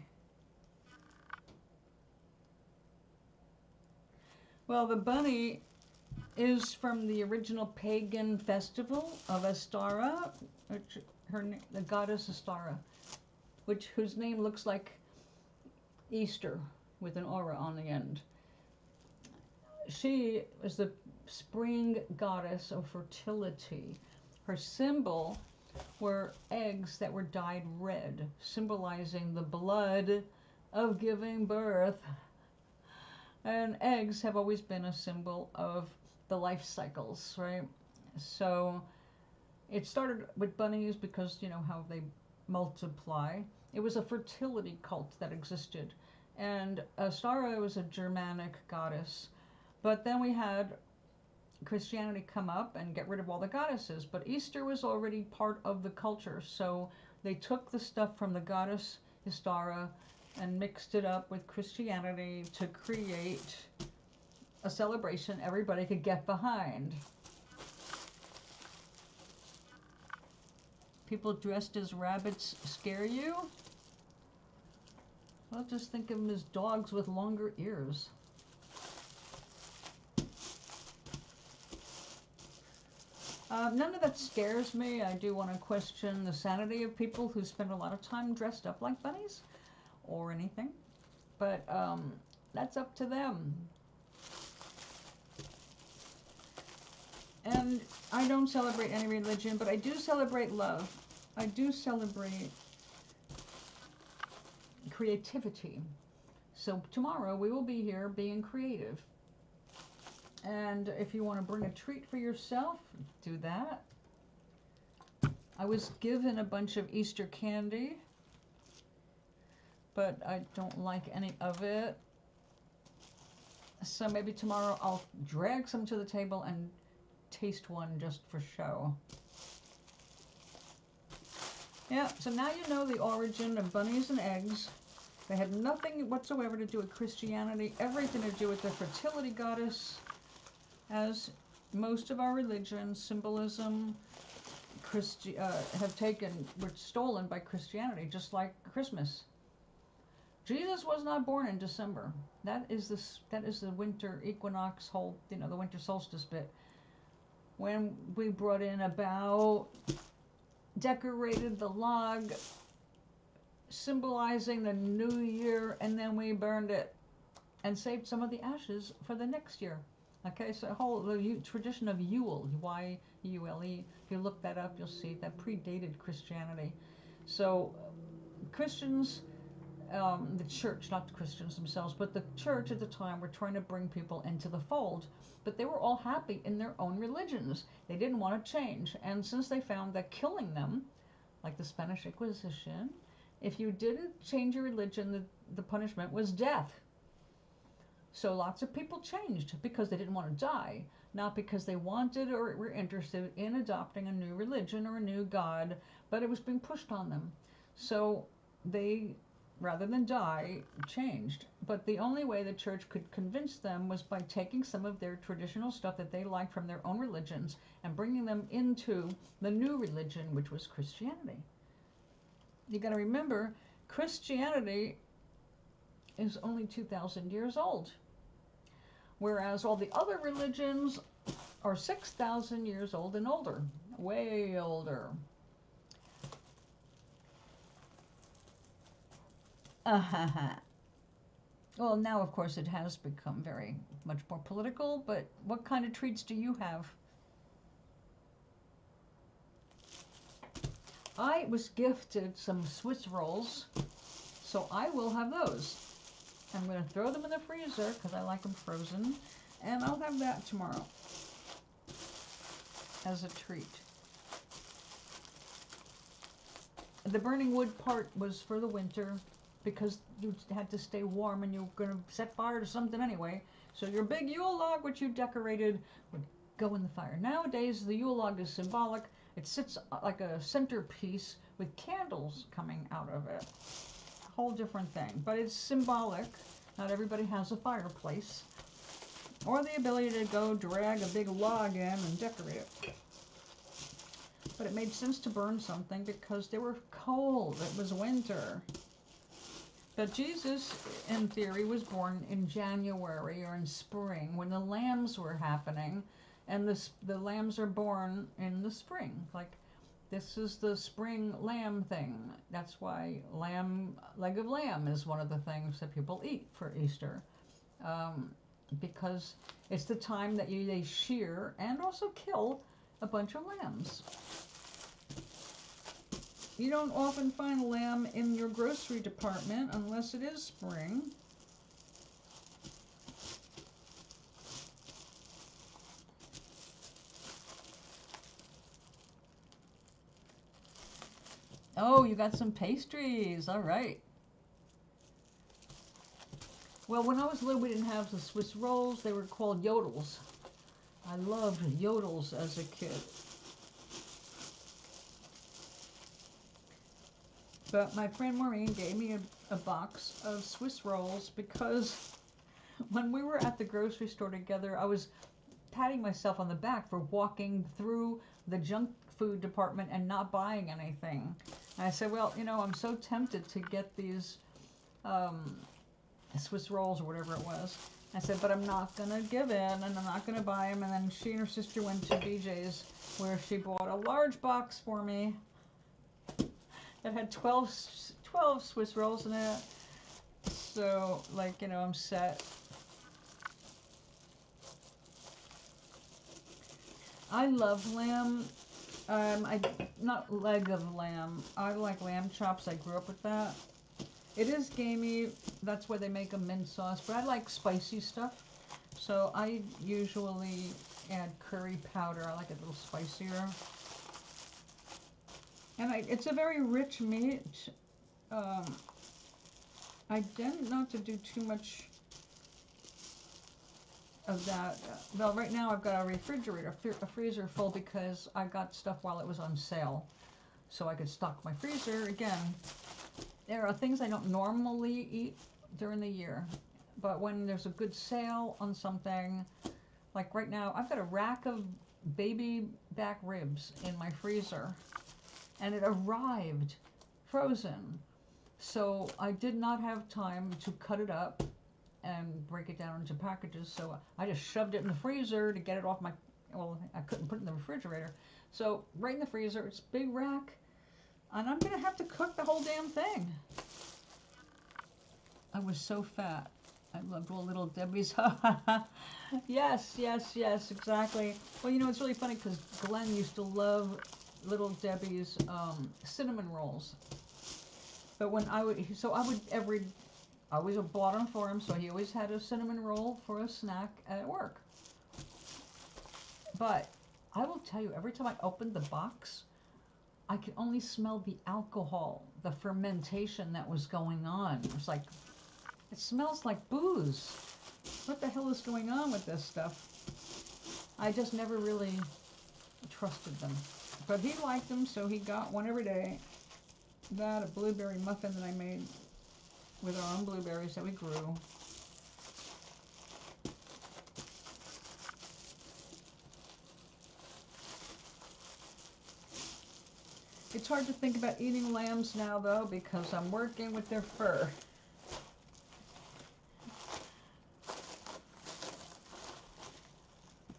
S2: Well, the bunny is from the original pagan festival of Astara, the goddess Astara, whose name looks like Easter with an aura on the end. She is the spring goddess of fertility. Her symbol were eggs that were dyed red, symbolizing the blood of giving birth. And eggs have always been a symbol of the life cycles, right? So it started with bunnies because, you know, how they multiply. It was a fertility cult that existed. And Astara was a Germanic goddess. But then we had Christianity come up and get rid of all the goddesses. But Easter was already part of the culture. So they took the stuff from the goddess Astara and mixed it up with Christianity to create a celebration everybody could get behind. People dressed as rabbits scare you? Well, just think of them as dogs with longer ears. None of that scares me. I do want to question the sanity of people who spend a lot of time dressed up like bunnies or anything. But that's up to them. And I don't celebrate any religion, but I do celebrate love. I do celebrate creativity. So tomorrow we will be here being creative. And if you want to bring a treat for yourself, do that. I was given a bunch of Easter candy, but I don't like any of it. So maybe tomorrow I'll drag some to the table and taste one just for show. Yeah, so now you know the origin of bunnies and eggs. They had nothing whatsoever to do with Christianity, everything to do with the fertility goddess, as most of our religions, symbolism, were stolen by Christianity, just like Christmas. Jesus was not born in December. That is the winter equinox, the winter solstice bit. When we brought in decorated the log, symbolizing the new year, and then we burned it and saved some of the ashes for the next year. Okay, so the tradition of Yule, Y-U-L-E, if you look that up, you'll see that predated Christianity. So Christians, the church, not the Christians themselves, but the church at the time were trying to bring people into the fold, but they were all happy in their own religions. They didn't want to change, and since they found that killing them, like the Spanish Inquisition, if you didn't change your religion, the punishment was death. So lots of people changed because they didn't want to die, not because they wanted or were interested in adopting a new religion or a new god, but it was being pushed on them. So they, rather than die, changed. But the only way the church could convince them was by taking some of their traditional stuff that they liked from their own religions and bringing them into the new religion, which was Christianity. You got to remember, Christianity is only 2,000 years old, whereas all the other religions are 6,000 years old and older, way older. Well, now, of course, it has become very much more political, but what kind of treats do you have? I was gifted some Swiss rolls, so I will have those. I'm going to throw them in the freezer because I like them frozen, and I'll have that tomorrow as a treat. The burning wood part was for the winter because you had to stay warm and you were going to set fire to something anyway. So your big Yule log, which you decorated, would go in the fire. Nowadays, the Yule log is symbolic. It sits like a centerpiece with candles coming out of it. Whole different thing, but it's symbolic. Not everybody has a fireplace or the ability to go drag a big log in and decorate it. But it made sense to burn something because they were cold. It was winter. But Jesus, in theory, was born in January or in spring when the lambs were happening, and the lambs are born in the spring. Like, this is the spring lamb thing. That's why leg of lamb is one of the things that people eat for Easter, because it's the time that they shear and also kill a bunch of lambs. You don't often find lamb in your grocery department unless it is spring. Oh, you got some pastries. All right. Well, when I was little, we didn't have the Swiss rolls. They were called yodels. I loved yodels as a kid. But my friend Maureen gave me a box of Swiss rolls because when we were at the grocery store together, I was patting myself on the back for walking through the junk food department and not buying anything. And I said, well, I'm so tempted to get these Swiss rolls or whatever it was. I said, but I'm not going to give in and I'm not going to buy them. And then she and her sister went to BJ's where she bought a large box for me that had 12 Swiss rolls in it. So, I'm set. I love lamb. Not leg of lamb. I like lamb chops. I grew up with that. It is gamey. That's why they make a mint sauce. But I like spicy stuff. So I usually add curry powder. I like it a little spicier. And it's a very rich meat. I tend not to do too much of that. Well, right now I've got a refrigerator, a freezer full because I got stuff while it was on sale. So I could stock my freezer. Again, there are things I don't normally eat during the year. But when there's a good sale on something, like right now, I've got a rack of baby back ribs in my freezer. And it arrived frozen. So I did not have time to cut it up and break it down into packages. So I just shoved it in the freezer to get it off my, well, I couldn't put it in the refrigerator. So right in the freezer, it's a big rack. And I'm going to have to cook the whole damn thing. I was so fat. I loved all Little Debbie's. Yes, yes, yes, exactly. Well, you know, it's really funny because Glenn used to love Little Debbie's cinnamon rolls. But when I would always bought them for him, so he always had a cinnamon roll for a snack at work. But I will tell you, every time I opened the box, I could only smell the alcohol, the fermentation that was going on. It was like, it smells like booze. What the hell is going on with this stuff? I just never really trusted them. But he liked them, so he got one every day. That, a blueberry muffin that I made with our own blueberries that we grew. It's hard to think about eating lambs now, though, because I'm working with their fur.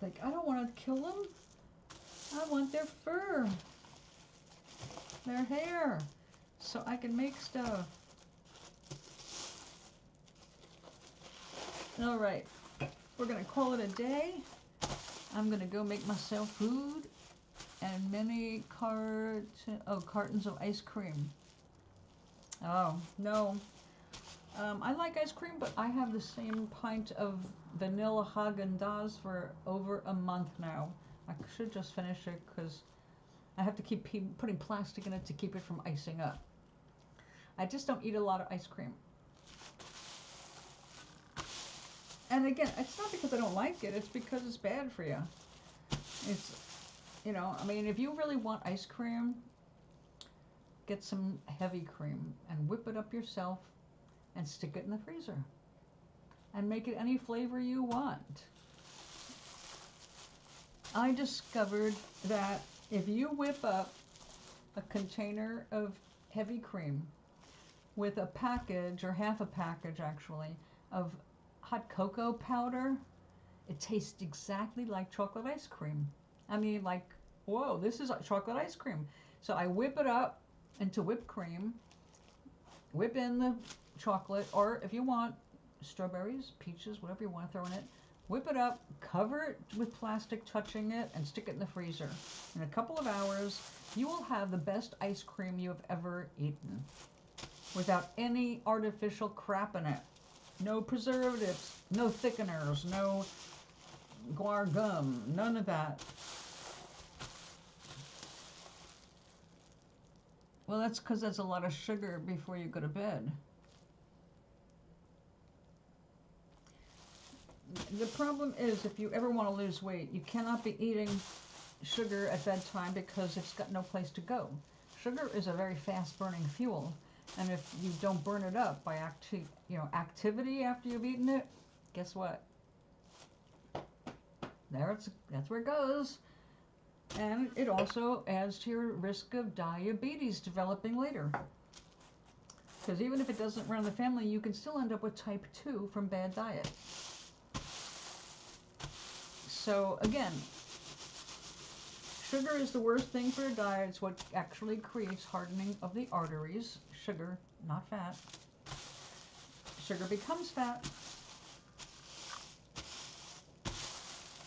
S2: Like, I don't want to kill them. I want their fur, their hair, so I can make stuff. All right, we're gonna call it a day. I'm gonna go make myself food and many cartons of ice cream. Oh, no. I like ice cream, but I have the same pint of vanilla Haagen-Dazs for over a month now. I should just finish it because I have to keep putting plastic in it to keep it from icing up. I just don't eat a lot of ice cream. And again, it's not because I don't like it, it's because it's bad for you. It's, you know, I mean, if you really want ice cream, get some heavy cream and whip it up yourself and stick it in the freezer. And make it any flavor you want. I discovered that if you whip up a container of heavy cream with a package, or half a package actually, of hot cocoa powder, it tastes exactly like chocolate ice cream. I mean, like, whoa, this is like chocolate ice cream. So I whip it up into whipped cream, whip in the chocolate, or if you want, strawberries, peaches, whatever you want to throw in it. Whip it up, cover it with plastic touching it, and stick it in the freezer. In a couple of hours, you will have the best ice cream you have ever eaten. Without any artificial crap in it. No preservatives, no thickeners, no guar gum, none of that. Well, that's because that's a lot of sugar before you go to bed. The problem is, if you ever want to lose weight, you cannot be eating sugar at bedtime because it's got no place to go. Sugar is a very fast-burning fuel, and if you don't burn it up by activity after you've eaten it, guess what? That's where it goes. And it also adds to your risk of diabetes developing later. Because even if it doesn't run in the family, you can still end up with type 2 from bad diet. So again, sugar is the worst thing for your diet. It's what actually creates hardening of the arteries. Sugar, not fat. Sugar becomes fat.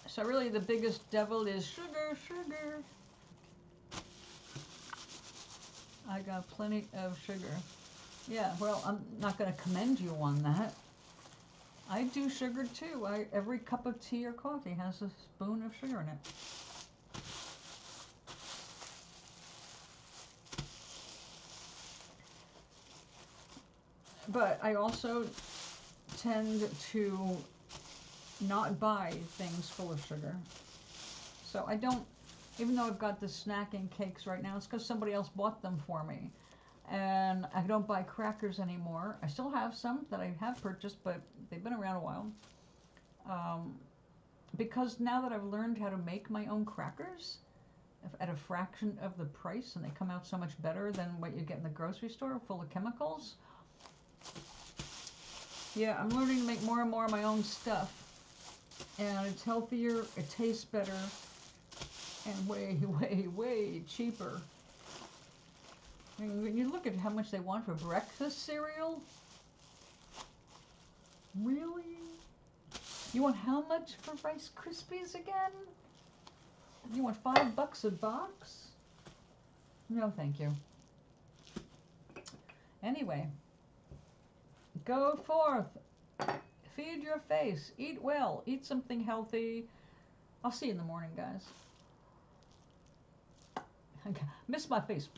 S2: So really the biggest devil is sugar, sugar. I got plenty of sugar. Yeah, well, I'm not going to commend you on that. I do sugar too. Every cup of tea or coffee has a spoon of sugar in it. But I also tend to not buy things full of sugar. So I don't, even though I've got the snacking cakes right now, it's because somebody else bought them for me. And I don't buy crackers anymore. I still have some that I have purchased, but they've been around a while. Because now that I've learned how to make my own crackers at a fraction of the price, and they come out so much better than what you get in the grocery store full of chemicals. Yeah, I'm learning to make more and more of my own stuff. And it's healthier, it tastes better, and way, way, way cheaper. I mean, when you look at how much they want for breakfast cereal, really? You want how much for Rice Krispies again? You want $5 a box? No, thank you. Anyway, go forth. Feed your face. Eat well. Eat something healthy. I'll see you in the morning, guys. Miss my face.